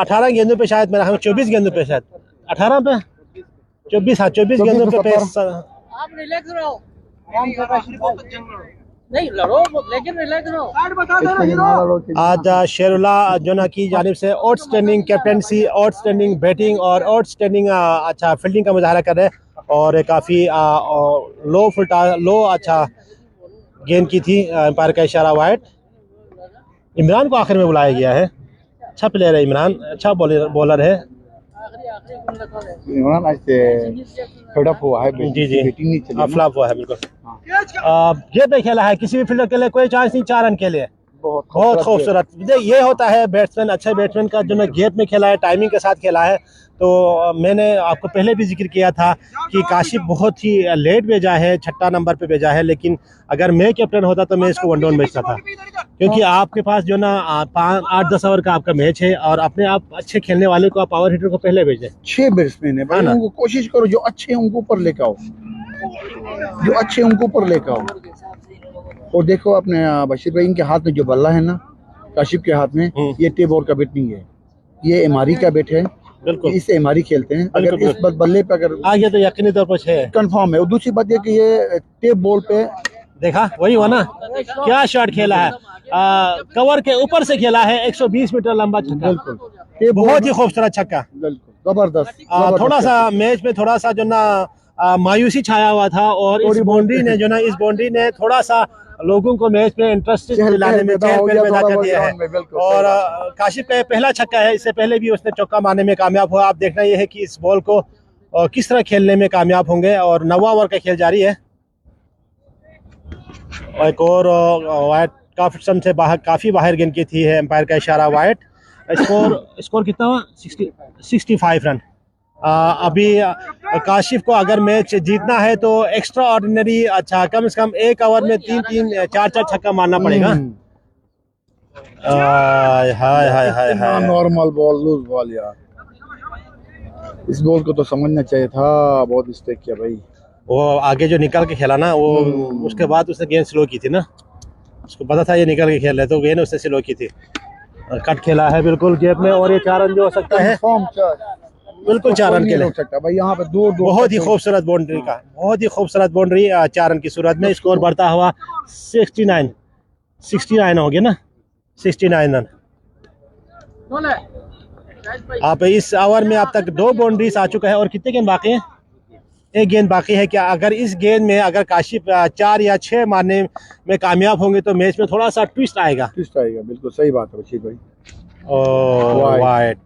18 गेंदों पे शायद मेरा, हमें 24 गेंदों पे शायद 18 पे 24, हाँ 24 गेंदों पे पेस। आप रिलैक्स रहो, नहीं लड़ो लेकिन रिलैक्स रहो। आज शेरुल्लाह जो ना की जानिब से आउटस्टैंडिंग कैप्टनसी, आउटस्टैंडिंग बैटिंग और आउटस्टैंडिंग अच्छा फील्डिंग का मुजाहरा कर रहे हैं, और काफ़ी लो अच्छा गेंद की थी। एम्पायर का इशारा वाइड। इमरान को आखिर में बुलाया गया है। अच्छा प्लेयर है इमरान, अच्छा बॉलर है। इमरान आज फेडअप हुआ है, जी बैटिंग नहीं चली, फ्लॉप हुआ है बिल्कुल। ये पे खेला है, किसी भी फील्डर के लिए कोई चांस नहीं 4 रन के लिए। बहुत खूबसूरत। ये होता है बैट्समैन, अच्छे बैट्समैन का जो ना गेप में खेला है, टाइमिंग के साथ खेला है। तो मैंने आपको पहले भी जिक्र किया था कि काशिफ बहुत ही लेट भेजा है, 6 नंबर पे भेजा है, लेकिन अगर मैं कैप्टन होता तो मैं इसको वन डाउन भेजता था, क्योंकि आपके पास जो ना 8-10 ओवर का आपका मैच है, और अपने आप अच्छे खेलने वाले को आप पावर हिटर को पहले भेजें। 6 बैट्समैन है भाई, उनको कोशिश करो जो अच्छे हैं उनको ऊपर लेकर आओ, जो अच्छे उनको ऊपर लेकर आओ। और देखो अपने बशीर भाई, इनके हाथ में जो बल्ला है ना, काशिफ के हाथ में, ये टेप बॉल का बैट नहीं है, ये एमआरई का बैट है। बिल्कुल, इससे एमआरई खेलते हैं। अगर इस बल्ले पे अगर आ गया तो यकीनी तौर पर 6 है, कंफर्म है। और दूसरी बात ये कि ये टेप बॉल पे देखा वही हुआ ना, क्या शॉट खेला है, कवर के ऊपर से खेला है, 120 मीटर लंबा छक्का, बहुत ही खूबसूरत छक्का, बिल्कुल जबरदस्त। थोड़ा सा मैच में थोड़ा सा जो ना मायूसी छाया हुआ था, और इस बाउंड्री ने जो ना, इस बाउंड्री ने थोड़ा सा लोगों को मैच में इंटरेस्ट दिलाने में चहल पहल पैदा कर दिया है। और काशिफ का पहला छक्का है, इससे पहले भी उसने चौका मारने में कामयाब हुआ। आप देखना ये है कि इस बॉल को किस तरह खेलने में कामयाब होंगे। और 9वां ओवर का खेल जारी है। और एक और वाइड काफी समय से काफी बाहर गेंद की थी है, एम्पायर का इशारा वाइड। स्कोर कितना हुआ? 65 रन। अभी काशिफ को अगर मैच जीतना है तो एक्स्ट्रा ऑर्डिनरी, अच्छा कम से कम एक ओवर में 3-4 छक्का मारना पड़ेगा। हाय हाय हाय हाय हाय, नॉर्मल बॉल, लूज बॉल यार। इस बॉल को तो समझना चाहिए था, बहुत मिस्टेक किया भाई। वो आगे जो निकल के खेला ना, वो उसके बाद उसने गेंद स्लो की थी ना, उसको पता था ये निकल के खेल रहे, तो गेंद उसने स्लो की थी। कट खेला है बिल्कुल गैप में, और ये 4 रन जो हो सकता है, बिल्कुल 4 रन के लिए सकता भाई। यहाँ पे दो बहुत ही खूबसूरत बाउंड्री का, बहुत ही खूबसूरत बाउंड्री 4 रन की सूरत में। स्कोर बढ़ता हुआ 69 हो गया ना, 69 रन। आप इस ओवर में अब तक 2 बाउंड्रीज आ चुका है। और कितने गेंद बाकी हैं? एक गेंद बाकी है। क्या अगर इस गेंद में अगर काशिफ 4 या 6 मारने में कामयाब होंगे तो मैच में थोड़ा सा ट्विस्ट आएगा। बिल्कुल सही बात है रशीद भाई। वाइड।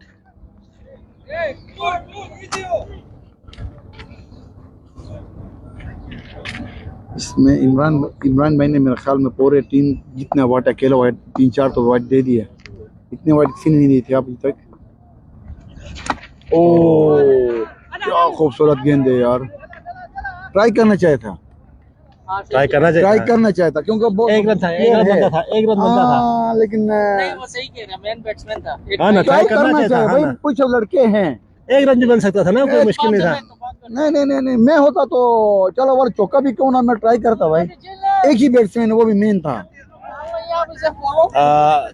इसमें इमरान भाई ने मेरे ख्याल में पूरे टीम जितना वाइट, अकेला वाइट 3-4 तो वाइट दे दिया। इतने वाइट किसी ने नहीं दी थी अभी तक। ओह क्या खूबसूरत गेंद है यार। ट्राई करना चाहिए था, ट्राई करना चाहिए था क्योंकि एक रन बनता था। लेकिन नहीं, वो सही कह रहा, मेन बैट्समैन था। हाँ ना, ट्राई करना चाहिए भाई। था। कुछ लड़के हैं, एक रन भी बन सकता था ना, कोई मुश्किल नहीं था। नहीं, मैं होता तो चलो और चौका भी क्यों ना मैं ट्राई करता भाई। एक ही बैट्समैन, वो भी मेन था।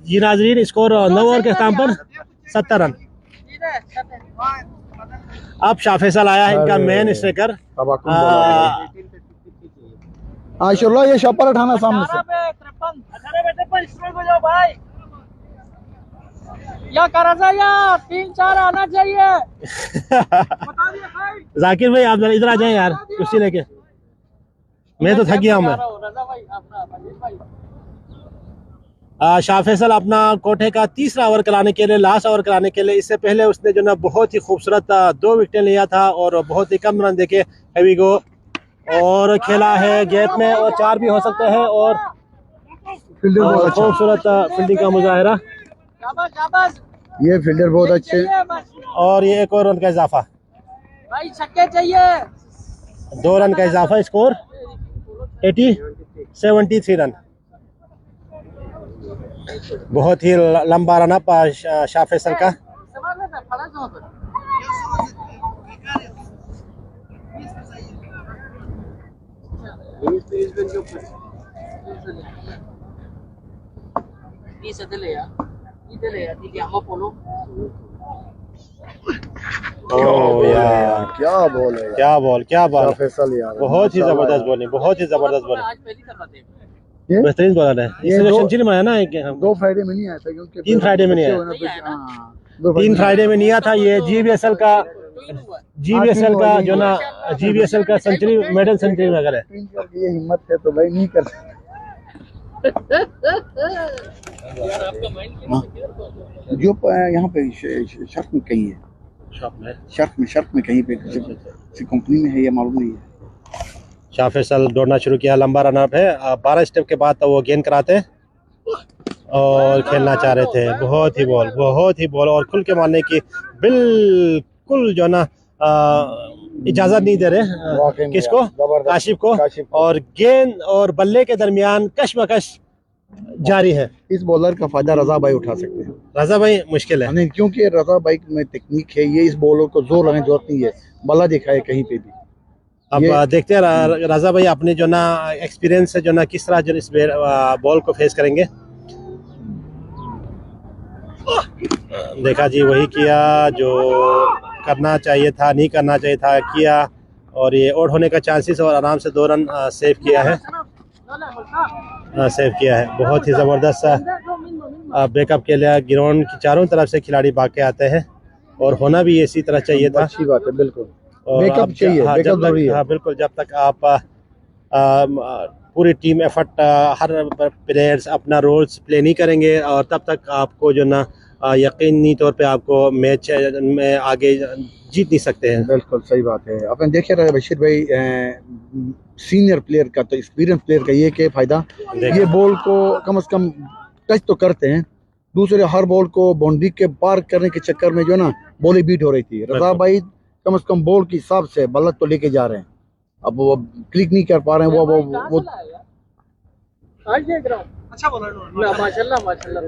जी नाजरीन, स्कोर 9 ओवर के स्थान पर 70 रन। अब शाह फैसल आया है, इनका मेन स्ट्राइकर। आशुल्लाह ये शॉपर उठाना सामने से। 3-4 आना चाहिए। जाकिर भाई आप इधर आ जाएं यार, कुर्सी लेके। मैं तो थक गया हूँ। मैं शाह फैसल अपना कोठे का तीसरा ओवर कराने के लिए, लास्ट ओवर कराने के लिए, इससे पहले उसने जो ना बहुत ही खूबसूरत 2 विकेटें लिया था और बहुत ही कम रन देके हैवी गो और खेला है गैप में, और 4 भी हो सकते हैं। और खूबसूरत फील्डिंग का मुजाहरा, ये फील्डर बहुत अच्छे। और ये एक और रन का इजाफा, भाई छक्के चाहिए। 2 रन का इजाफा। Score 73 run. बहुत ही लंबा रन अप शाह फैसल का। यार क्या बॉल है, क्या बॉल। फैसल यार बहुत ही जबरदस्त बॉलिंग, बहुत ही जबरदस्त बॉलिंग। आज पहली दफा थे। बेहतरीन बॉलर है। इसने सेंचुरी मारा ना, 2 फ्राइडे में नहीं आया था क्योंकि 3 फ्राइडे में नहीं आया। 3 फ्राइडे में नहीं आया था। ये जीबीएसएल का जो ना जीबीएसएल का सेंचुरी, मेडल सेंचुरी वगैरह है। ये हिम्मत है तो भाई नहीं कर सकते। जो यहाँ पे शर्त में कहीं है, शर्त में कहीं पे किसी कंपनी में है, ये मालूम नहीं है। शाह फैसल दौड़ना शुरू किया, लंबा रन अप है। 12 स्टेप के बाद तो वो गेंद कराते और खेलना चाह रहे थे। बहुत ही बॉल और खुल के मारने की बिल्कुल जो ना इजाजत नहीं दे रहे। किसको? काशिफ को। और गेंद और बल्ले के दरमियान कशमकश जारी है। इस बॉलर का फायदा रजा भाई उठा सकते हैं। रजा भाई मुश्किल है नहीं, क्योंकि रजा भाई में टेक्निक है। ये इस बॉलर को जोर लगाने की जरूरत नहीं है, बल्ला दिखाए कहीं पे भी। अब देखते हैं रजा भाई अपने जो ना एक्सपीरियंस से जो ना किस तरह जो इस बॉल को फेस करेंगे। देखा जी, वही किया जो करना चाहिए था, नहीं करना चाहिए था, किया। और ये आउट होने का चांसेस, और आराम से 2 रन सेव किया है। बहुत ही ज़बरदस्त बैकअप के लिए ग्राउंड की चारों तरफ से खिलाड़ी भाग के आते हैं, और होना भी इसी तरह चाहिए था। अच्छी बात है, बिल्कुल बैकअप चाहिए, बैकअप जरूरी है। बिल्कुल, जब तक आप पूरी टीम एफर्ट, हर प्लेयर्स अपना रोल्स प्ले नहीं करेंगे और तब तक आपको जो ना यकीनी तौर पे आपको मैच में आगे जीत नहीं सकते हैं। बिल्कुल सही बात है। आपने देखे रहे बशीर भाई, सीनियर प्लेयर का तो एक्सपीरियंस प्लेयर का ये क्या फ़ायदा, ये बॉल को कम से कम टच तो करते हैं, दूसरे हर बॉल को बाउंड्री के पार करने के चक्कर में जो ना बॉल बीट हो रही थी। रजा भाई कम से कम बॉल के हिसाब से बल्ला तो लेके जा रहे हैं, अब वो क्लिक नहीं कर पा रहे हैं। वो अच्छा बोला माशाल्लाह।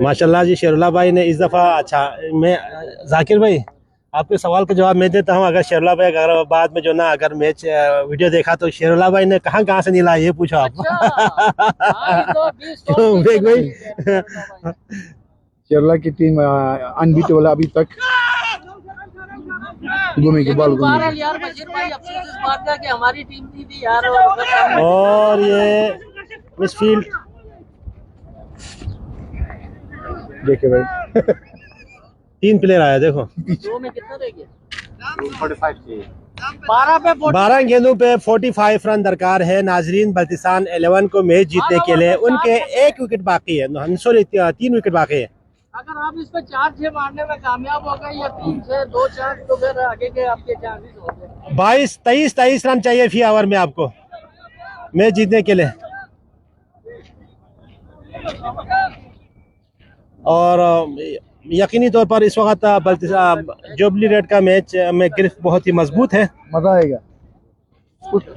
माशाल्लाह जी, शेरुल्लाह भाई ने इस दफ़ा अच्छा, मैं जाकिर भाई आपके सवाल का जवाब मैं देता हूँ। अगर शेरुल्लाह भाई अगर बाद में जो ना अगर मैच वीडियो देखा तो शेरुल्लाह भाई ने कहाँ से नीला ये पूछा आप। देख भाई केरला की टीम अनबीटेबल अभी तक घूमेगी, बॉल घूमेगी। यार बशीर भाई अफसोस इस बात का कि हमारी टीम नहीं थी यार। और ये मिसफील्ड देखिए भाई 3 प्लेयर आया, देखो 2 में कितना रह गया? 45 चाहिए। 12 गेंदों पे 45 रन दरकार है। नाजरीन, बल्तिस्तान 11 को मैच जीतने के लिए उनके 1 विकेट बाकी है, सॉरी 3 विकेट बाकी है। अगर आप इस पे 4-6 मारने में कामयाब हो गए या 3-6 2-4 तो फिर आगे के आपके चांसेस हो गए। 22-23 रन चाहिए फी ओवर में आपको मैच जीतने के लिए। और यकीनी तौर पर इस वक्त जुबली रेड का मैच में गिरफ्त बहुत ही मजबूत है, मजा आएगा।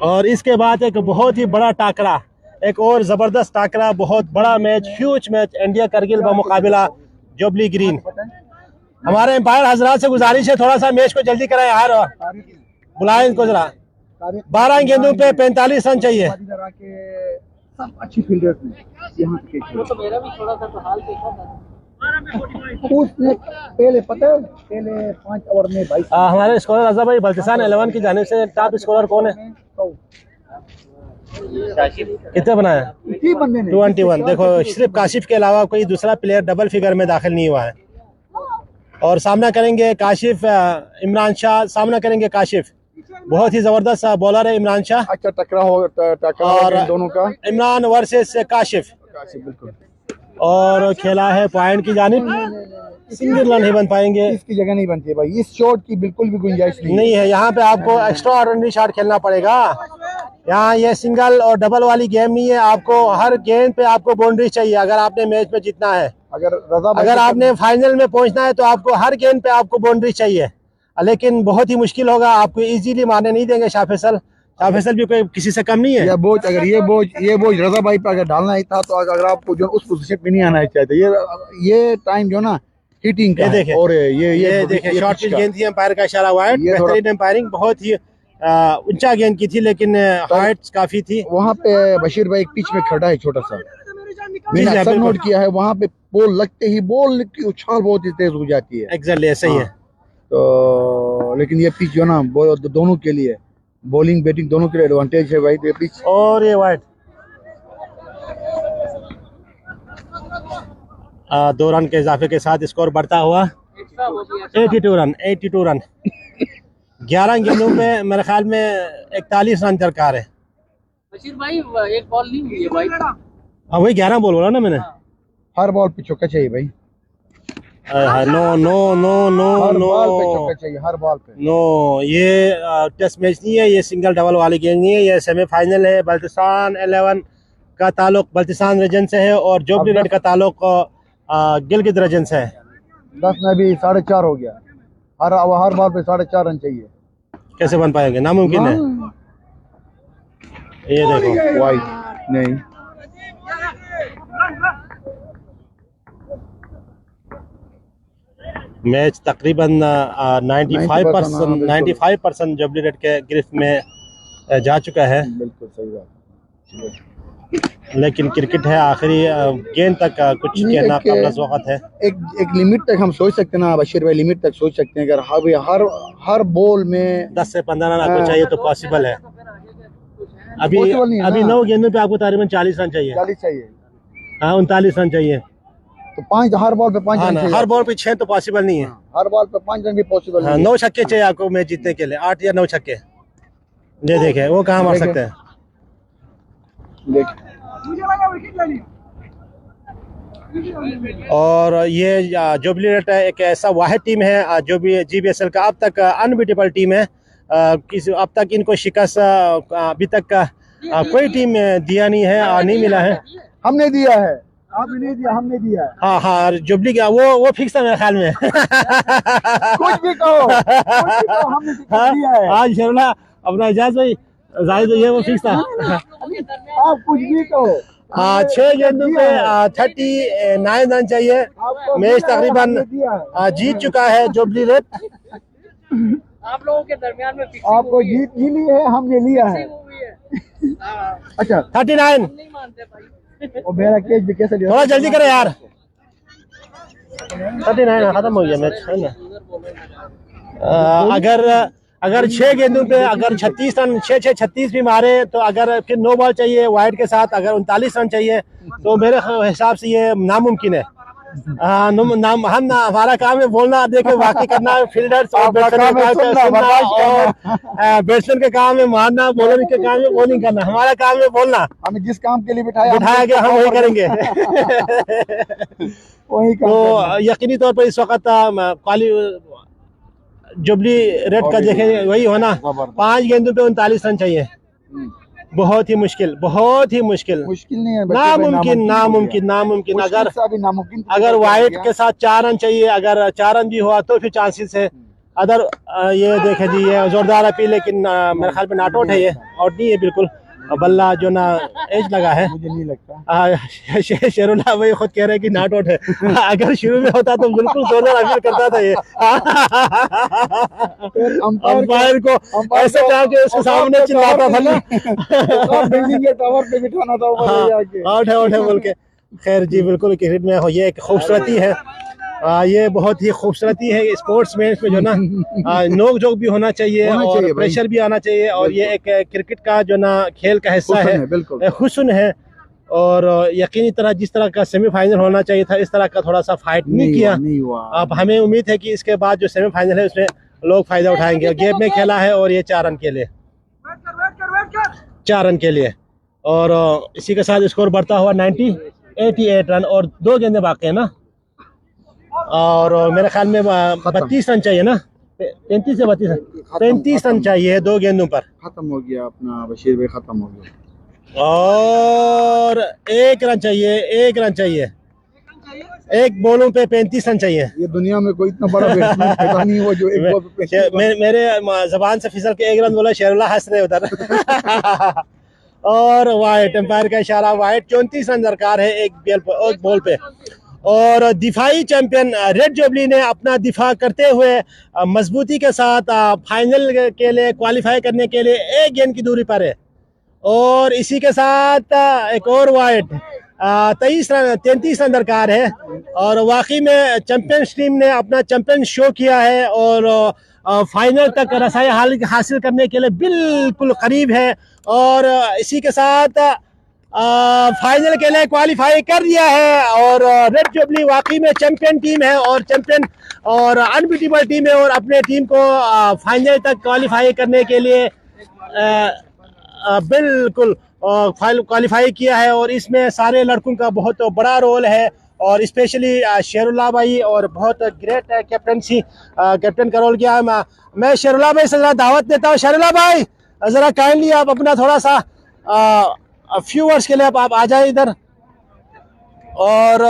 और इसके बाद एक बहुत ही बड़ा टाकरा, एक और जबरदस्त टाकरा, बहुत बड़ा match, huge match, India Kargil का मुकाबला जुबली ग्रीन। हमारे एम्पायर हजरात से गुजारिश है थोड़ा सा मैच को जल्दी कराएं यार, बुलाएं इनको जरा। 12 गेंदों पे 45 रन चाहिए। सब अच्छी फील्डर्स हैं यहाँ के। तो मेरा भी थोड़ा सा तो हाल देखा था उसने पहले पता है, पहले 5 ओवर में 22। हमारे स्कोरर रजा भाई, बल्तिस्तान 11 की जानिब से टॉप स्कोरर कौन है? कितने बनाया? 21। देखो सिर्फ काशिफ के अलावा कोई दूसरा प्लेयर डबल फिगर में दाखिल नहीं हुआ है। और सामना करेंगे काशिफ, इमरान शाह सामना करेंगे काशिफ, बहुत ही जबरदस्त बॉलर है इमरान शाह। अच्छा टकरा और दोनों का, इमरान वर्सेस काशिफ। बिल्कुल। और खेला है पॉइंट की जानिब, सिंगल रन नहीं बन पाएंगे, इसकी जगह नहीं बनती है भाई, इस शॉट की बिल्कुल भी गुंजाइश नहीं है। यहाँ पे आपको एक्स्ट्रा ऑर्डिनरी शॉट खेलना पड़ेगा। यहाँ ये सिंगल और डबल वाली गेम नहीं है, आपको हर गेंद पे आपको बाउंड्री चाहिए अगर आपने मैच में जीतना है। अगर आपने फाइनल में पहुंचना है तो आपको हर गेंद पे आपको बाउंड्री चाहिए, लेकिन बहुत ही मुश्किल होगा, आपको इजीली मारने नहीं देंगे शाह फैसल भी कोई किसी से कम नहीं है। ये बोझ अगर ये बोझ रजा भाई पे अगर डालना ही था तो अगर आपको जो उस पोजीशन पे नहीं आना चाहिए। ये टाइम जो ना हिटिंग का है। और ये देखिए शॉर्ट पिच गेंद थी, एम्पायर का इशारा हुआ है, बेहतरीन एम्पायरिंग, बहुत ही ऊंचा गेंद की थी लेकिन हाइट्स काफी थी। वहाँ पे बशीर भाई एक पिच में खड़ा है छोटा सा, मैंने अक्सर नोट किया है, वहाँ पे बॉल लगते ही बॉल की उछाल बहुत ही तेज हो जाती है। एग्जैक्टली ऐसा ही है। तो लेकिन ये पिच जो ना दोनों के लिए, बॉलिंग बैटिंग दोनों के लिए एडवांटेज है भाई ये पिच। और ये वाइड 2 रन के इजाफे के साथ स्कोर बढ़ता हुआ 82 रन 11 गेंदों पे मेरे ख्याल में 41 रन दरकार है। बशीर भाई एक बॉल नहीं हुई है भाई। हाँ वही 11 बॉल बोला ना मैंने। हर बॉल पे चौका चाहिए भाई। नो नो नो नो हर नो बॉल पे चौका चाहिए, हर बॉल पे। नो, ये टेस्ट मैच नहीं है, ये सिंगल डबल वाली गेंद नहीं है, ये सेमीफाइनल है। बल्तिस्तान 11 का ताल्लुक बल्तिस्तान रीजन से है और जुबली रेड का ताल्लुक गिलगित रीजन से है। 10 में भी 4.5 हो गया, हर बॉल पे 4.5 रन चाहिए। कैसे बन पाएंगे? नामुमकिन है। ये देखो वाइड नहीं, मैच तकरीबन 95% जुबली रेड के गिरफ्त में जा चुका है। बिल्कुल सही बात। लेकिन क्रिकेट है, आखिरी गेंद तक कुछ कहना काबिल वक्त है। एक लिमिट तक हम सोच सकते हैं ना बशीर भाई, लिमिट तक सोच सकते हैं। अगर हर बॉल में 10 से 15 रन आपको चाहिए तो पॉसिबल है। अभी 9 गेंदों पे आपको तकरीबन 40 रन चाहिए। 40 चाहिए, हाँ 39 रन चाहिए। तो 5 हर बॉल पे 5 रन चाहिए। हर बॉल पे 6 तो पॉसिबल नहीं है। हर बॉल पे 5 रन भी पॉसिबल है। 9 छक्के चाहिए आपको मैच जीतने के लिए, 8 या 9 छक्के। ये देखे वो कहाँ मार सकते हैं। और ये जुबली रेड एक ऐसा वाहिद टीम है जो भी GBSL का अब तक अनबीटेबल टीम है। अब तक इनको शिकस्त अभी तक कोई टीम दिया नहीं है और नहीं मिला है। हमने दिया है, आपने नहीं दिया, हमने दिया है। हाँ हाँ, जुबली का वो फिक्स है मेरे ख्याल में। कुछ भी कहो, हमने दिया है। आज शेरुला अपना एजाज भाई जाहिर तो ये वो फिक्स था। आप कुछ भी कहो। 6 गेंदों पे 39 रन चाहिए। मैच तकरीबन जीत चुका है जुबली रेड। आप लोगों के दरमियान में आपको जीत मिली है, हमने लिया है। अच्छा 39। नहीं मानते भाई। और मेरा केस भी कैसे लिया? थोड़ा जल्दी करो यार। 39 खत्म हो गया मैच, है ना। अगर 6 गेंदों पे अगर 36 रन 6-6-36 भी मारे तो अगर फिर 9 बॉल चाहिए वाइड के साथ, अगर 39 रन चाहिए तो मेरे हिसाब से ये नामुमकिन है। हमारा काम है बोलना, देखो बाकी करना फील्डर्स और बैट्समैन का काम है मारना, बॉलर के काम है बॉलिंग करना। हमारा काम है बोलना। हमें जिस काम के लिए बिठाया गया हम वही करेंगे। वही काम तो यकीनी तौर पर इस वक्त जुबली रेड का देखें वही होना। 5 गेंदों पे 39 रन चाहिए। बहुत ही मुश्किल, बहुत ही मुश्किल। मुश्किल नहीं है, नामुमकिन। अगर वाइट के साथ 4 रन चाहिए, अगर 4 रन भी हुआ तो फिर चांसेस है। अदर ये देखे जी, ये जोरदार अपील, लेकिन मेरे ख्याल में नॉट आउट है, ये आउट नहीं है बिल्कुल। बल्ला जो ना एज लगा है, मुझे नहीं लगता। शेरुल्ला भाई खुद कह रहे हैं कि नॉट आउट है। अगर शुरू में होता तो बिल्कुल जोरदार अपील करता था ये। अंपायर को ऐसे जाके उसके सामने चिल्लाता था ना, बिल्डिंग के टावर पे बिठाना था आउट है बोल के। खैर जी, बिल्कुल क्रिकेट में ये एक खूबसूरती है। ये बहुत ही खूबसूरती है स्पोर्ट्स में, इसमें जो ना नोक झोंक भी होना चाहिए और प्रेशर भी आना चाहिए। और ये एक क्रिकेट का जो ना खेल का हिस्सा है, हुस्न है। और यकीनी तरह जिस तरह का सेमीफाइनल होना चाहिए था, इस तरह का थोड़ा सा फाइट नहीं किया। अब हमें उम्मीद है कि इसके बाद जो सेमीफाइनल है उसमें लोग फायदा उठाएंगे। गेम में खेला है और ये 4 रन के लिए, 4 रन के लिए। और इसी के साथ स्कोर बढ़ता हुआ 88 रन और 2 गेंदें बाकी है ना। और मेरे ख्याल में 32 रन चाहिए ना, 33 से 32 रन, 35 रन चाहिए 2 गेंदों पर। खत्म हो गया अपना बशीर भाई, खत्म हो गया। और 1 रन चाहिए, 1 रन चाहिए, 1 बॉलों पे 35 रन चाहिए। ये दुनिया में कोई इतना बड़ा बैट्समैन पैदा नहीं हुआ जो 1 बॉल पे मेरे जबान से फिसल के 1 रन बोला, शेरुल्ला हंस रहे उधर। और वाइट, एम्पायर का इशारा, वाइट। 34 रन दरकार है एक बॉल पे। और दिफाई चैंपियन रेड जुबली ने अपना दिफा करते हुए मजबूती के साथ फाइनल के लिए क्वालिफाई करने के लिए 1 गेंद की दूरी पर है। और इसी के साथ एक और वाइट, 33 रन दरकार है। और वाकई में चैंपियंस टीम ने अपना चैंपियन शो किया है और फाइनल तक रसाई हासिल करने के लिए बिल्कुल करीब है। और इसी के साथ फाइनल के लिए क्वालिफाई कर दिया है। और रेड जुबली वाकई में चैंपियन टीम है और चैंपियन और अनबीटेबल टीम है, और अपने टीम को फाइनल तक क्वालिफाई करने के लिए बिल्कुल क्वालिफाई किया है। और इसमें सारे लड़कों का बहुत बड़ा रोल है, और स्पेशली शेरुल्ला भाई, और बहुत ग्रेट कैप्टनसी, कैप्टन का रोल किया है। मैं शेरुल्ला भाई से ज़रा दावत देता हूँ। शेरुल्ला भाई ज़रा काइंडली आप अपना थोड़ा सा फ्यू वर्ड्स के लिए आप आ जाए इधर। और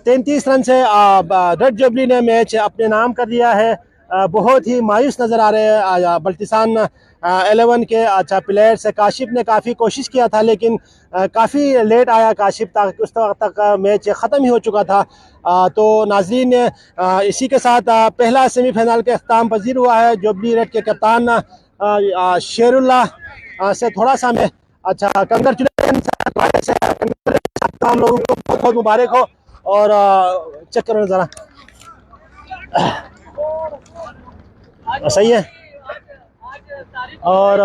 33 रन से रेड जुबली ने मैच अपने नाम कर दिया है। बहुत ही मायूस नज़र आ रहे हैं बल्तिस्तान 11 के अच्छा प्लेयर्स। काशिफ ने काफ़ी कोशिश किया था, लेकिन काफ़ी लेट आया काशिफ, तक उस वक्त तक मैच ख़त्म ही हो चुका था। तो नाजरीन, इसी के साथ पहला सेमीफाइनल का अख्ताम पजीर हुआ है। जुबली रेड के कप्तान शेरुल्ला से थोड़ा सा मैं अच्छा कंग्रेचुलेशन हम लोगों को बहुत बहुत मुबारक हो। और चेक करो ज़रा, सही है। और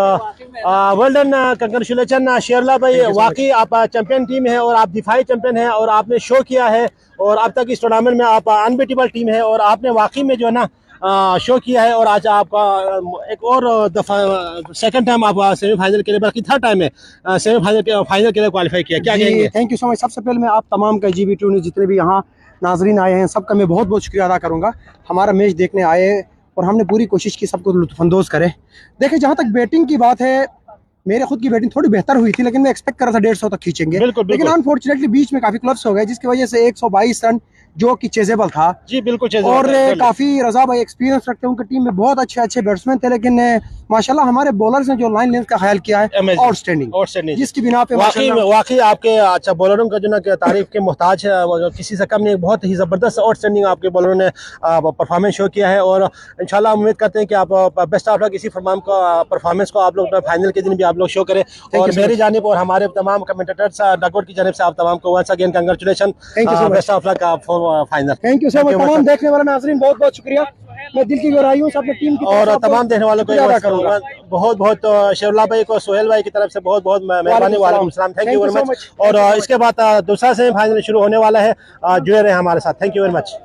वेल डन, कंग्रेचुलेशन शेरुल्ला भाई। वाकई आप चैंपियन टीम है और आप दिफाई चैंपियन हैं, और आपने शो किया है। और अब तक इस टूर्नामेंट में आप अनबीटेबल टीम है, और आपने वाकई में जो है ना शो किया है और आज आपका एक और दफ़ा सेकंड टाइम आप सेमीफाइनल के लिए, बल्कि थर्ड टाइम है सेमीफाइनल के फाइनल के लिए क्वालिफाई किया, क्या कहेंगे? Thank you so much. सबसे पहले मैं आप तमाम का GB2 न्यूज़ जितने भी यहाँ नाजरीन आए हैं सबका मैं बहुत बहुत शुक्रिया अदा करूँगा। हमारा मैच देखने आए और हमने पूरी कोशिश की सबको लुत्फानंदोज करें। देखिए जहाँ तक बैटिंग की बात है, मेरे खुद की बैटिंग थोड़ी बेहतर हुई थी, लेकिन मैं एक्सपेक्ट कर रहा था 150 तक खींचेंगे, लेकिन अनफॉर्चुनेटली बीच में काफी क्लब्स हो गए, जिसकी वजह से 122 रन जो कि चेजेबल था। जी बिल्कुल। और काफी रजा भाई एक्सपीरियंस रखते हैं, उनकी टीम में बहुत अच्छे बैट्समैन थे, लेकिन माशाल्लाह हमारे बॉलर्स ने जो लाइन लेंथ का ख्याल किया है आउटस्टैंडिंग, जिसकी बिना पे वाकई आपके अच्छा बॉलरों का जो ना तारीफ के मोहताज है, किसी से कम नहीं। बहुत ही जबरदस्त आउटस्टैंडिंग आपके बॉलरों ने परफॉर्मेंस शो किया है और इंशाल्लाह उम्मीद करते हैं कि आप बेस्ट ऑफ लक इसी परफॉर्मेंस को आप लोग फाइनल के दिन भी आप लोग शो करें। और मेरी जानिब और हमारे तमाम कमेंटेटर्स डगआउट की जानिब से आप तमाम को once again congratulation, best of luck for final. Thank you so much. तमाम देखने वाले नाज़रीन बहुत बहुत शुक्रिया, मैं दिल की गहराइयों से अपनी टीम की और तमाम देखने वालों को बहुत बहुत शेरुल्लाह भाई को, सोहेल भाई की तरफ से बहुत बहुत मेहरबानी। वालेकुम सलाम, थैंक यू वेरी मच। और इसके बाद दूसरा सेमीफाइनल शुरू होने वाला है, जुड़े रहे हमारे साथ। Thank you very much.